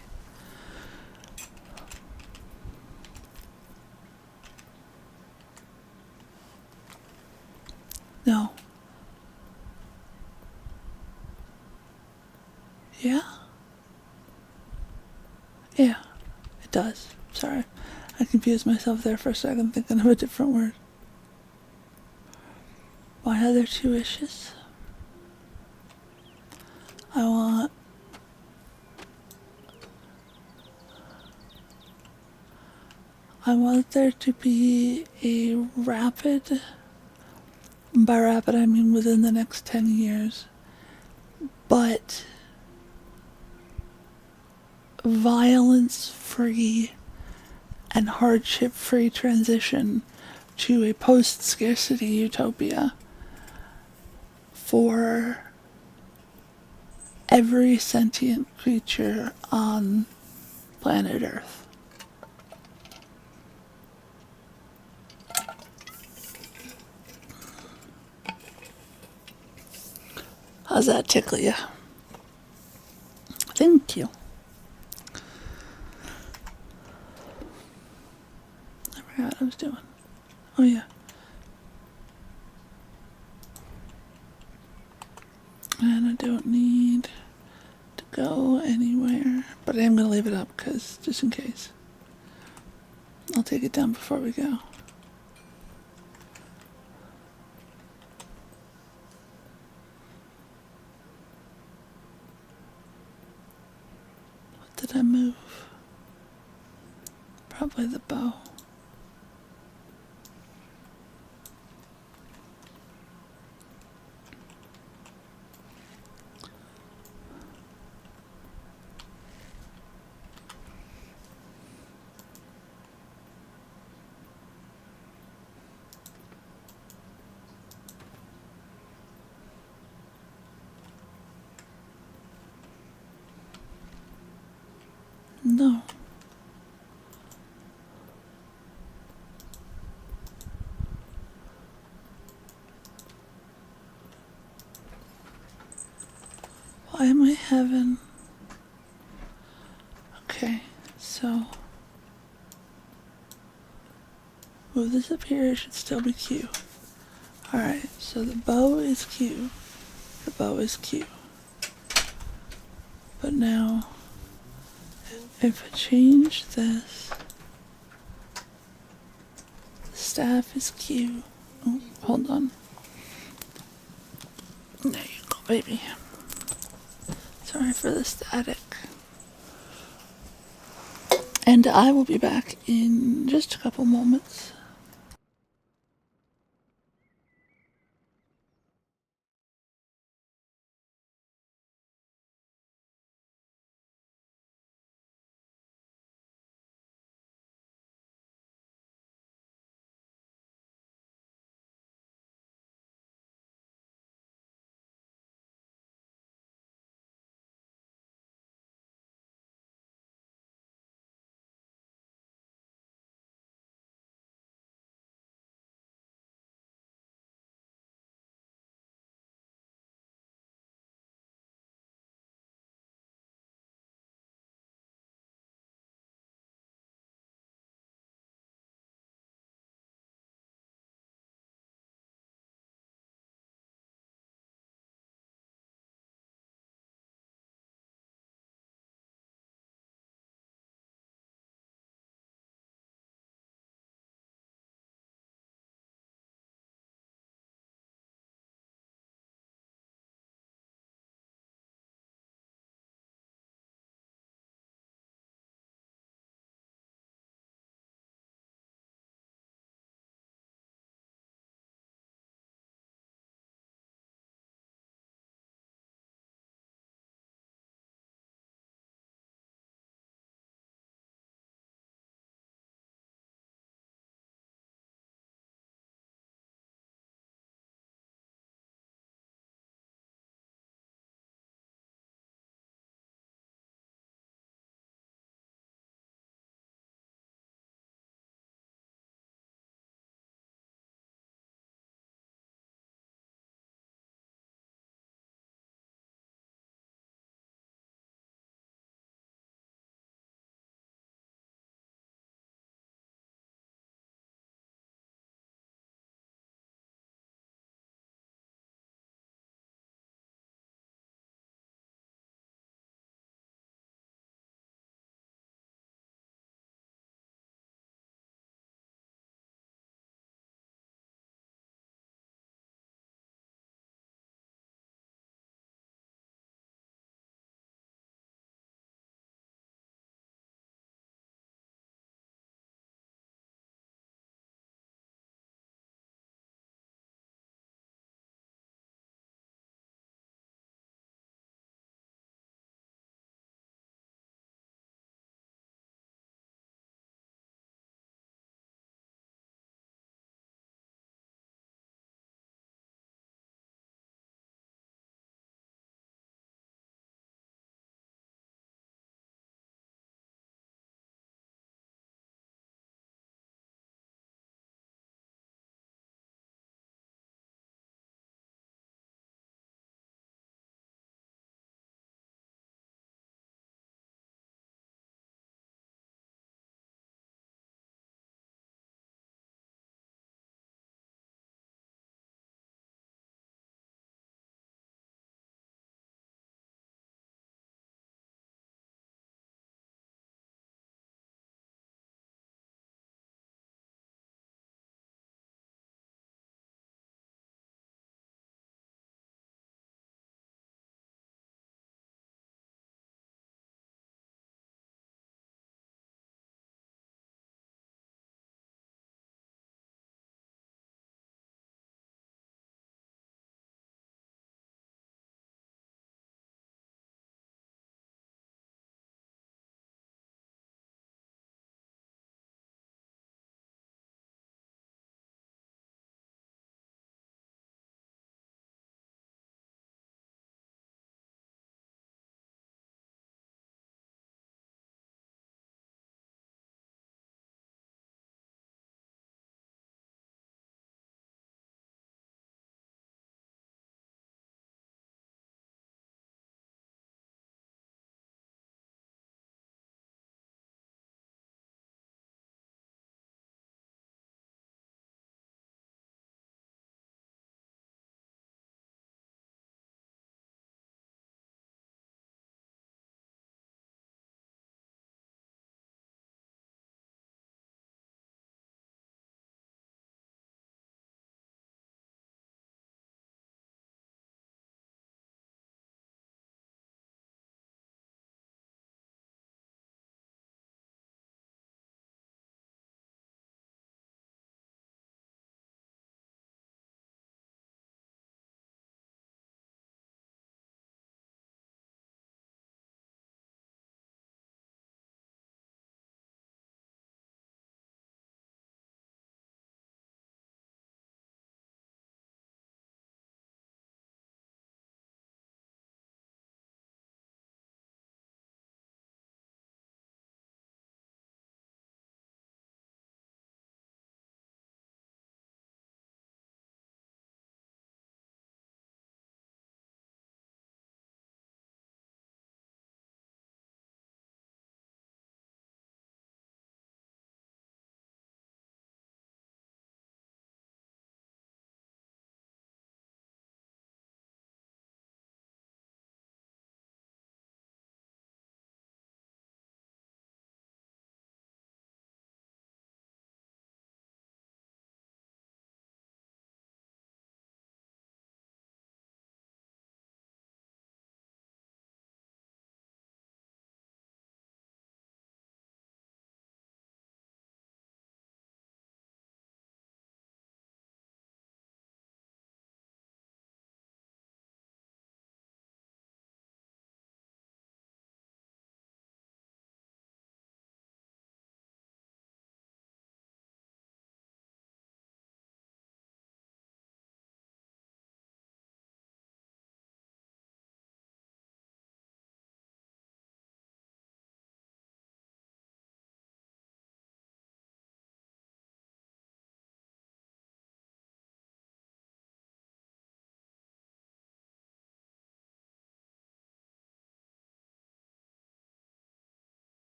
No. Yeah? Yeah, it does. Sorry. I confused myself there for a second thinking of a different word. Why are there two wishes? I want there to be a rapid, by rapid I mean within the next 10 years, but violence-free and hardship-free transition to a post-scarcity utopia for every sentient creature on planet Earth. How's that tickle you? Thank you. I forgot what I was doing. Oh yeah. And I don't need to go anywhere, but I am going to leave it up because just in case. I'll take it down before we go. What did I move? Probably the bow. No. Why am I having... Okay, so... move this up here, it should still be Q. Alright, so the bow is Q. The bow is Q. But now, if I change this, the staff is Q. Oh, hold on. There you go, baby. Sorry for the static. And I will be back in just a couple moments.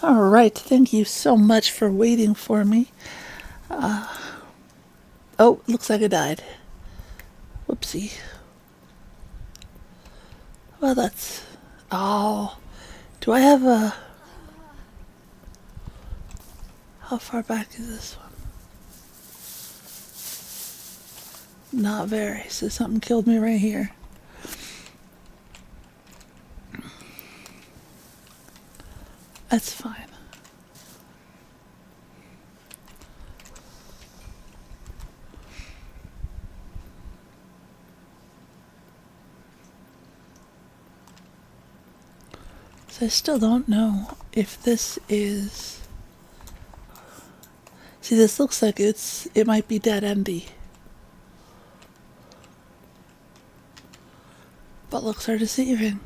All right, thank you so much for waiting for me. Oh, looks like I died. Whoopsie. Well, that's... Oh, do I have a... How far back is this one? Not very, so something killed me right here. That's fine. So I still don't know if this is... See, this looks like it might be dead-endy. But looks are deceiving.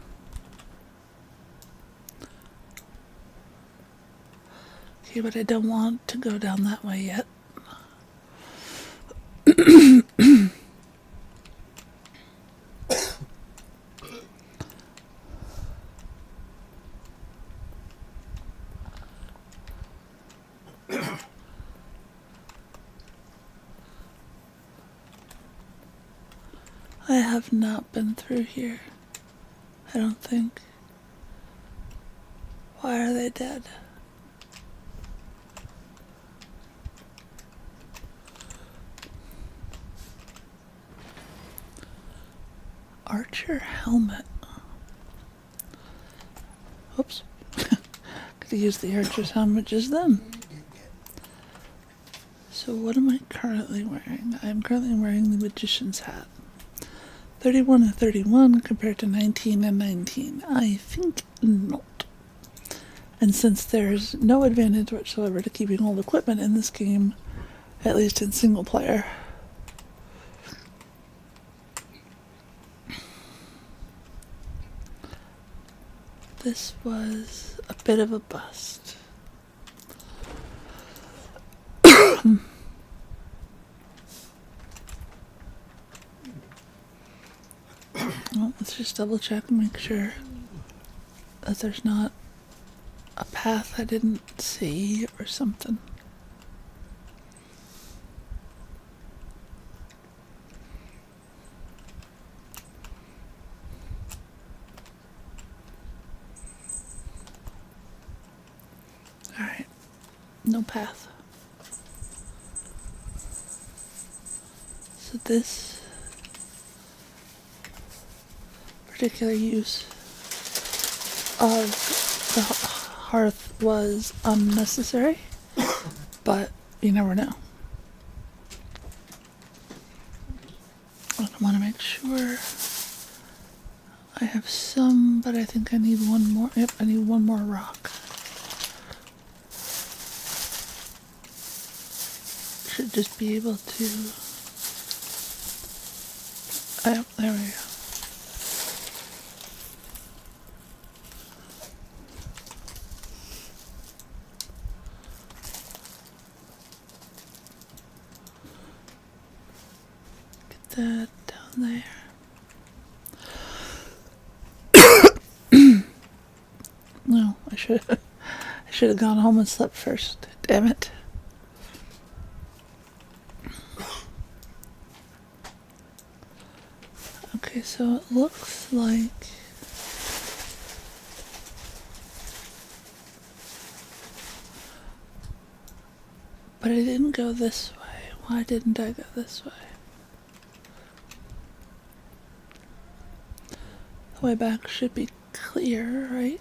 Okay, but I don't want to go down that way yet. I have not been through here. I don't think. Why are they dead? Archer helmet. Oops. Could use the archer's helmet just then. So what am I currently wearing? I'm currently wearing the magician's hat. 31 and 31 compared to 19 and 19. I think not. And since there's no advantage whatsoever to keeping old equipment in this game, at least in single player, this was a bit of a bust. Well, let's just double check and make sure that there's not a path I didn't see or something. Alright, no path. So this particular use of the hearth was unnecessary, but you never know. I want to make sure I have some, but I think I need one more. Yep, I need one more rock. Should just be able to... Oh, yep, there we go. That down there. No, I should have gone home and slept first. Damn it. Okay, so it looks like but I didn't go this way. Why didn't I go this way? The way back should be clear, right?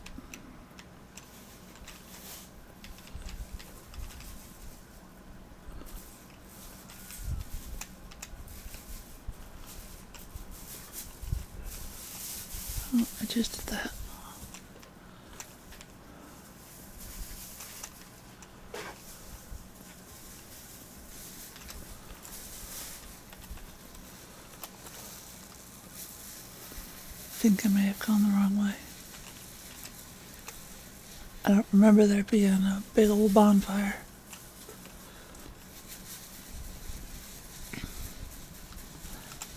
Oh, I just did that. I think I may have gone the wrong way. I don't remember there being a big old bonfire.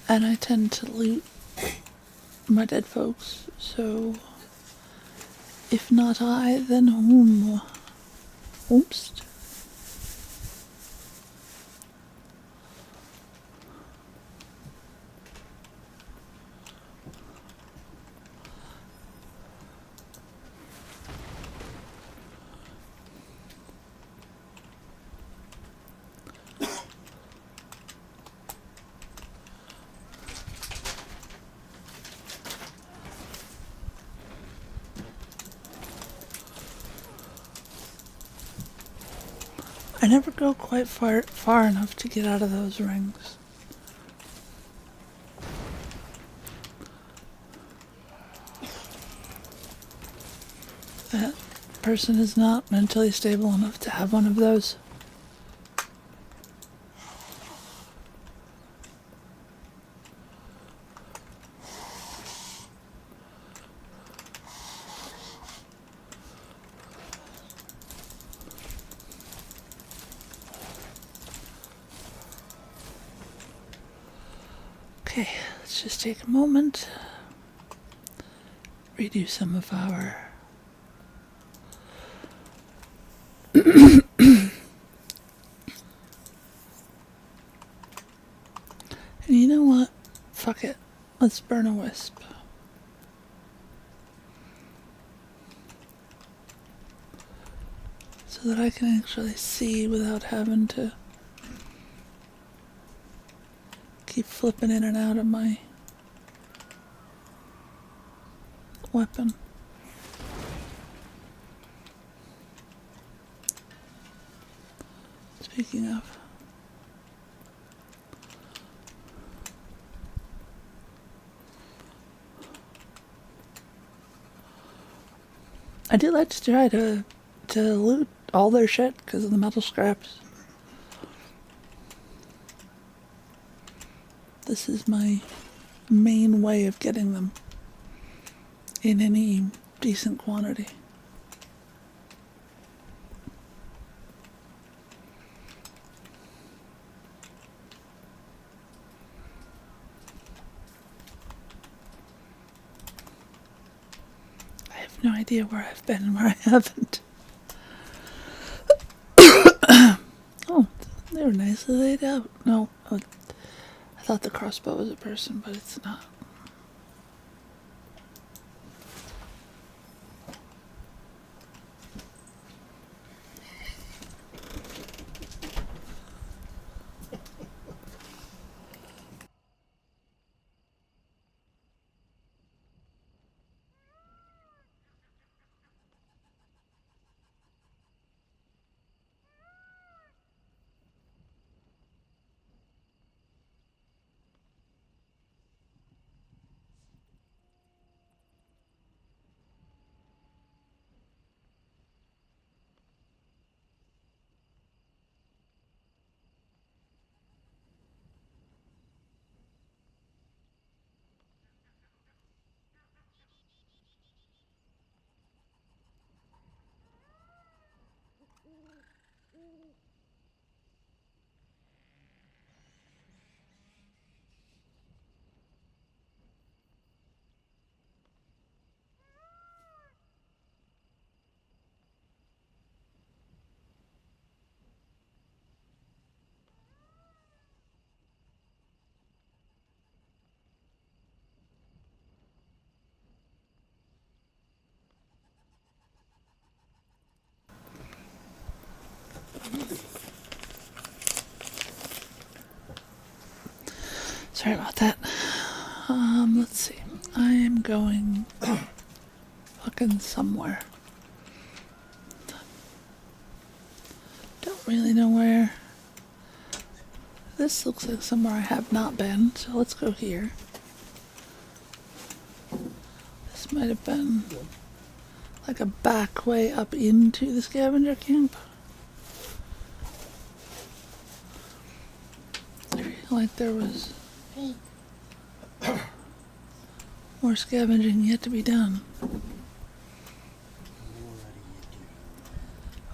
And I tend to loot my dead folks, so if not I, then whom? Oops. I never go quite far enough to get out of those rings. That person is not mentally stable enough to have one of those. Okay, let's just take a moment, redo some of our and you know what? Fuck it. Let's burn a wisp. So that I can actually see without having to keep flipping in and out of my weapon. Speaking of, I do like to try to loot all their shit because of the metal scraps. This is my main way of getting them in any decent quantity. I have no idea where I've been and where I haven't. Oh, they were nicely laid out. No, I thought the crossbow was a person, but it's not. Sorry about that. Let's see. I am going fucking somewhere. Don't really know where. This looks like somewhere I have not been, so let's go here. This might have been like a back way up into the scavenger camp. I feel like there was more scavenging yet to be done.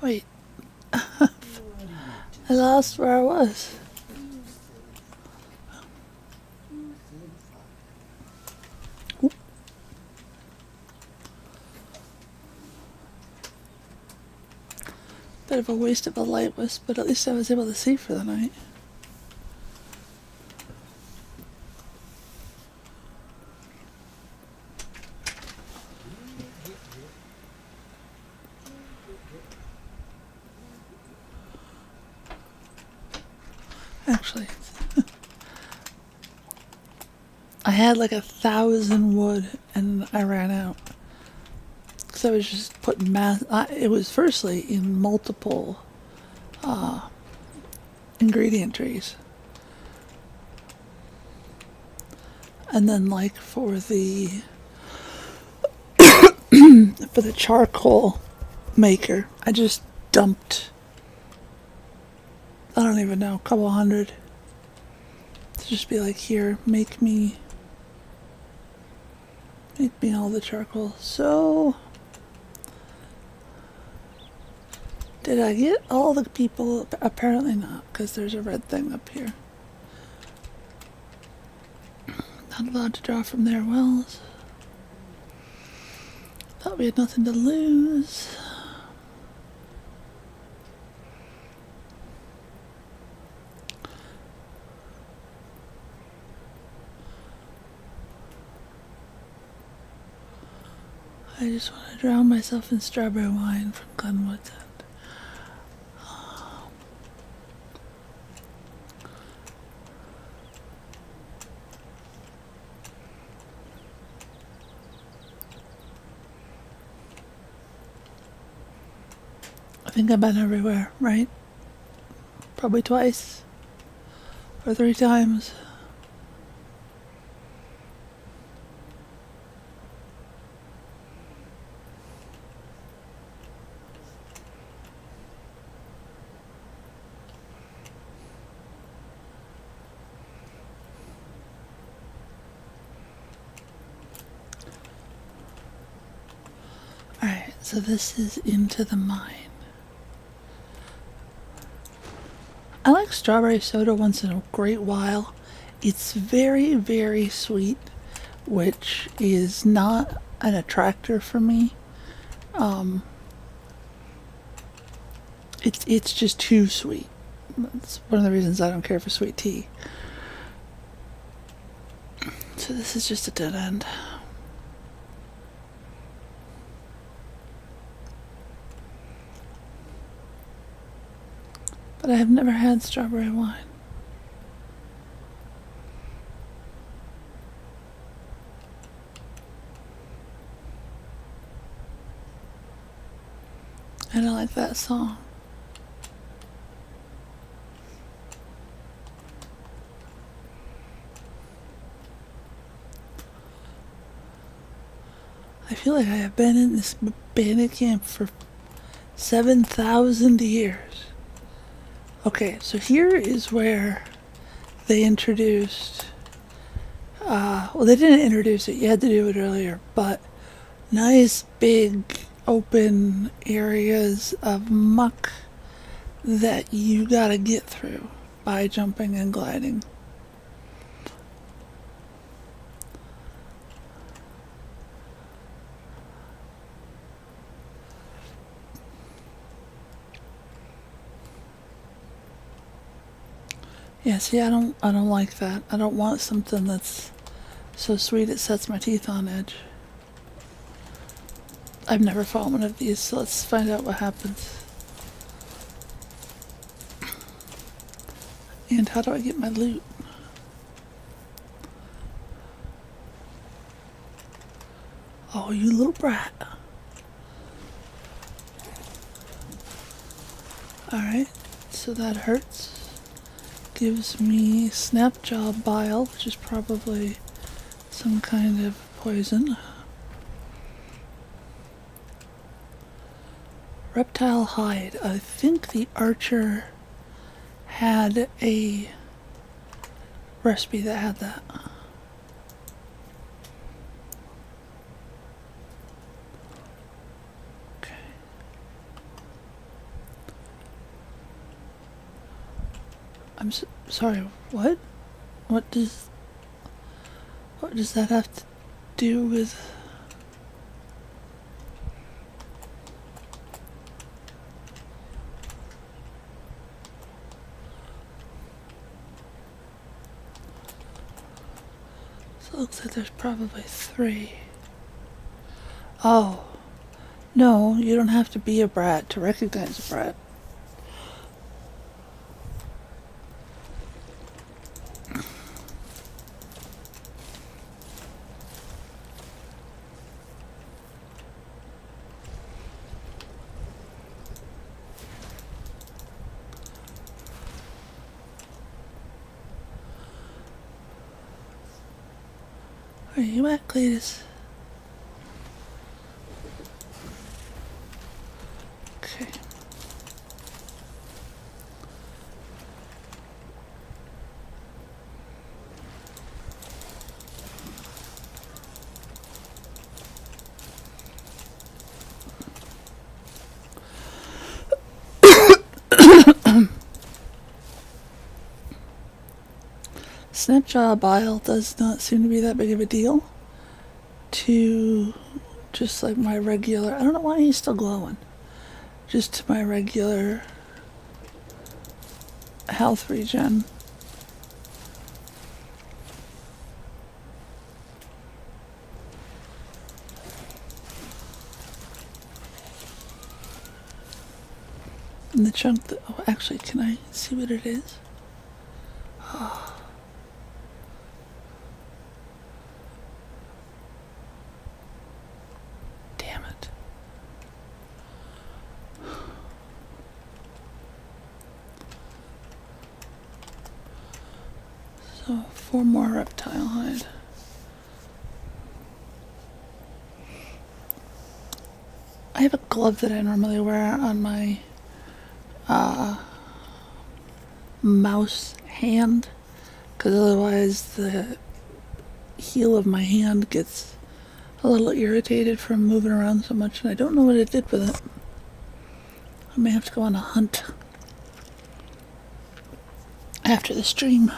Wait. I lost where I was. Oop. Bit of a waste of a light wisp, but at least I was able to see for the night. Actually, I had like 1,000 wood and I ran out. Because I was just putting it was firstly in multiple ingredient trees. And then like for the charcoal maker, I just dumped, I don't even know, a couple hundred. To just be like, here, make me all the charcoal. So did I get all the people? Apparently not, because there's a red thing up here. Not allowed to draw from their wells. Thought we had nothing to lose. I just want to drown myself in strawberry wine from Glenwood's End. I think I've been everywhere, right? Probably twice or 3 times. Alright, so this is into the mine. I like strawberry soda once in a great while. It's very, very sweet, which is not an attractor for me. It's just too sweet. That's one of the reasons I don't care for sweet tea. So this is just a dead end. But I have never had strawberry wine. I don't like that song. I feel like I have been in this bandit camp for 7,000 years. Okay, so here is where they introduced, well, they didn't introduce it, you had to do it earlier, but nice big open areas of muck that you gotta get through by jumping and gliding. Yeah, see, I don't like that. I don't want something that's so sweet it sets my teeth on edge. I've never fought one of these, so let's find out what happens. And how do I get my loot? Oh, you little brat. Alright, so that hurts. Gives me snapjaw bile, which is probably some kind of poison. Reptile hide. I think the archer had a recipe that had that. Okay. I'm sorry, what? What does that have to do with... So it looks like there's probably 3. Oh. No, you don't have to be a brat to recognize a brat. Where are you at, Cletus? Okay. Snap job aisle does not seem to be that big of a deal to just like my regular, I don't know why he's still glowing, just to my regular health regen. And the chunk that, oh actually can I see what it is? Oh. Damn it. So 4 more reptile hide. I have a glove that I normally wear on my mouse hand, because otherwise the heel of my hand gets a little irritated from moving around so much, and I don't know what it did with it. I may have to go on a hunt after the stream.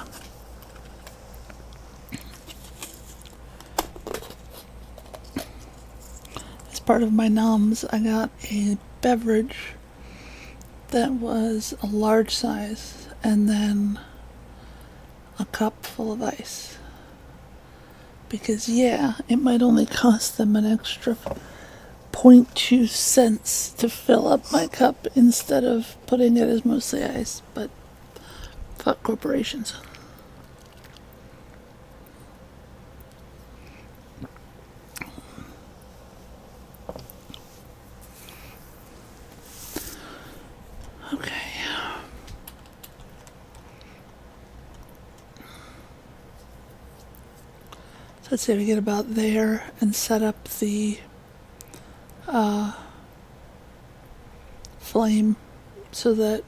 As part of my noms, I got a beverage that was a large size and then a cup full of ice. Because yeah, it might only cost them an extra 0.2 cents to fill up my cup instead of putting it as mostly ice, but fuck corporations. Okay. So let's say we get about there and set up the flame so that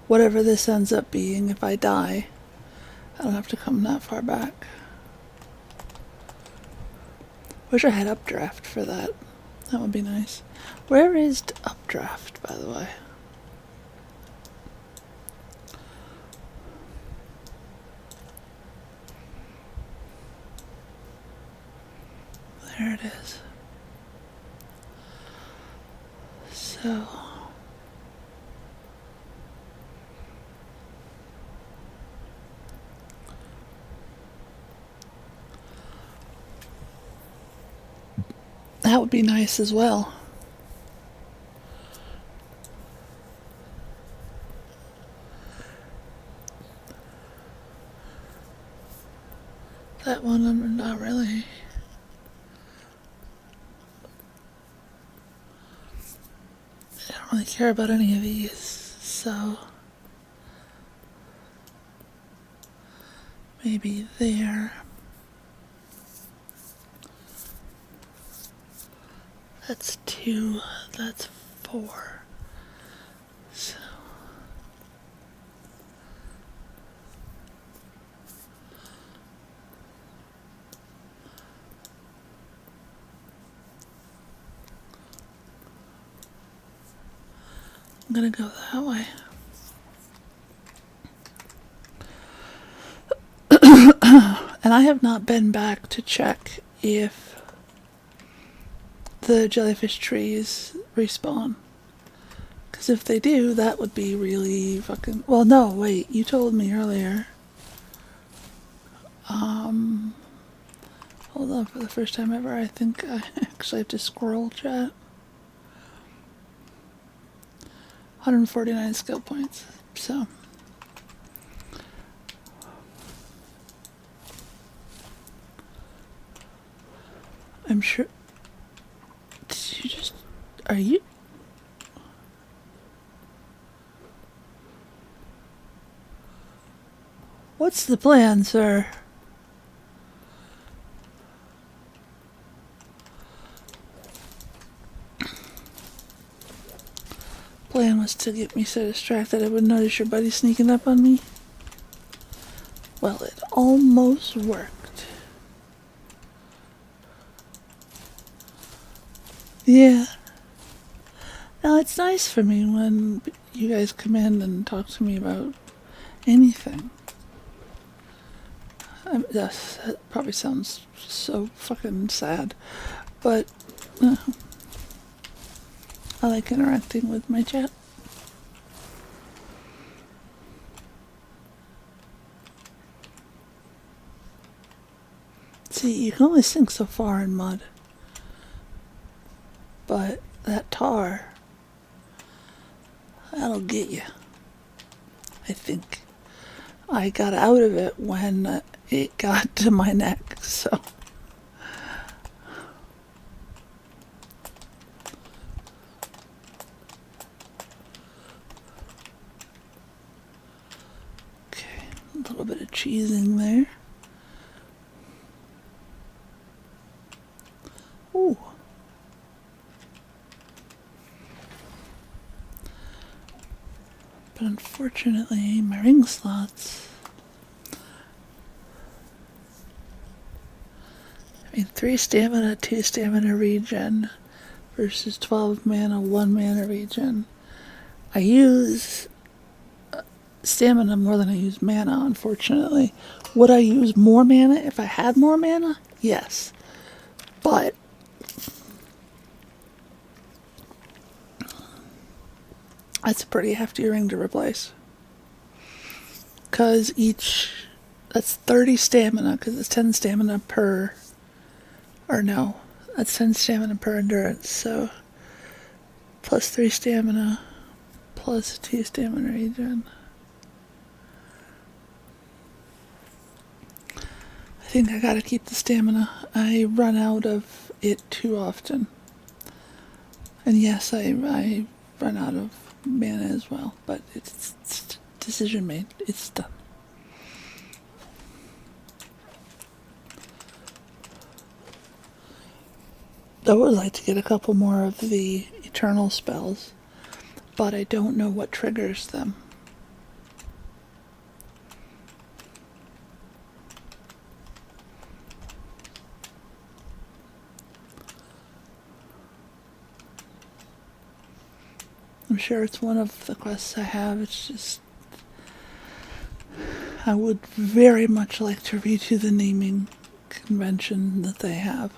whatever this ends up being, if I die, I don't have to come that far back. Wish I had updraft for that. That would be nice. Where is updraft, by the way? There it is. So that would be nice as well. That one I'm not really. I don't really care about any of these, so maybe there. That's 2, that's 4. So I'm gonna go that way. And I have not been back to check if the jellyfish trees respawn. Because if they do, that would be really fucking... Well, no, wait, you told me earlier. Hold on, for the first time ever, I think I actually have to scroll chat. 149 skill points. So. I'm sure. Did you just. Are you. What's the plan, sir? Plan was to get me so distracted I wouldn't notice your buddy sneaking up on me. Well, it almost worked. Yeah. Now, it's nice for me when you guys come in and talk to me about anything. Yes, that probably sounds so fucking sad, but I like interacting with my chat. See, you can only sink so far in mud, but that tar, that'll get you. I think I got out of it when it got to my neck, so. Okay, a little bit of cheesing there. Ooh. But unfortunately, my ring slots. I mean, 3 stamina, 2 stamina regen versus 12 mana, 1 mana regen. I use stamina more than I use mana, unfortunately. Would I use more mana if I had more mana? Yes. But that's a pretty hefty ring to replace. Because that's 30 stamina, because it's 10 stamina per, or no, that's 10 stamina per endurance, so plus 3 stamina, plus 2 stamina regen. I think I gotta keep the stamina. I run out of it too often. And yes, I run out of mana as well, but it's decision made. It's done. I would like to get a couple more of the eternal spells, but I don't know what triggers them. I'm sure it's one of the quests I have. It's just I would very much like to read you the naming convention that they have.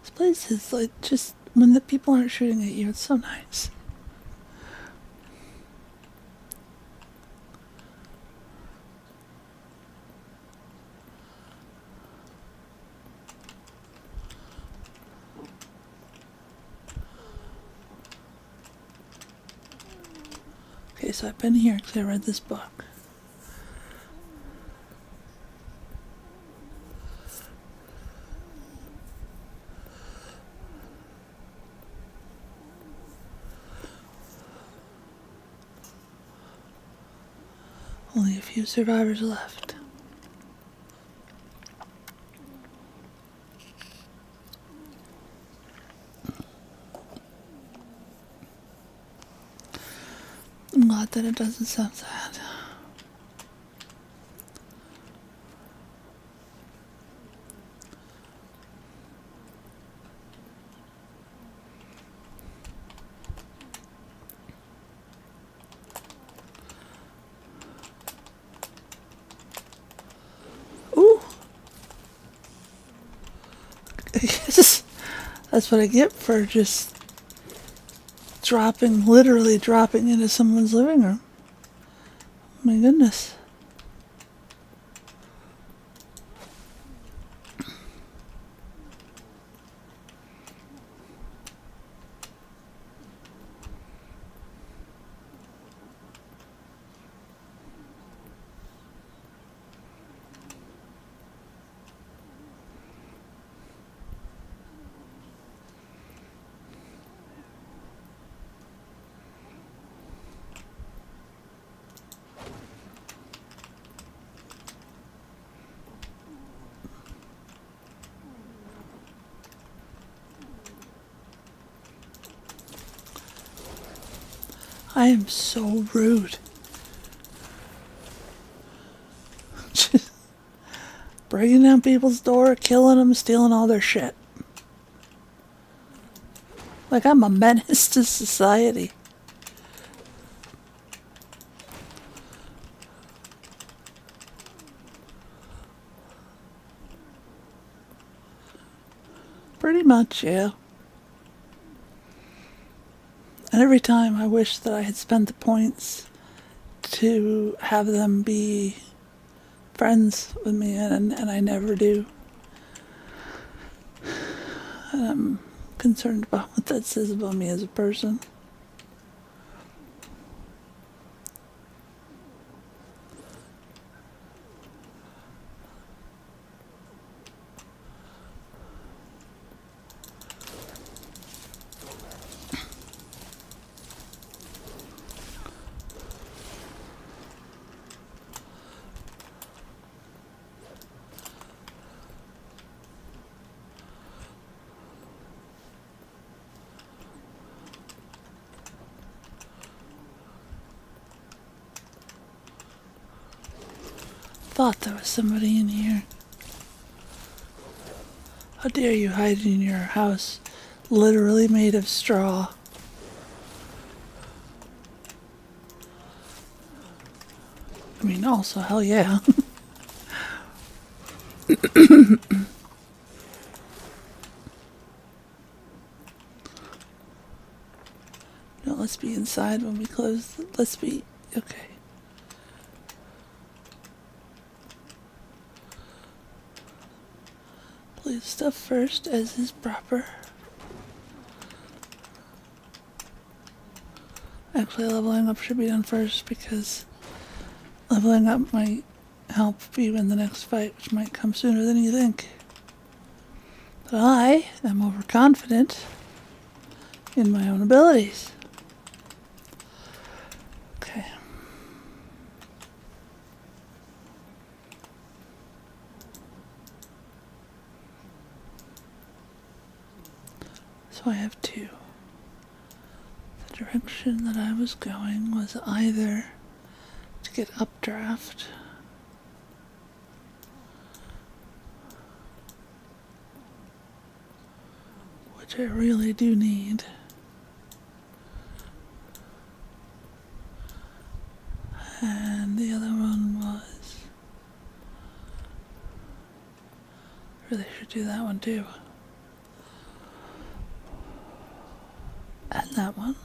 This place is like just when the people aren't shooting at you, it's so nice. Okay, so I've been here because I read this book. Only a few survivors left. I'm glad that it doesn't sound sad. guess that's what I get for just literally dropping into someone's living room. My goodness. I am so rude. Breaking down people's door, killing them, stealing all their shit. Like I'm a menace to society. Pretty much, yeah. And every time I wish that I had spent the points to have them be friends with me, and I never do. And I'm concerned about what that says about me as a person. Thought there was somebody in here. How dare you hide in your house, literally made of straw? I mean, also, hell yeah. No, let's be inside when we close. Let's be... Okay. Leave stuff first, as is proper. Actually, leveling up should be done first, because leveling up might help you in the next fight, which might come sooner than you think. But I am overconfident in my own abilities. Okay. So I have two. The direction that I was going was either to get updraft, which I really do need, and the other one was, really should do that one too, and that one.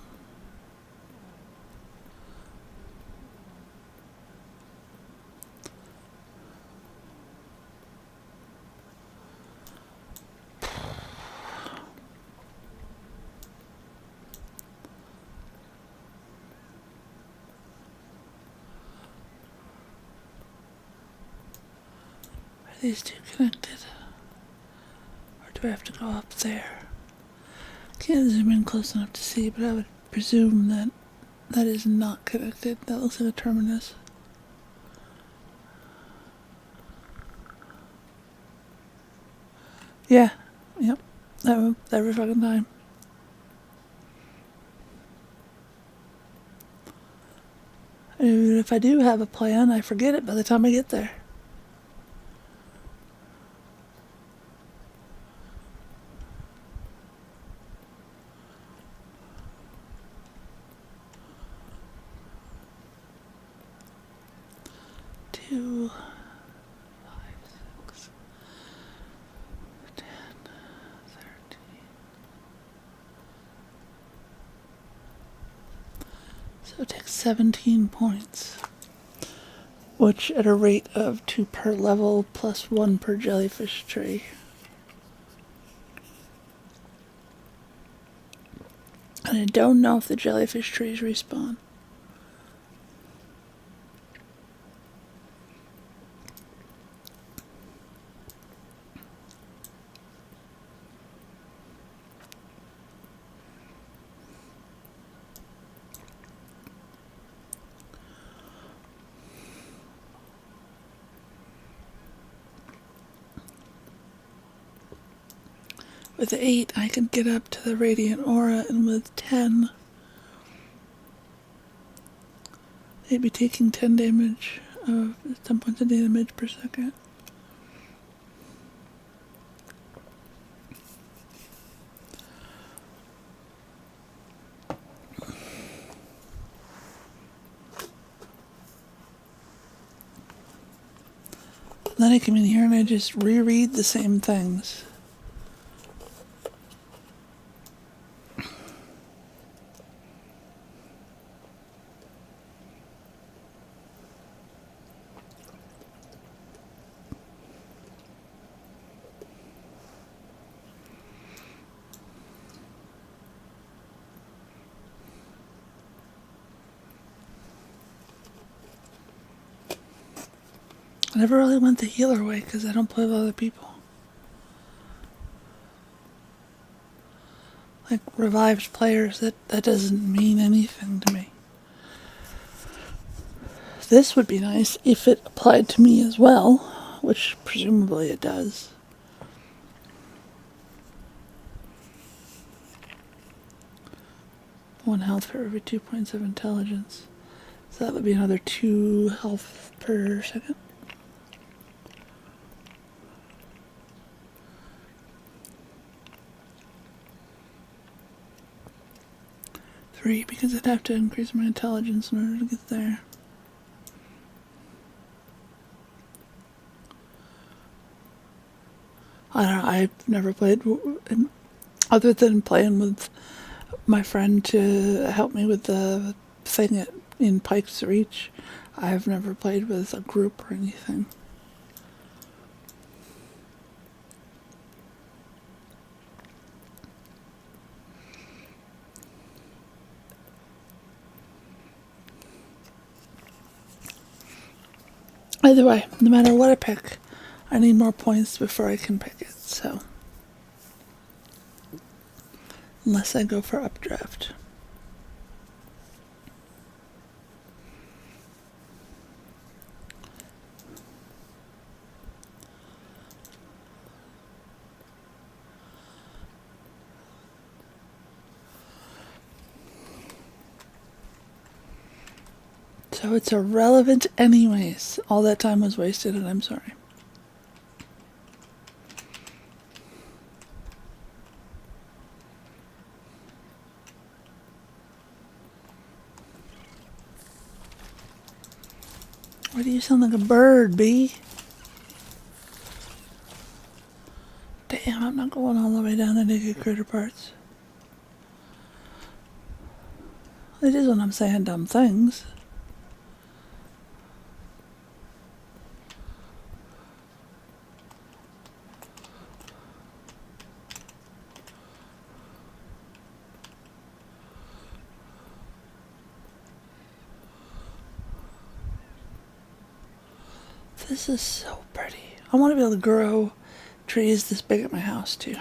Are these two connected? Or do I have to go up there? Can't zoom in close enough to see, but I would presume that that is not connected. That looks like a terminus. Yeah, yep, every fucking time. And if I do have a plan, I forget it by the time I get there. Two, 5, 6, 10. So it takes 17 points, which at a rate of 2 per level plus 1 per jellyfish tree. And I don't know if the jellyfish trees respawn. With 8, I can get up to the Radiant Aura, and with 10, they'd be taking 10 damage, 10 points of damage per second. Then I come in here and I just reread the same things. I never really went the healer way because I don't play with other people. Like revived players, that doesn't mean anything to me. This would be nice if it applied to me as well, which presumably it does. One health for every 2 points of intelligence. So that would be another 2 health per second. Three, because I'd have to increase my intelligence in order to get there. I don't know, I've never played, other than playing with my friend to help me with the thing in Pike's Reach. I've never played with a group or anything. Either way, no matter what I pick, I need more points before I can pick it, so. Unless I go for updraft. So it's irrelevant anyways. All that time was wasted and I'm sorry. Why do you sound like a bird, bee? Damn, I'm not going all the way down to get critter parts. It is when I'm saying dumb things. This is so pretty. I want to be able to grow trees this big at my house too.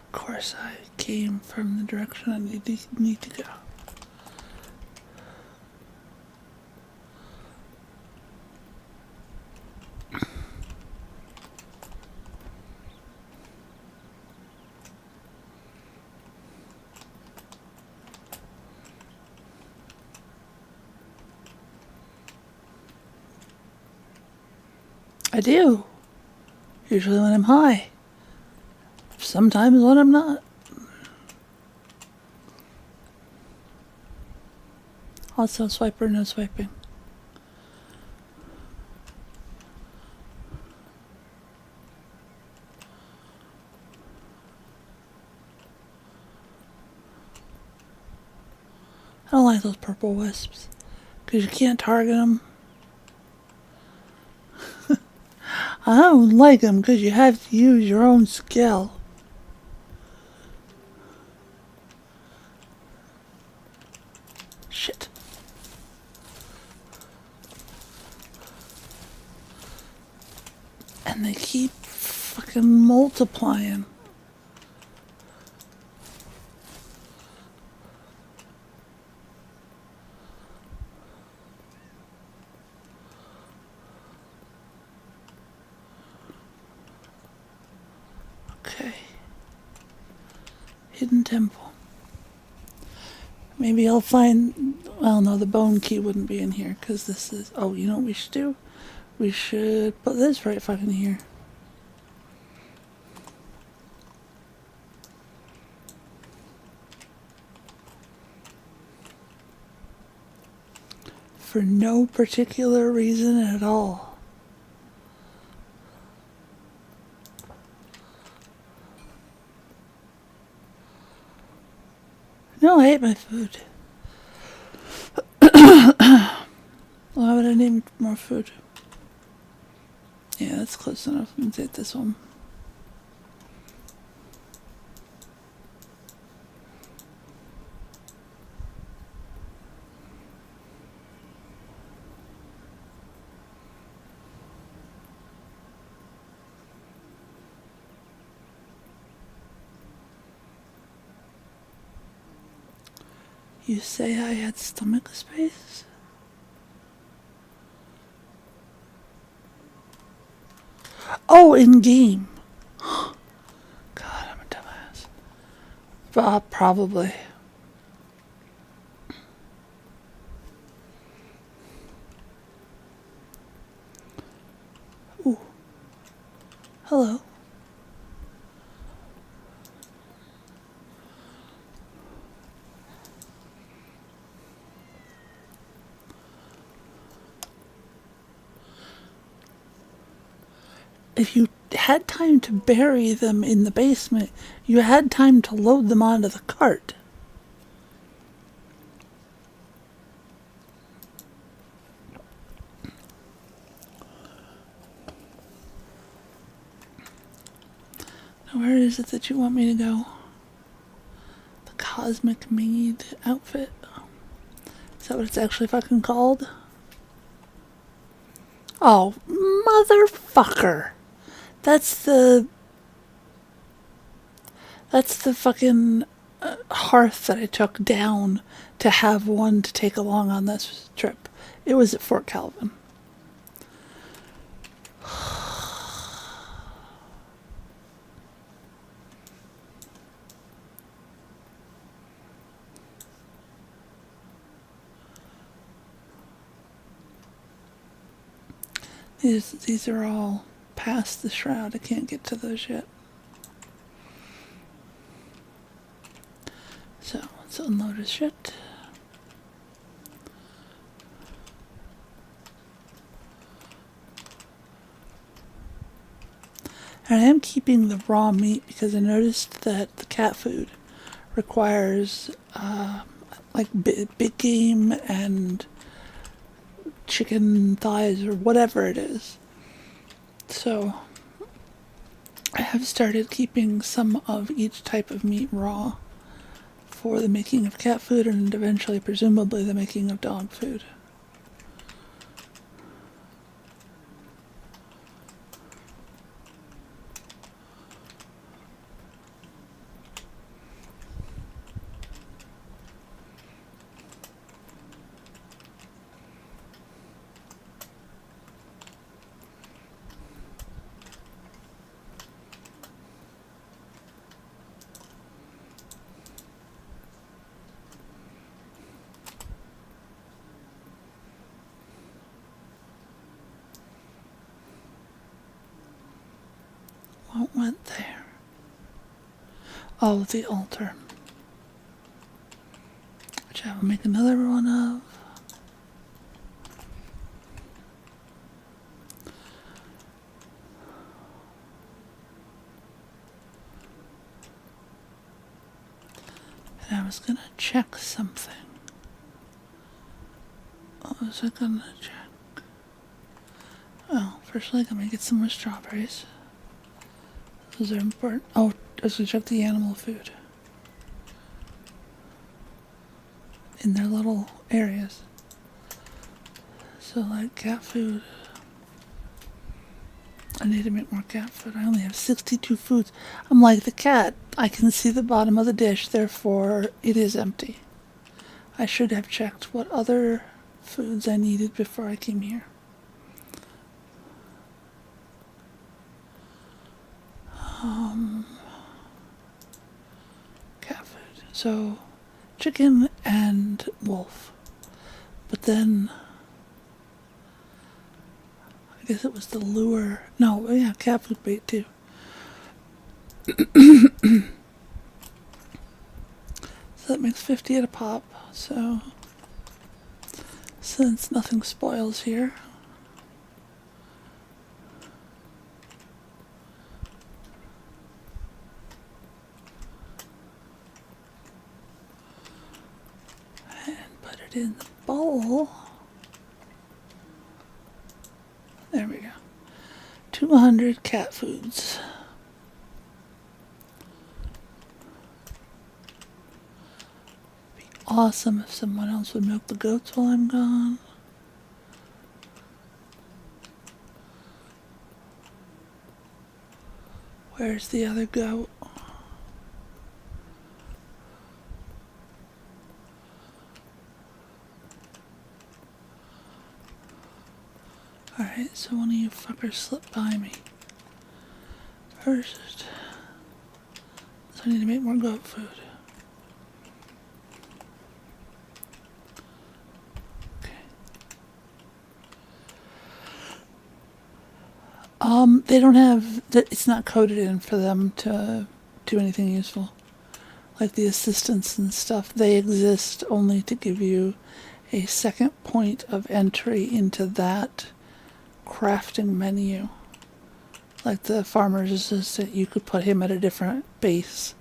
Of course, I came from the direction I need to go. I do. Usually when I'm high. Sometimes when I'm not. Also, swiper, no swiping. I don't like those purple wisps because you can't target them. I don't like them because you have to use your own skill. Shit. And they keep fucking multiplying. Okay. Hidden temple. Maybe I'll find... Well, no, the bone key wouldn't be in here because this is... Oh, you know what we should do? We should put this right fucking here. For no particular reason at all. No, I ate my food. Why would I need more food? Yeah, that's close enough. Let's eat this one. You say I had stomach space? Oh, in game. God, I'm a dumbass. Probably. Ooh. Hello. If you had time to bury them in the basement, you had time to load them onto the cart. Now, where is it that you want me to go? The Cosmic Maid outfit? Is that what it's actually fucking called? Oh, motherfucker. That's the fucking hearth that I took down to have one to take along on this trip. It was at Fort Calvin. These are all past the shroud. I can't get to those yet. So let's unload his shit. And I am keeping the raw meat because I noticed that the cat food requires like big game and chicken thighs or whatever it is. So I have started keeping some of each type of meat raw for the making of cat food and eventually, presumably, the making of dog food. What went there? Oh, the altar. Which I will make another one of. And I was gonna check something. What was I gonna check? Oh, first let me get some more strawberries. Those are important. Oh, I was gonna check the animal food in their little areas. So like cat food. I need to make more cat food. I only have 62 foods. I'm like the cat. I can see the bottom of the dish, therefore it is empty. I should have checked what other foods I needed before I came here. Cat food. So, chicken and wolf. But then, I guess it was the lure. No, yeah, cat food bait too. So that makes 50 at a pop. So, since nothing spoils here, and put it in the bowl. There we go. 200 cat foods. Be awesome if someone else would milk the goats while I'm gone. Where's the other goat? Alright, so one of you fuckers slipped by me. First, so I need to make more goat food. Okay. They don't have, it's not coded in for them to do anything useful. Like the assistants and stuff, they exist only to give you a second point of entry into that crafting menu. Like the farmer's assistant, you could put him at a different base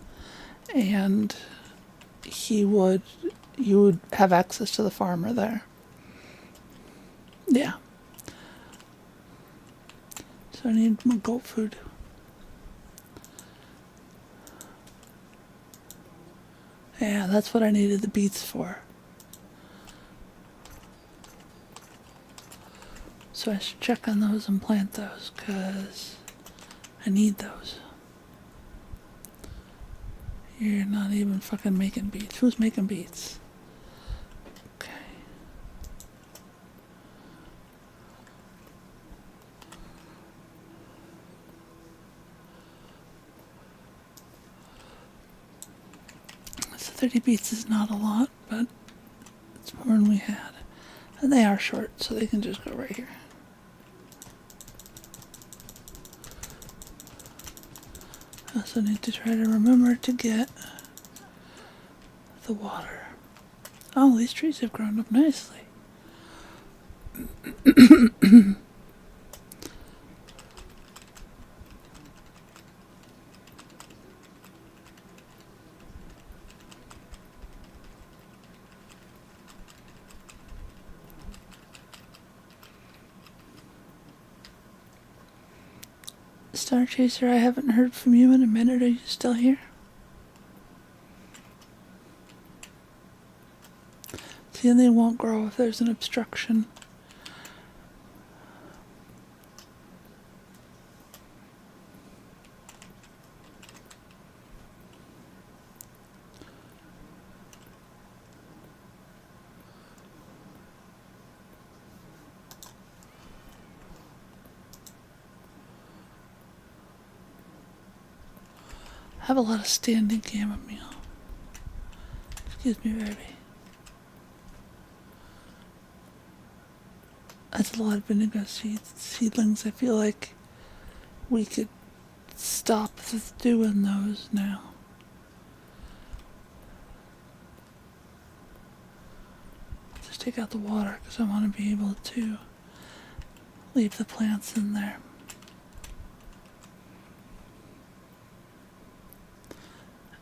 and you would have access to the farmer there. Yeah. So I need more goat food. Yeah, that's what I needed the beets for. So I should check on those and plant those, because I need those. You're not even fucking making beets. Who's making beets? Okay. So 30 beets is not a lot, but it's more than we had. And they are short, so they can just go right here. I also need to try to remember to get the water. Oh, these trees have grown up nicely. Star Chaser, I haven't heard from you in a minute. Are you still here? See, and they won't grow if there's an obstruction. I have a lot of standing chamomile. Excuse me, baby. That's a lot of vinegar seedlings. I feel like we could stop doing those now. Just take out the water because I want to be able to leave the plants in there.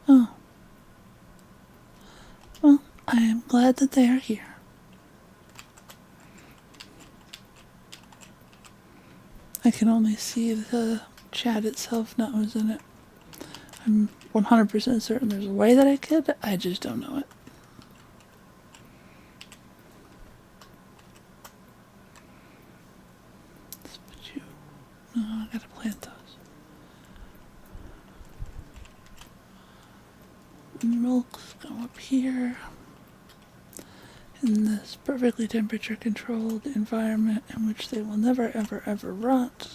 Oh. Well, I am glad that they are here. I can only see the chat itself, not who's in it. I'm 100% certain there's a way that I could, I just don't know it. Let's put you... No, I gotta plant those. Milks go up here. In this perfectly temperature controlled environment in which they will never ever ever rot.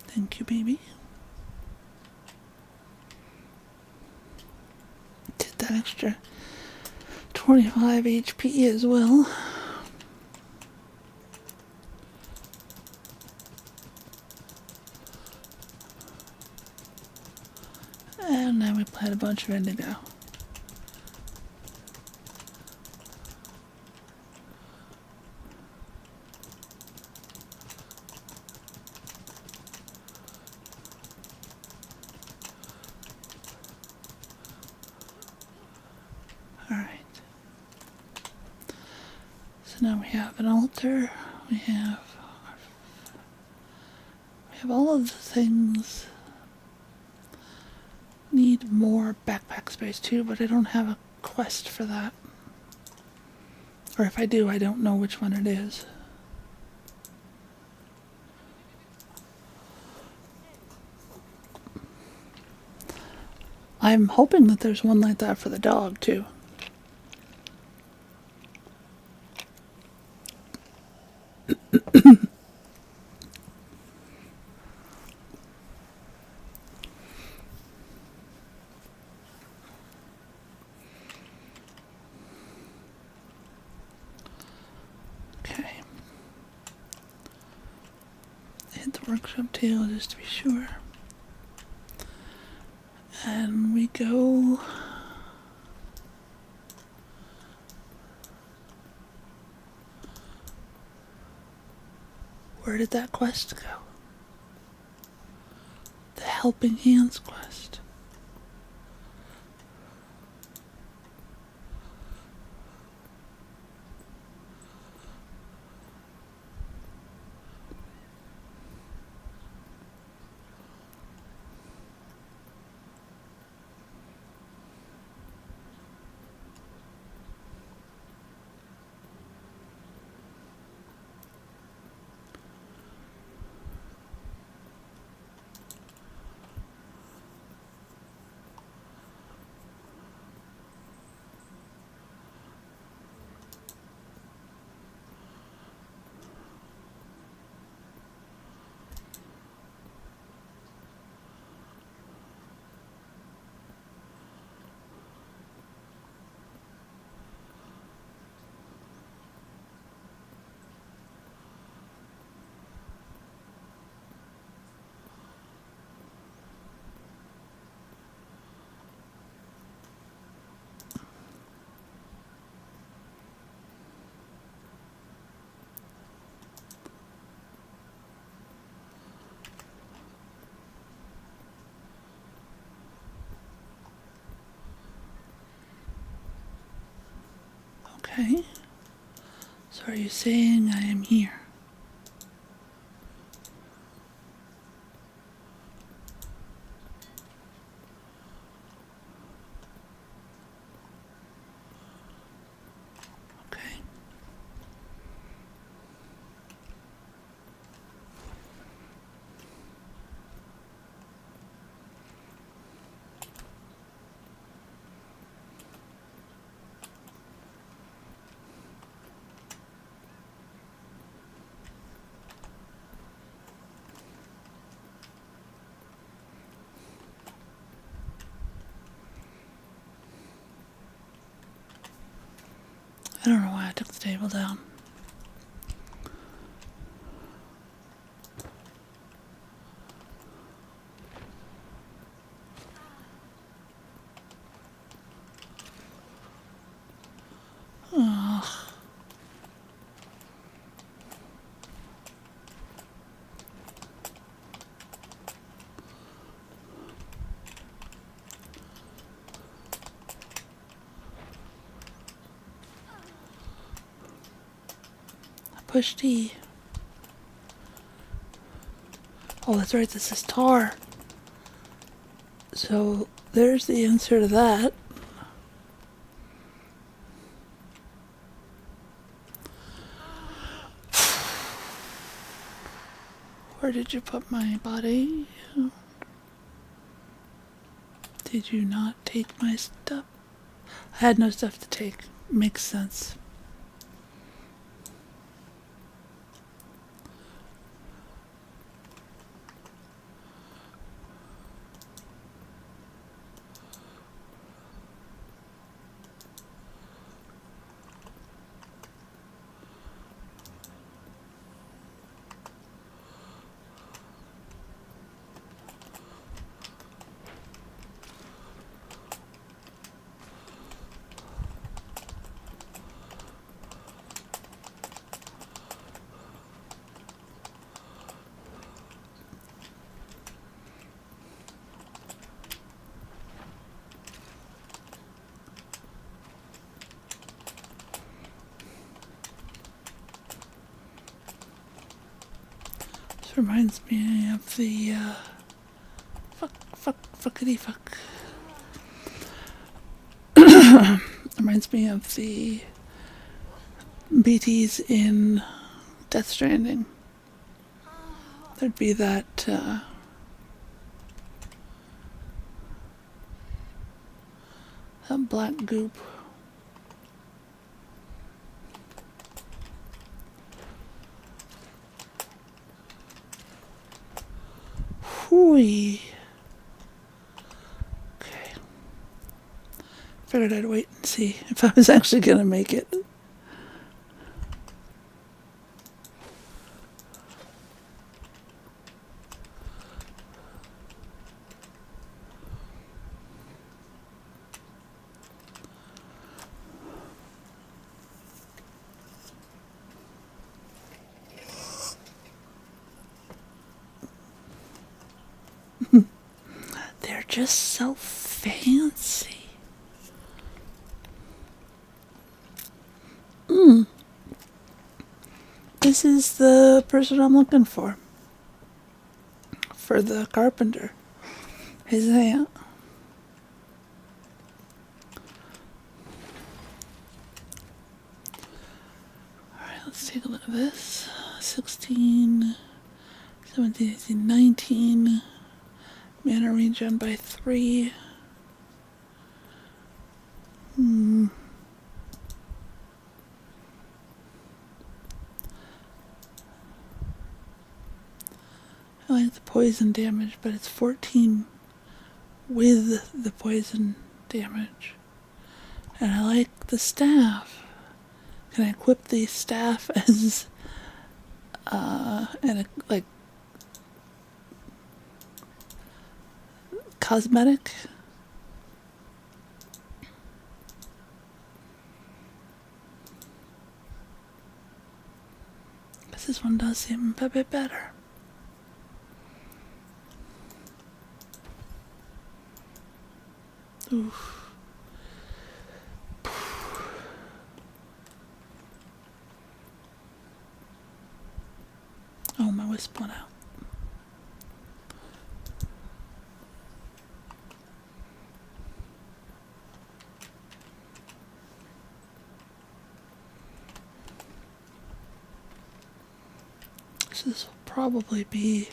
Thank you, baby. Did that extra 25 HP as well. And now we plant a bunch of indigo. So now we have an altar, we have all of the things. Need more backpack space too, but I don't have a quest for that. Or if I do, I don't know which one it is. I'm hoping that there's one like that for the dog too. Okay. Hit the workshop table just to be sure. And we go... Where did that quest go? The Helping Hands quest. Okay. So are you saying I am here? Okay. I don't know why I took the table down. push T. Oh, that's right, this is tar. So there's the answer to that. Where did you put my body? Did you not take my stuff? I had no stuff to take. Makes sense. This reminds me of the fuckity fuck. Reminds me of the BTs in Death Stranding. There'd be that that black goop. Hooey. Okay. Figured I'd wait and see if I was actually gonna make it. They're just so fancy. This is the person I'm looking for the carpenter. His aunt. Alright, let's take a look at this. 16, 17, 18, 19. Mana regen by 3. I like the poison damage, but it's 14 with the poison damage. And I like the staff. Can I equip the staff as like cosmetic? Because this one does seem a bit better. Oof. Oh, my wisp went out. So this will probably be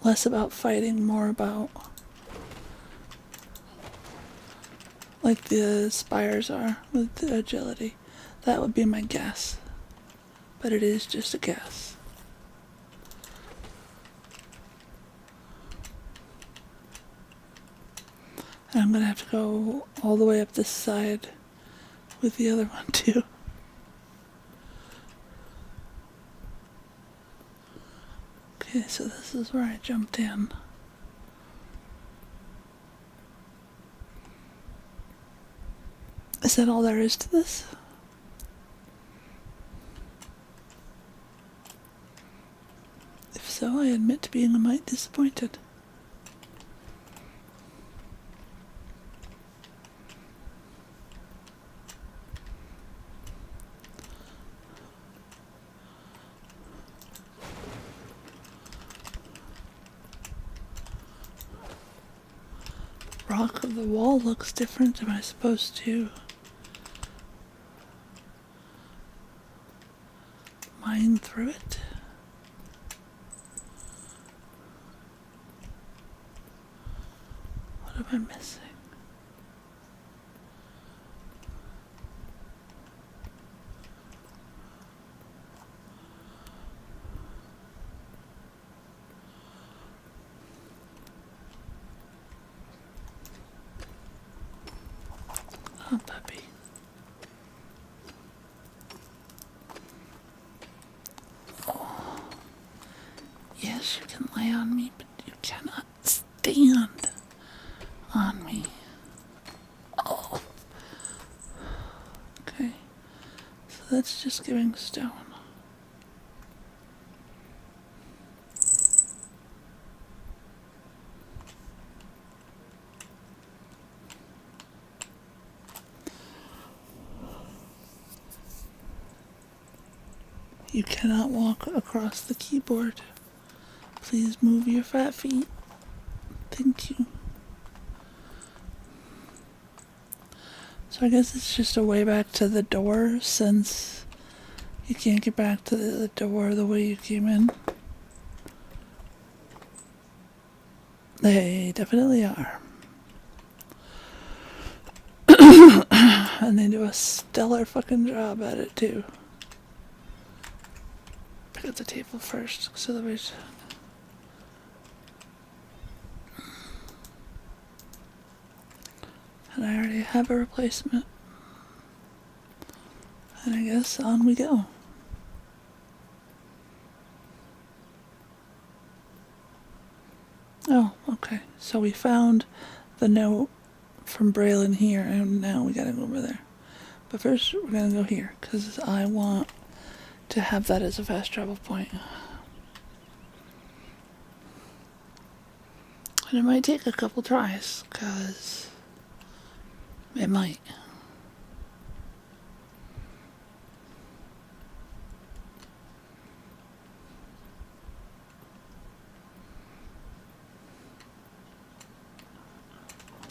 less about fighting, more about like the spires are with the agility. That would be my guess. But it is just a guess. And I'm gonna have to go all the way up this side with the other one too. Okay, so this is where I jumped in. Is that all there is to this? If so, I admit to being a mite disappointed. rock of the wall looks different. Am I supposed to mine through it? What am I missing? Oh, puppy. Oh. Yes, you can lay on me, but you cannot stand on me. Oh. Okay. So that's just giving stone. You cannot walk across the keyboard. Please move your fat feet. Thank you. So I guess it's just a way back to the door, since you can't get back to the door the way you came in. They definitely are. And they do a stellar fucking job at it too. Pick up the table first, so that we... And I already have a replacement. And I guess on we go. Oh, okay. So we found the note from Braylon here, and now we gotta go over there. But first, we're gonna go here, because I want to have that as a fast travel point. And it might take a couple tries, because it might.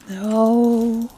No.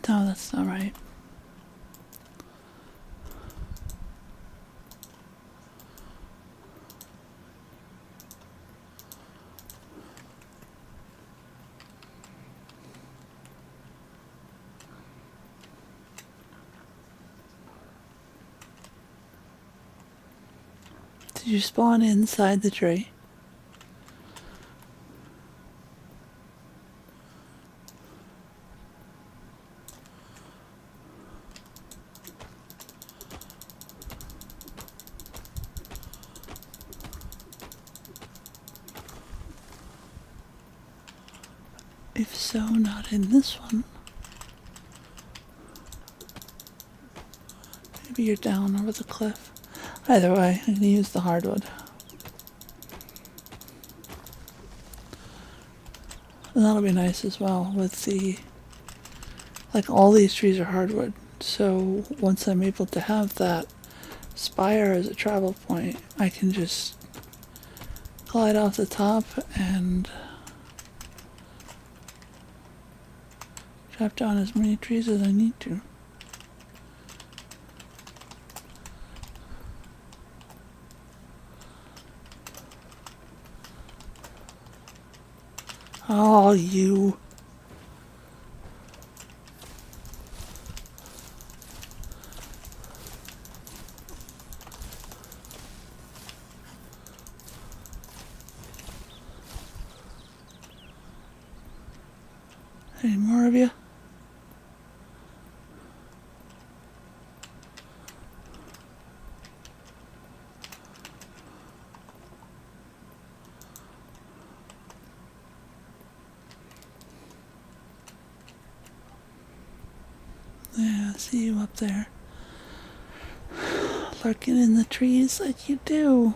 No, that's not right. Did you spawn inside the tree? If so, not in this one. Maybe you're down over the cliff. Either way, I'm gonna use the hardwood. And that'll be nice as well with the... Like, all these trees are hardwood. So once I'm able to have that spire as a travel point, I can just glide off the top and chop down as many trees as I need to. Oh, you. Any more of you? see you up there. Lurking in the trees like you do.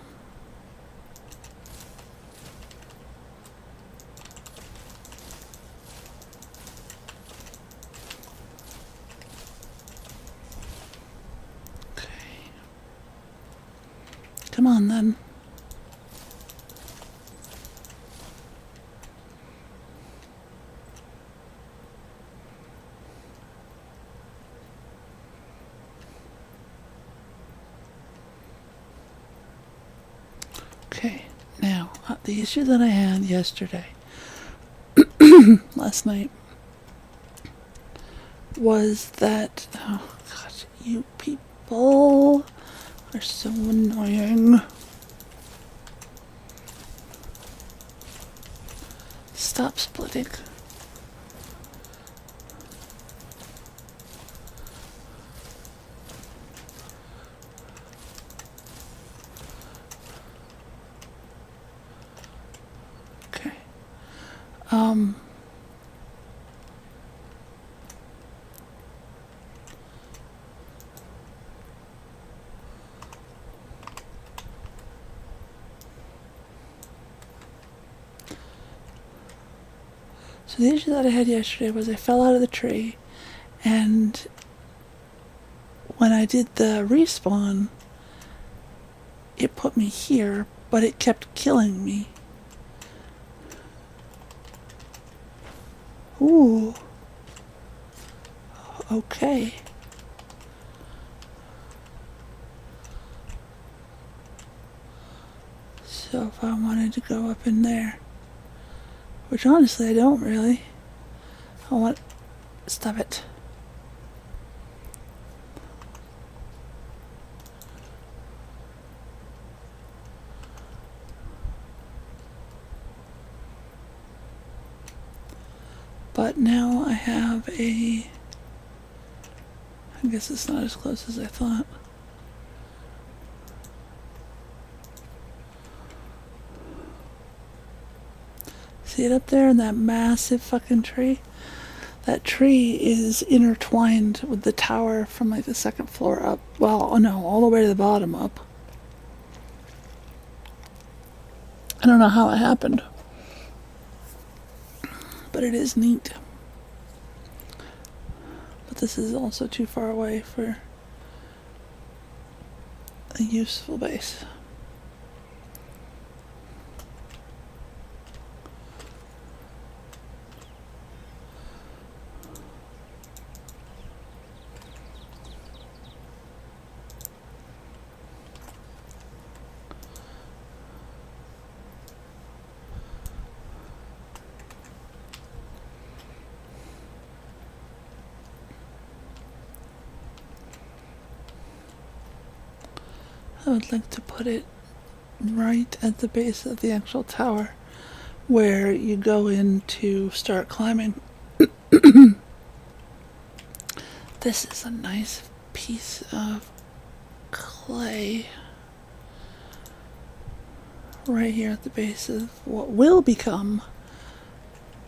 Okay. Come on then. Okay, now, the issue that I had yesterday, last night, was that, oh gosh, you people are so annoying. Stop splitting. Okay. So the issue that I had yesterday was I fell out of the tree, and when I did the respawn, it put me here, but it kept killing me. Ooh. Okay. So if I wanted to go up in there, which honestly I don't really. I want... Stop it. But now I have a... I guess it's not as close as I thought. See it up there in that massive fucking tree? That tree is intertwined with the tower from like the second floor up. Well, oh no, all the way to the bottom up. I don't know how it happened, but it is neat. But this is also too far away for a useful base. I would like to put it right at the base of the actual tower where you go in to start climbing. This is a nice piece of clay right here at the base of what will become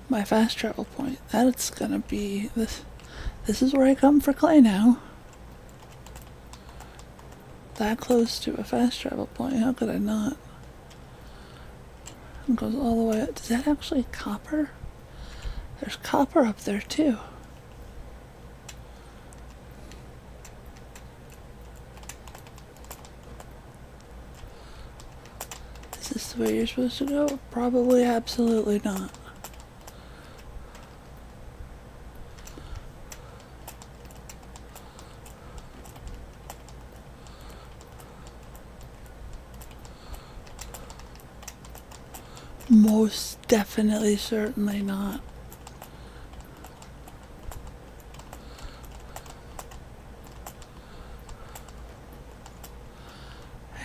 my fast travel point. That's gonna be this. This is where I come for clay now. That close to a fast travel point, how could I not? It goes all the way up. Is that actually copper? There's copper up there too. Is this the way you're supposed to go? Probably absolutely not. Most definitely, certainly not.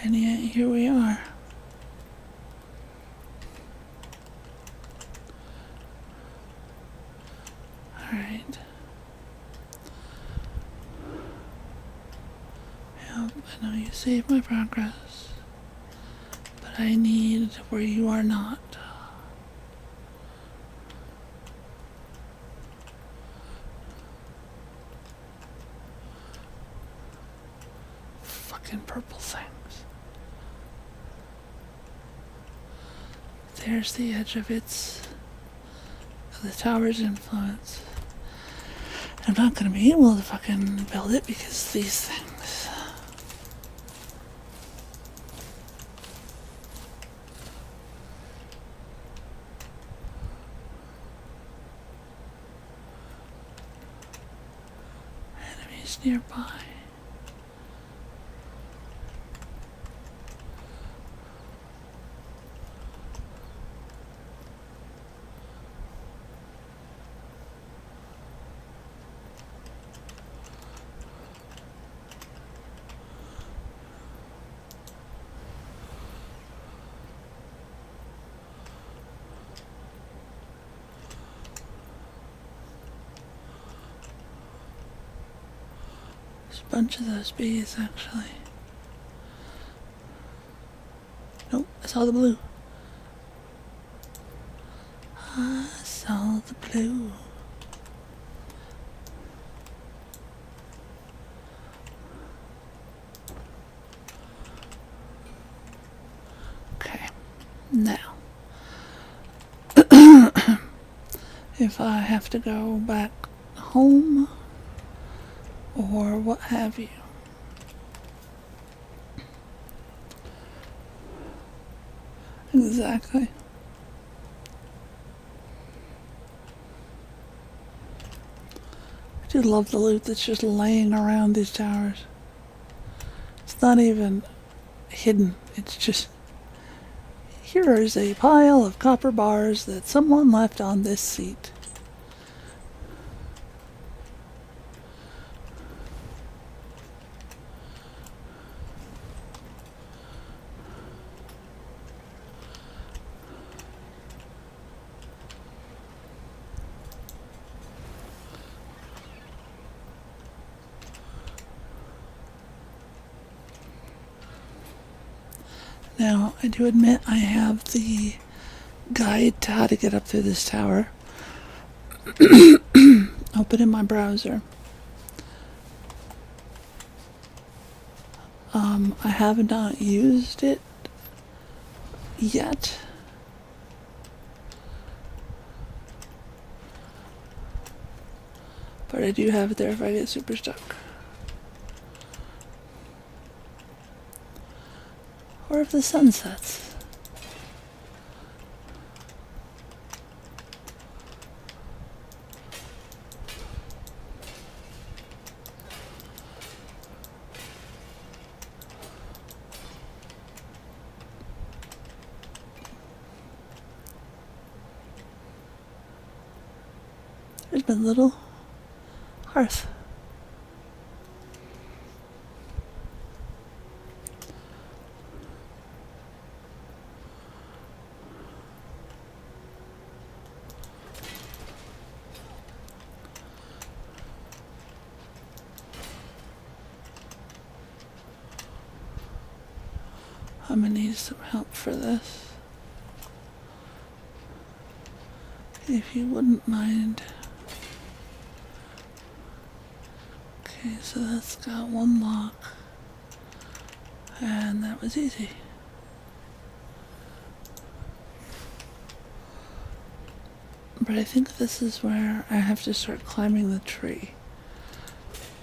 And yet, here we are. Alright. Yep, I know you saved my progress. But I need where you are not. fucking purple things. There's the edge of the tower's influence. I'm not gonna be able to fucking build it because these things. Enemies nearby. There's a bunch of those bees, actually. Nope, I saw the blue. I saw the blue. Okay, now, if I have to go back home, or what have you. Exactly. I do love the loot that's just laying around these towers. It's not even hidden. It's just, here is a pile of copper bars that someone left on this seat. Now, I do admit I have the guide to how to get up through this tower open in my browser. I have not used it yet. But I do have it there if I get super stuck. Or if the sun sets. There's my little hearth. I'm gonna need some help for this. If you wouldn't mind. Okay, so that's got one lock. And that was easy. But I think this is where I have to start climbing the tree.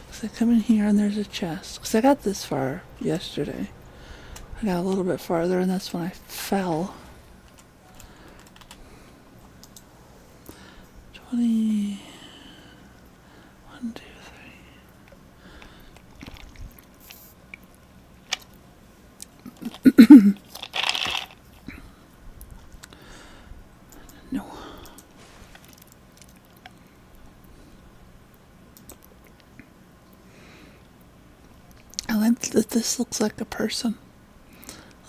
Because I come in here and there's a chest. Because I got this far yesterday. I got a little bit farther and that's when I fell. 20... 1, 2, 3. No. I like that this looks like a person.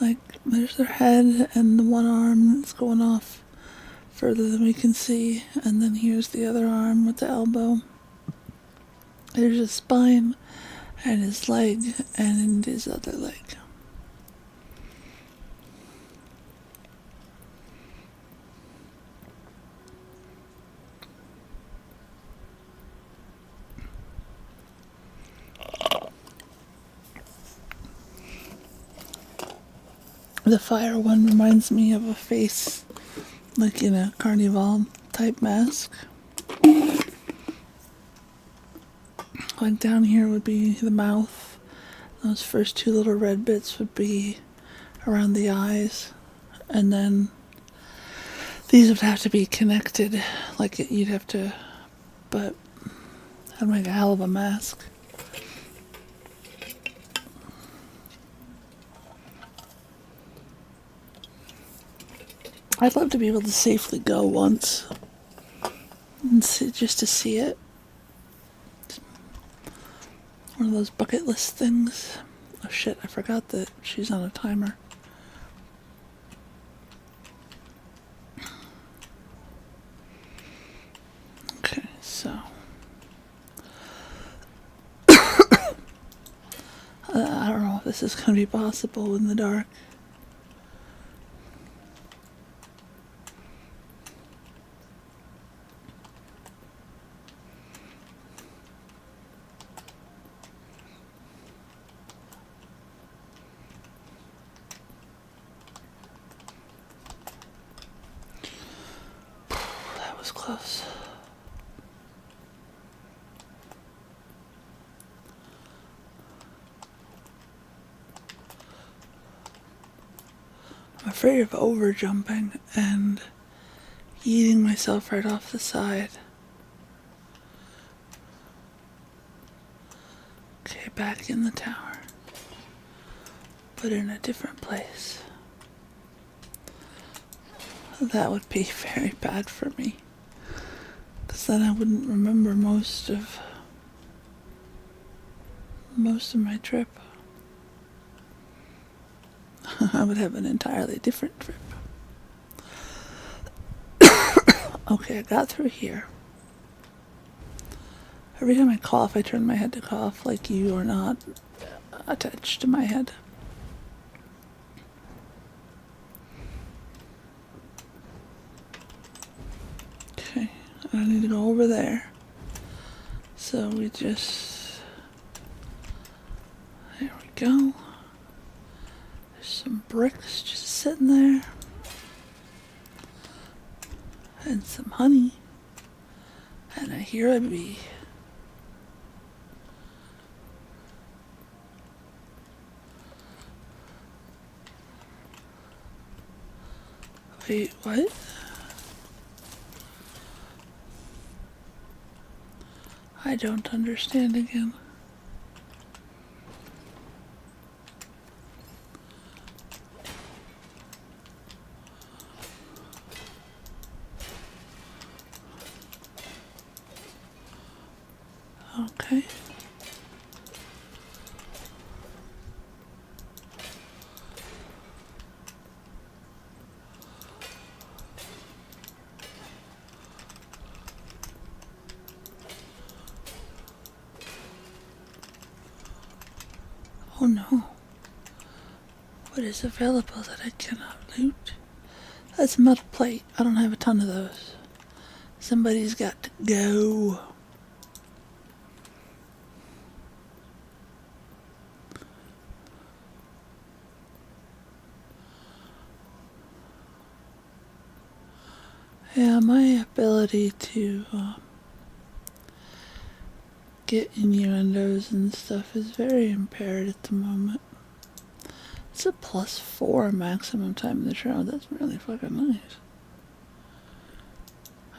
Like, there's their head and the one arm that's going off further than we can see. And then here's the other arm with the elbow. There's his spine and his leg and his other leg. The fire one reminds me of a face, like in a carnival type mask. Like down here would be the mouth. Those first two little red bits would be around the eyes. And then these would have to be connected. Like you'd have to, but that'd make a hell of a mask. I'd love to be able to safely go once and see, just to see it. One of those bucket list things. Oh shit, I forgot that she's on a timer. Okay, so I don't know if this is going to be possible in the dark. That was close. I'm afraid of over jumping and yeeting myself right off the side. Okay, back in the tower, but in a different place. That would be very bad for me, because then I wouldn't remember most of my trip. I would have an entirely different trip. Okay, I got through here. Every time I cough, I turn my head to cough, like you are not attached to my head. Okay, I need to go over there. So we just... There we go. There's some bricks just sitting there. And some honey. And I hear a bee. Wait, what? I don't understand again. Okay. Oh no. What is available that I cannot loot? That's a metal plate. I don't have a ton of those. Somebody's got to go. Yeah, my ability to get innuendos and stuff is very impaired at the moment. It's a +4 maximum time in the show. That's really fucking nice.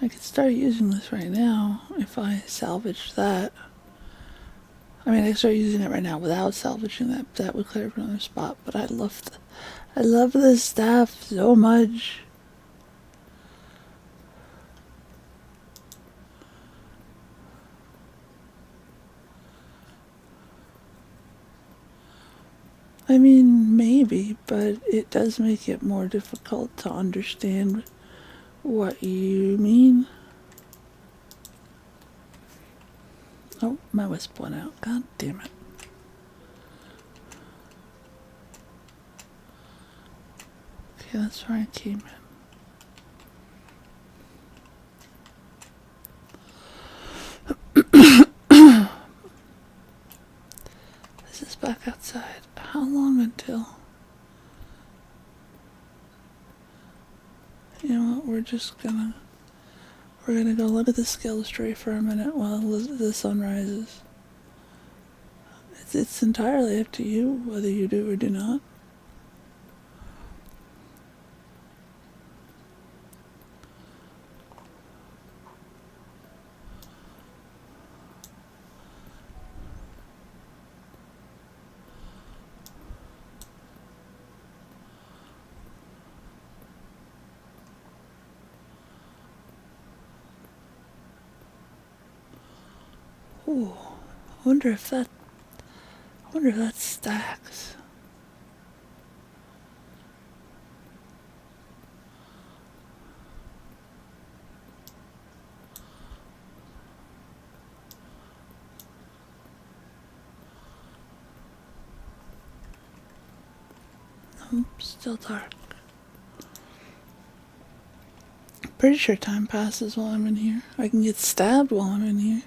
I could start using this right now if I salvage that. I mean, I could start using it right now without salvaging that. That would clear up another spot. But I love this stuff so much. I mean, maybe, but it does make it more difficult to understand what you mean. Oh, my wisp went out. God damn it. Okay, that's where I came in. This is back outside. How long until... You know what? We're gonna go look at the skills tree for a minute while the sun rises. It's entirely up to you whether you do or do not. Ooh, I wonder if that stacks. Still dark. Pretty sure time passes while I'm in here. I can get stabbed while I'm in here.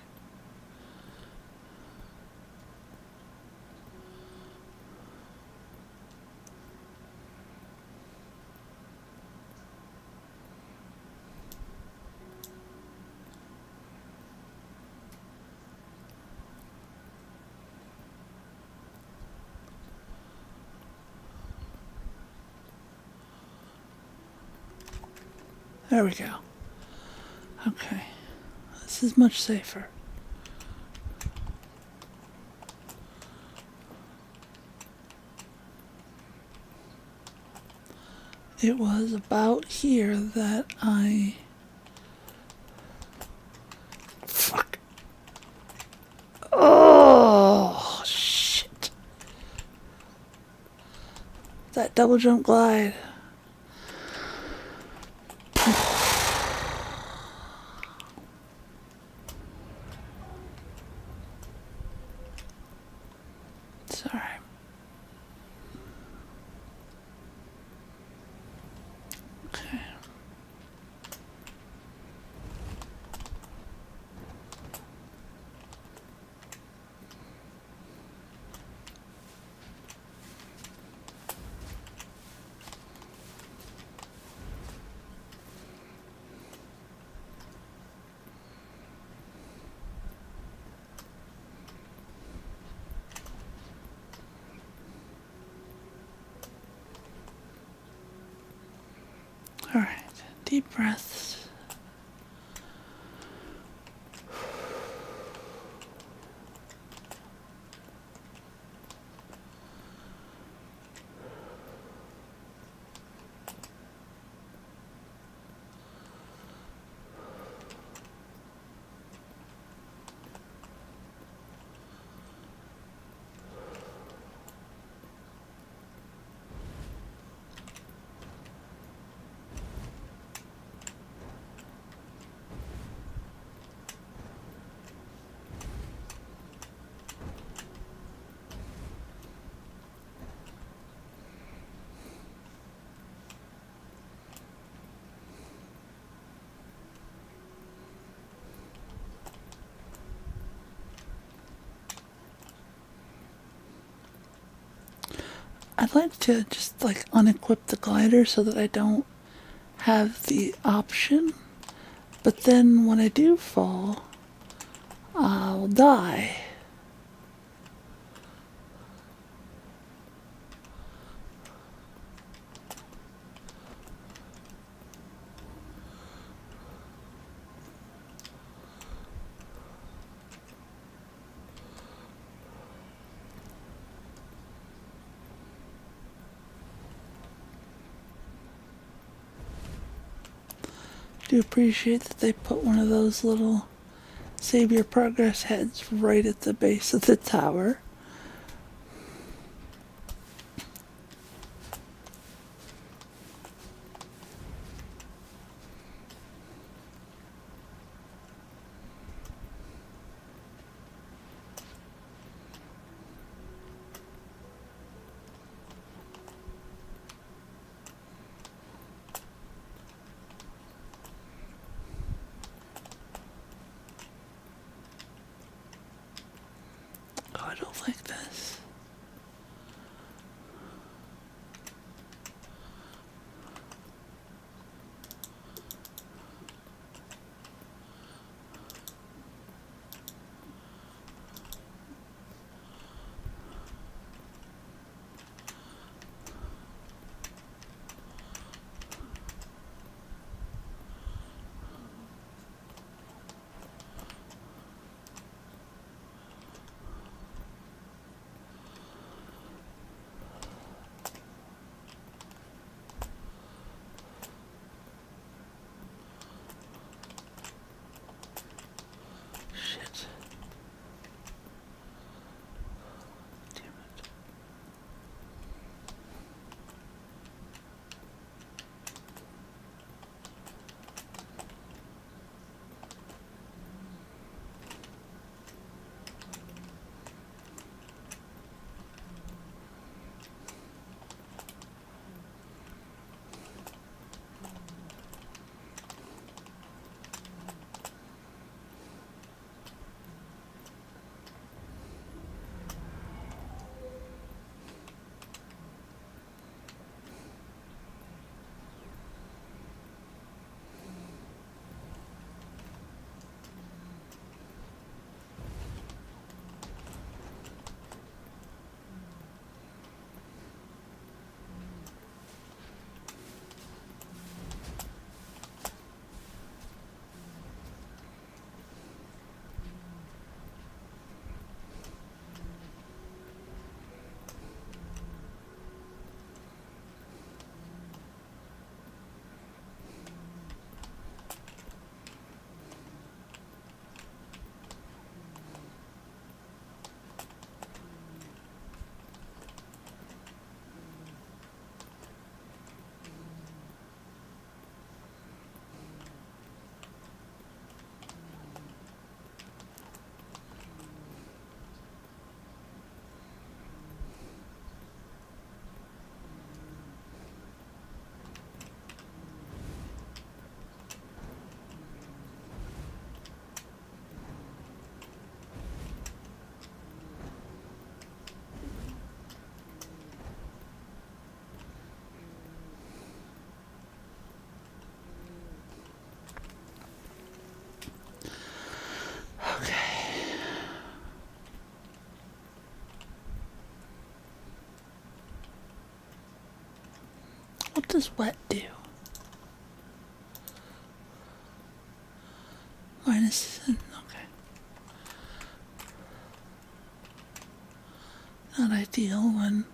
There we go. Okay. This is much safer. It was about here that I... Fuck. Oh, shit. That double jump glide. Sorry. Okay. All right. Deep breaths. I'd like to just like unequip the glider so that I don't have the option. But then when I do fall, I'll die. Do appreciate that they put one of those little save your progress heads right at the base of the tower. Oh, I don't like this. What does wet do? Minus, okay. Not ideal when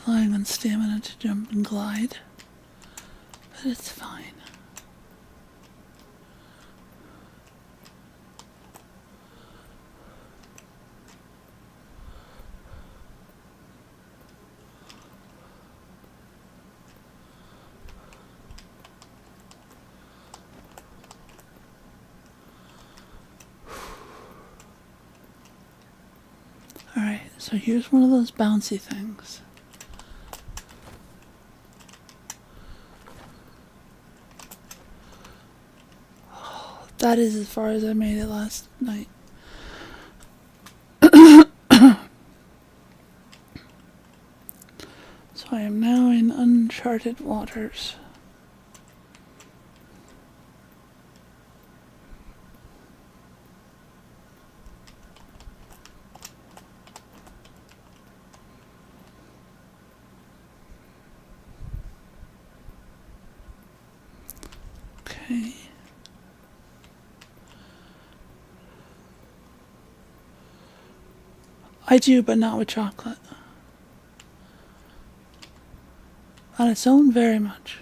relying on stamina to jump and glide, but it's fine. Alright, so here's one of those bouncy things. That is as far as I made it last night. So I am now in uncharted waters. Okay. I do, but not with chocolate. On its own, very much.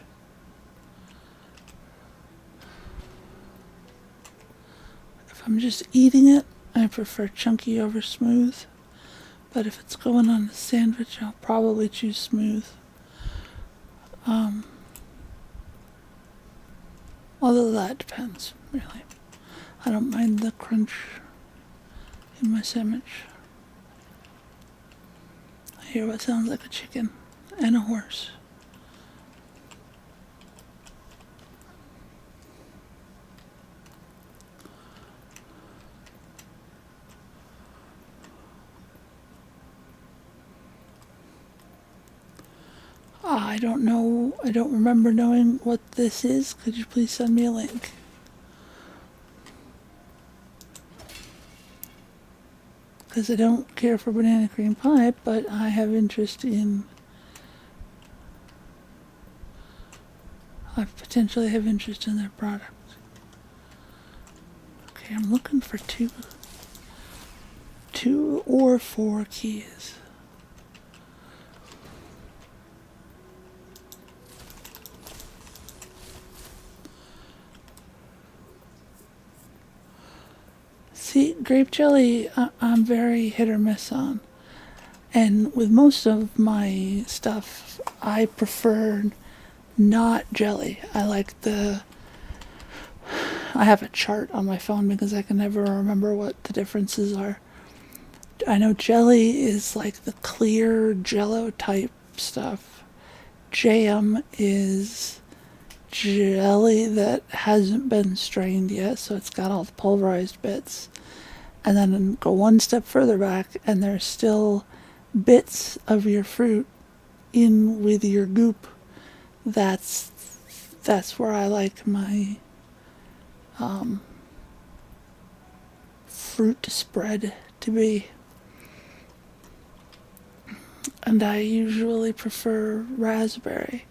If I'm just eating it, I prefer chunky over smooth. But if it's going on a sandwich, I'll probably choose smooth. Although that depends, really. I don't mind the crunch in my sandwich. I hear what sounds like a chicken and a horse. I don't know, I don't remember knowing what this is. Could you please send me a link? Because I don't care for banana cream pie, but I have interest in... I potentially have interest in their product. Okay, I'm looking for two or four keys. See, grape jelly, I'm very hit or miss on. And with most of my stuff, I prefer not jelly. I have a chart on my phone because I can never remember what the differences are. I know jelly is like the clear jello type stuff. Jam is jelly that hasn't been strained yet, so it's got all the pulverized bits. And then go one step further back, and there's still bits of your fruit in with your goop. That's where I like my fruit spread to be. And I usually prefer raspberry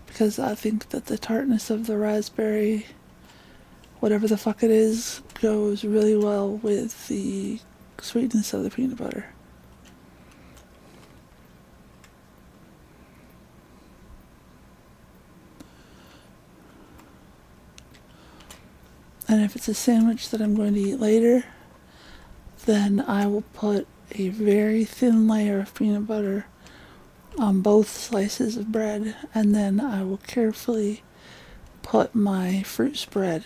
because I think that the tartness of the raspberry, whatever the fuck it is, goes really well with the sweetness of the peanut butter. And if it's a sandwich that I'm going to eat later, then I will put a very thin layer of peanut butter on both slices of bread, and then I will carefully put my fruit spread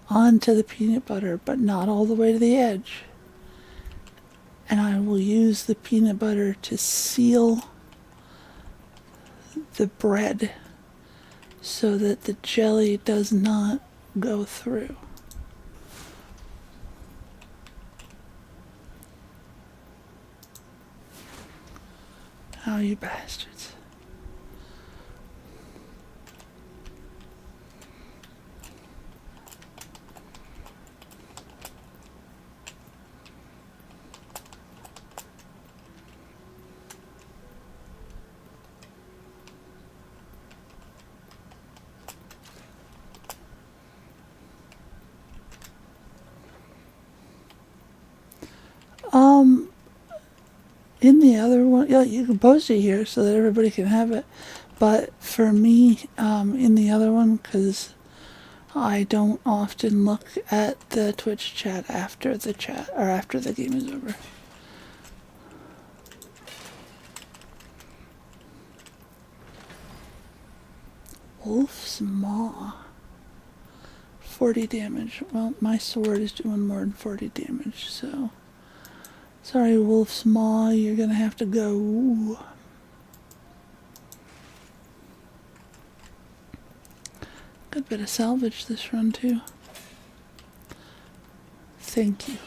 onto the peanut butter, but not all the way to the edge. And I will use the peanut butter to seal the bread so that the jelly does not go through. Oh, you bastards. Um, in the other one, yeah, you can post it here so that everybody can have it. But for me, in the other one, because I don't often look at the Twitch chat after the chat or after the game is over. Wolf's Maw. 40 damage. Well, my sword is doing more than 40 damage, so... Sorry, Wolf's Maw, you're gonna have to go. Good bit of salvage this run, too. Thank you.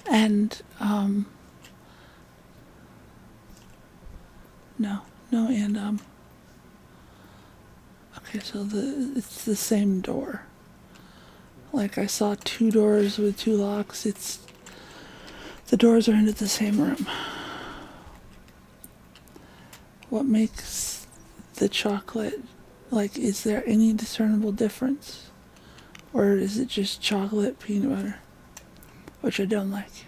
And, no, and, okay, so it's the same door. Like, I saw 2 doors with 2 locks. The doors are into the same room. What makes the chocolate, like, is there any discernible difference? Or is it just chocolate peanut butter? Which I don't like.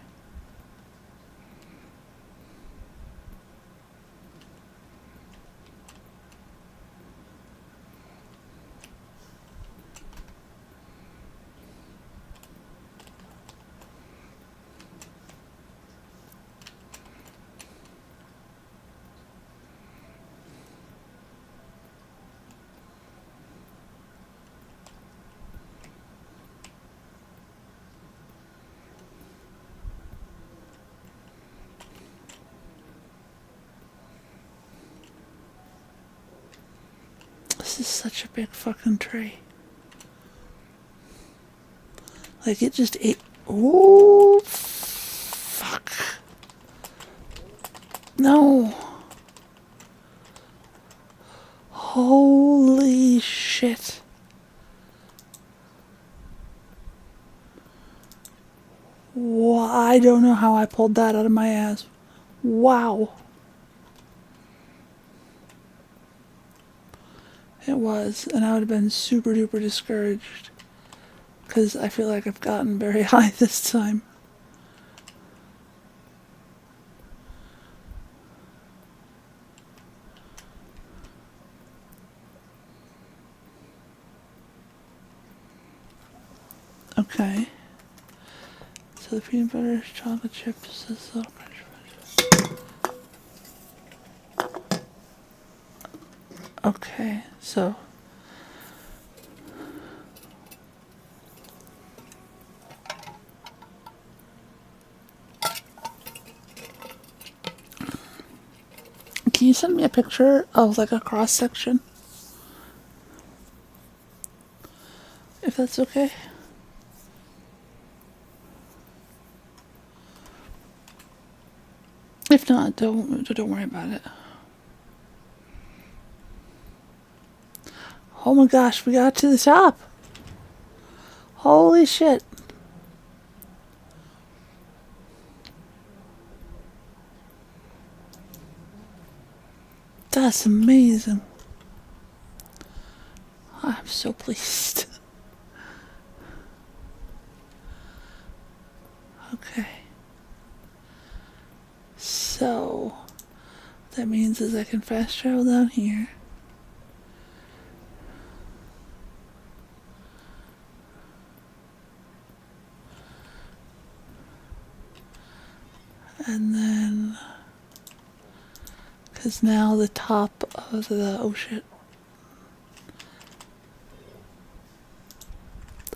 This is such a big fucking tray. Like, it just ate. Oh, fuck. No. Holy shit. I don't know how I pulled that out of my ass. Wow. It was, and I would have been super duper discouraged because I feel like I've gotten very high this time. Okay. So the peanut butter, chocolate chips, this little crunch. Okay, so can you send me a picture of like a cross section? If that's okay. If not, don't worry about it. Oh my gosh, we got to the top. Holy shit. That's amazing. I'm so pleased. Okay. So, that means is I can fast travel down here. And then, because now the top of the, oh shit.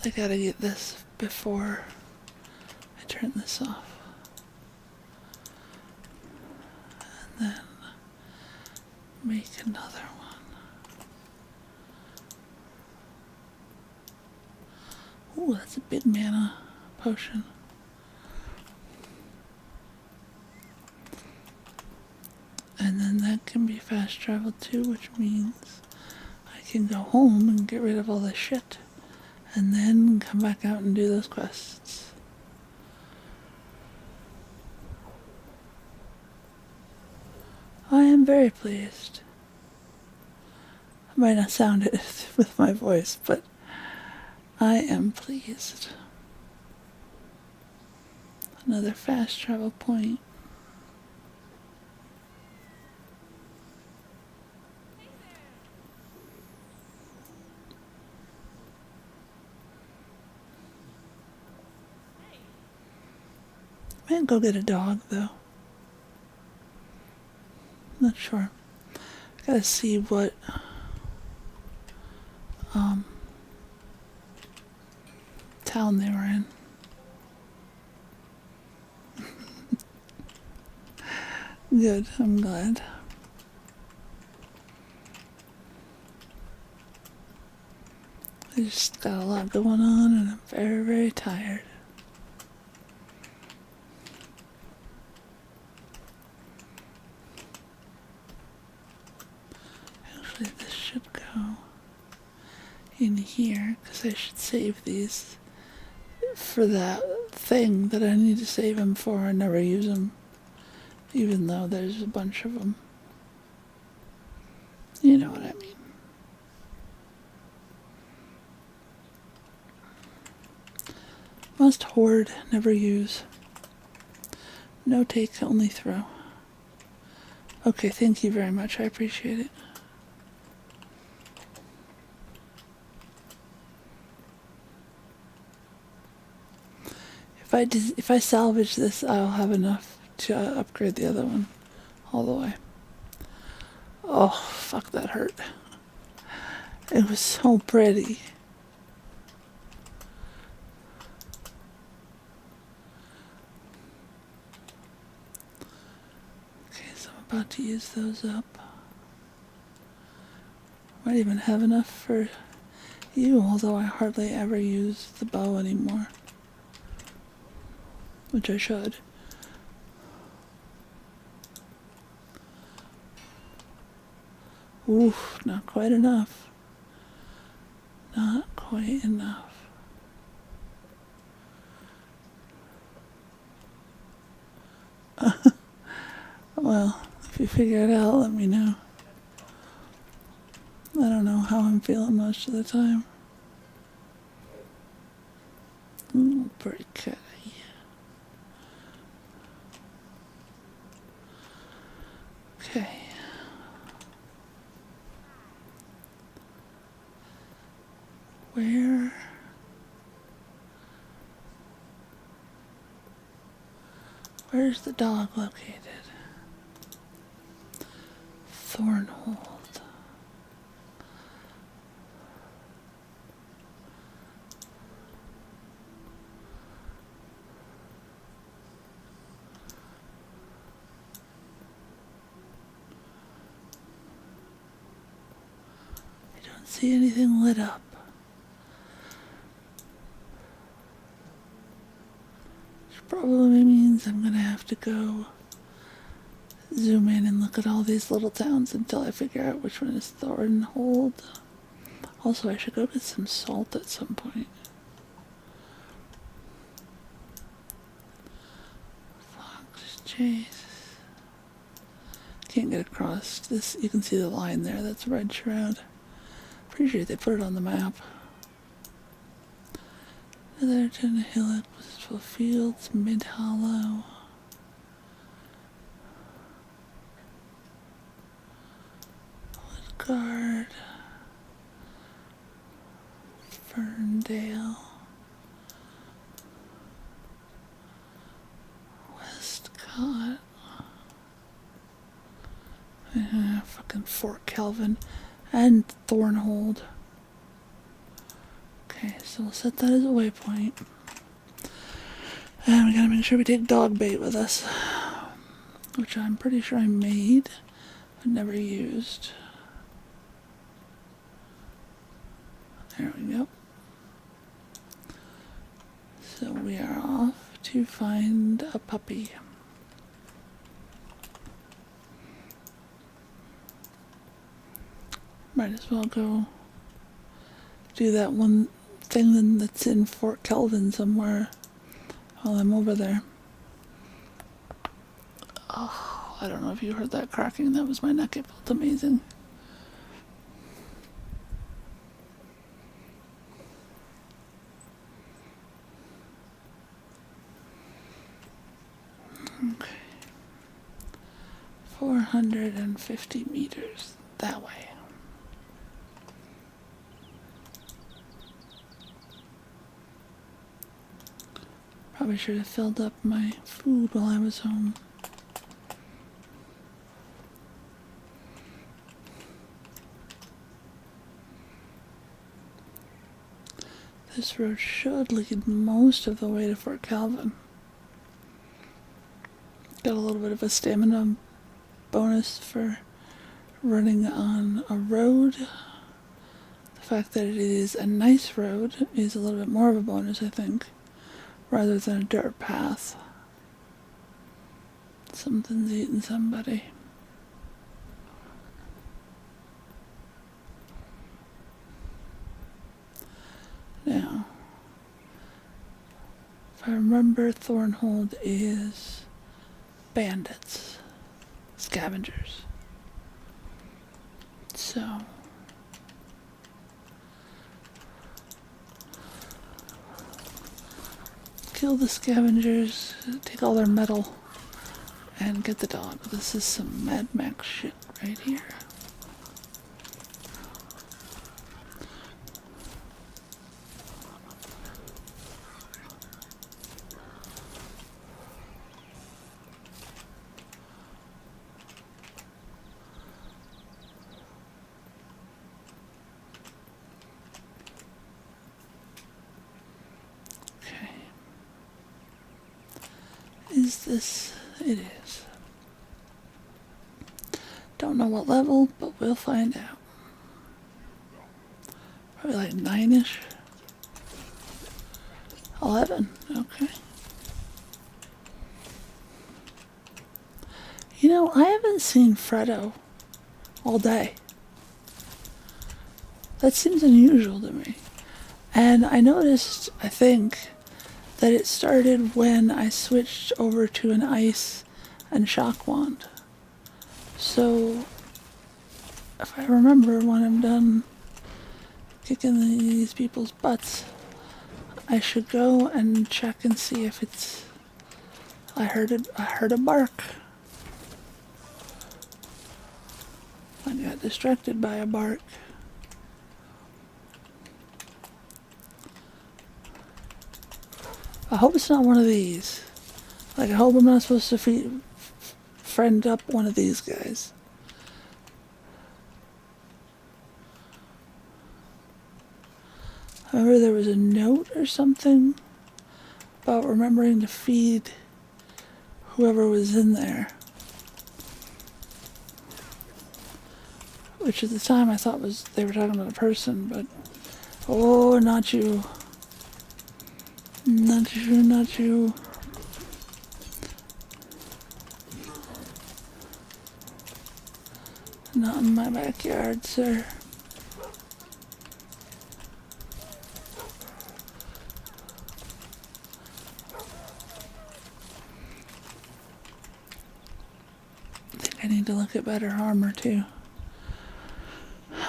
I gotta get this before I turn this off. And then make another one. Ooh, that's a big mana potion. And then that can be fast traveled too, which means I can go home and get rid of all this shit. And then come back out and do those quests. I am very pleased. I might not sound it with my voice, but I am pleased. Another fast travel point. Might go get a dog though. Not sure. Gotta see what town they were in. Good, I'm glad. I just got a lot going on and I'm very, very tired. Actually, this should go in here because I should save these for that thing that I need to save them for. I never use them, even though there's a bunch of them. You know what I mean. Must hoard, never use. No take, only throw. Okay, thank you very much. I appreciate it. If I salvage this, I'll have enough to upgrade the other one all the way. Oh, fuck, that hurt. It was so pretty. Okay, so I'm about to use those up. Might even have enough for you, although I hardly ever use the bow anymore. Which I should. Oof, not quite enough. Not quite enough. Well, if you figure it out, let me know. I don't know how I'm feeling most of the time. Ooh, pretty kitty. Okay. Where's the dog located? Thornhold. I don't see anything lit up. Which probably means I'm gonna have to go zoom in and look at all these little towns until I figure out which one is Thornhold. Also, I should go get some salt at some point. Fox Chase. Can't get across this. You can see the line there. That's Red Shroud. Pretty sure they put it on the map. Netherton, Hillock, Blissful Fields, Mid Hollow. Woodguard. Ferndale. Westcott. Fucking Fort Calvin. And Thornhold. Okay, so we'll set that as a waypoint. And we gotta make sure we take dog bait with us. Which I'm pretty sure I made, but never used. There we go. So we are off to find a puppy. Might as well go do that one thing that's in Fort Calvin somewhere while I'm over there. Oh, I don't know if you heard that cracking. That was my neck. It felt amazing. 450 meters that way. Probably should have filled up my food while I was home. This road should lead most of the way to Fort Calvin. Got a little bit of a stamina bonus for running on a road. The fact that it is a nice road is a little bit more of a bonus, I think, rather than a dirt path. Something's eating somebody. Now, if I remember, Thornhold is bandits, scavengers. So, kill the scavengers, take all their metal, and get the dog. This is some Mad Max shit right here. Is this? It is. Don't know what level, but we'll find out. Probably like 9-ish. 11, okay. You know, I haven't seen Freddo all day. That seems unusual to me. And I noticed, I think, that it started when I switched over to an ice and shock wand. So, if I remember when I'm done kicking these people's butts, I should go and check and see if it's... I heard a bark. I got distracted by a bark. I hope it's not one of these. Like, I hope I'm not supposed to friend up one of these guys. I remember there was a note or something about remembering to feed whoever was in there. Which at the time I thought was they were talking about a person, but oh, not you. Not you, not you. Not in my backyard, sir. I think I need to look at better armor too.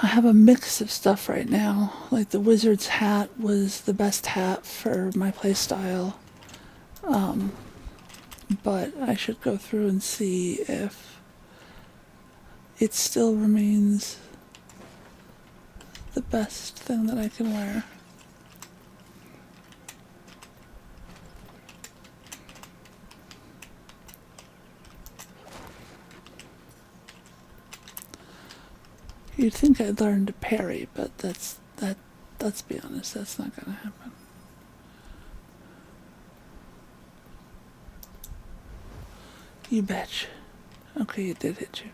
I have a mix of stuff right now. Like the wizard's hat was the best hat for my playstyle. But I should go through and see if it still remains the best thing that I can wear. You'd think I'd learn to parry, but let's be honest, that's not gonna happen. You betcha. Okay, you did hit you.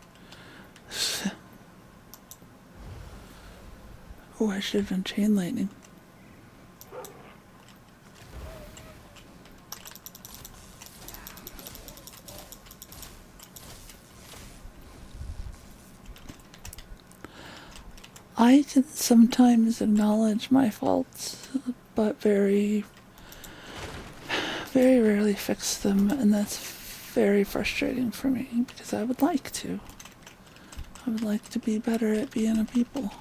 Oh, I should have done chain lightning. I can sometimes acknowledge my faults, but very, very rarely fix them, and that's very frustrating for me, because I would like to. I would like to be better at being a people.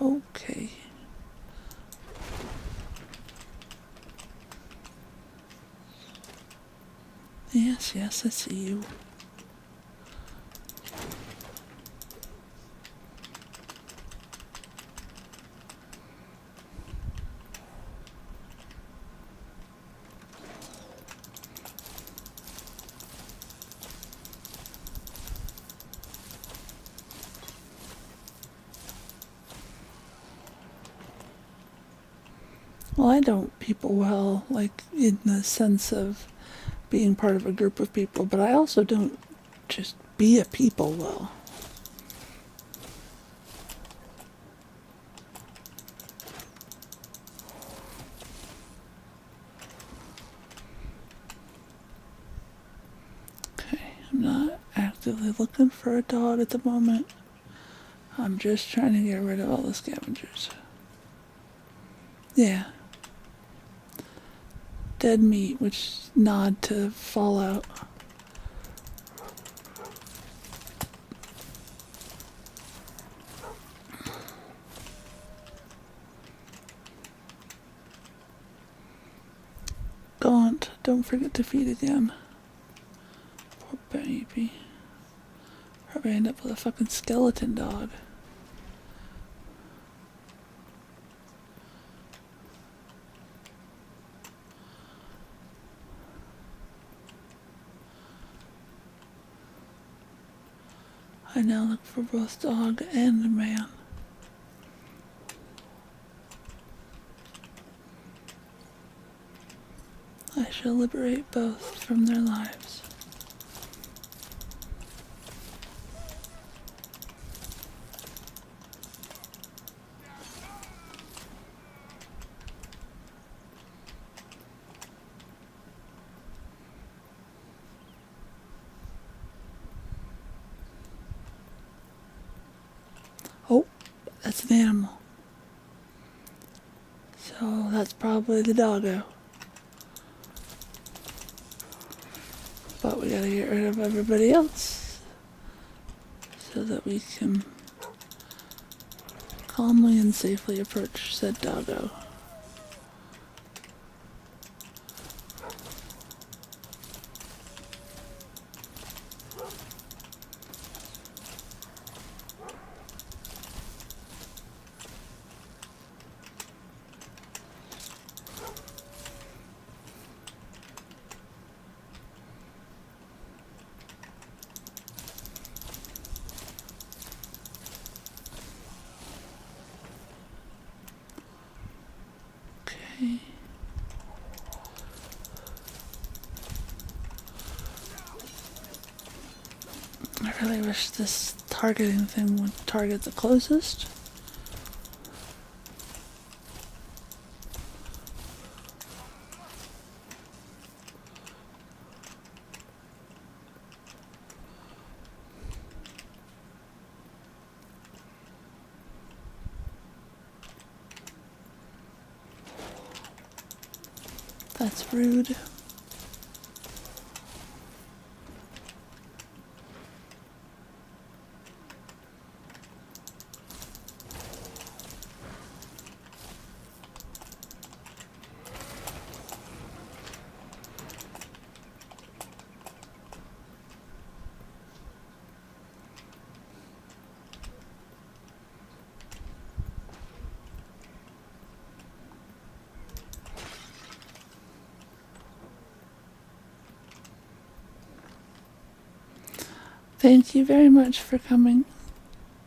Okay. Yes, I see you. Well, I don't people well, like in the sense of being part of a group of people, but I also don't just be a people well. Okay, I'm not actively looking for a dog at the moment. I'm just trying to get rid of all the scavengers. Yeah. Dead meat, which nod to Fallout. Gaunt, don't forget to feed again. Poor baby. Probably end up with a fucking skeleton dog. I now look for both dog and man. I shall liberate both from their lives. Oh, that's an animal. So that's probably the doggo. But we gotta get rid of everybody else so that we can calmly and safely approach said doggo. Okay. I really wish this targeting thing would target the closest. That's rude. Thank you very much for coming.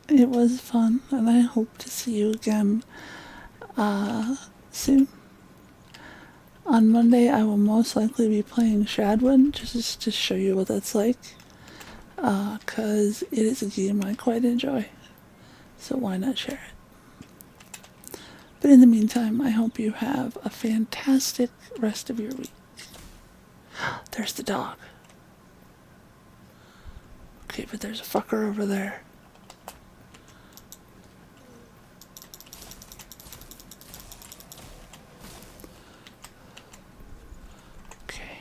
It was fun, and I hope to see you again soon. On Monday, I will most likely be playing Shadwin, just to show you what that's like, because it is a game I quite enjoy, so why not share it? But in the meantime, I hope you have a fantastic rest of your week. There's the dog. Okay, but there's a fucker over there. Okay.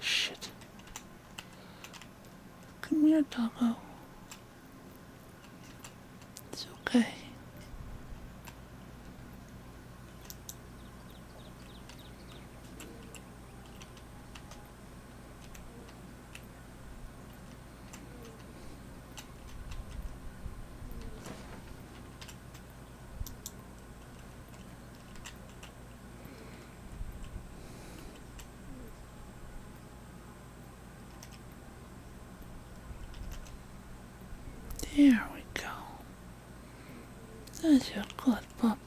Shit. Come here, doggo. It's okay. There we go. That's a good pupper.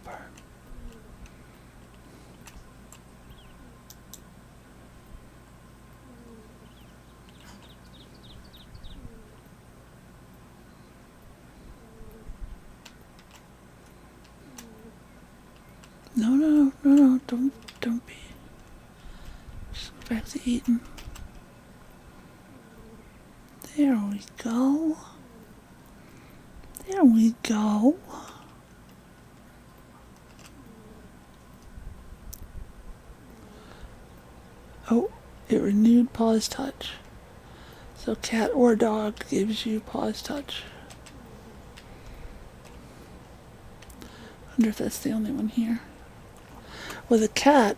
No, don't be. Just go back to eating. There we go. There we go. Oh, it renewed Paw's Touch. So cat or dog gives you Paw's Touch. Wonder if that's the only one here. With a cat,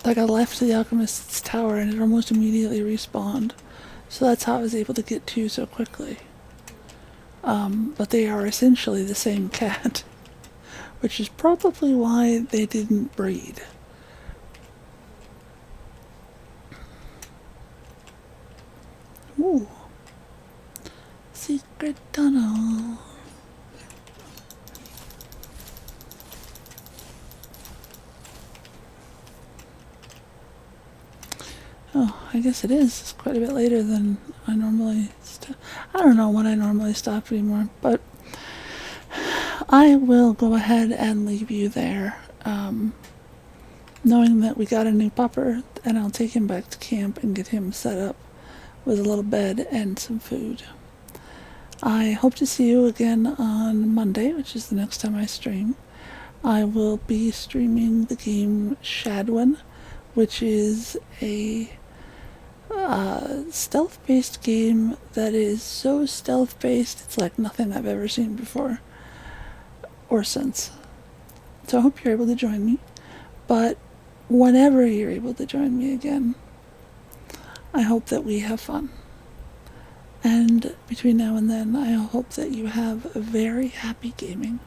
like I left the alchemist's tower and it almost immediately respawned. So that's how I was able to get two so quickly. But they are essentially the same cat, which is probably why they didn't breed. Ooh. Secret tunnel. Oh, I guess it is. It's quite a bit later than I normally I don't know when I normally stop anymore, but I will go ahead and leave you there, knowing that we got a new pupper, and I'll take him back to camp and get him set up with a little bed and some food. I hope to see you again on Monday, which is the next time I stream. I will be streaming the game Shadwin, which is a stealth-based game that is so stealth-based it's like nothing I've ever seen before or since. So I hope you're able to join me, but whenever you're able to join me again, I hope that we have fun. And between now and then, I hope that you have a very happy gaming.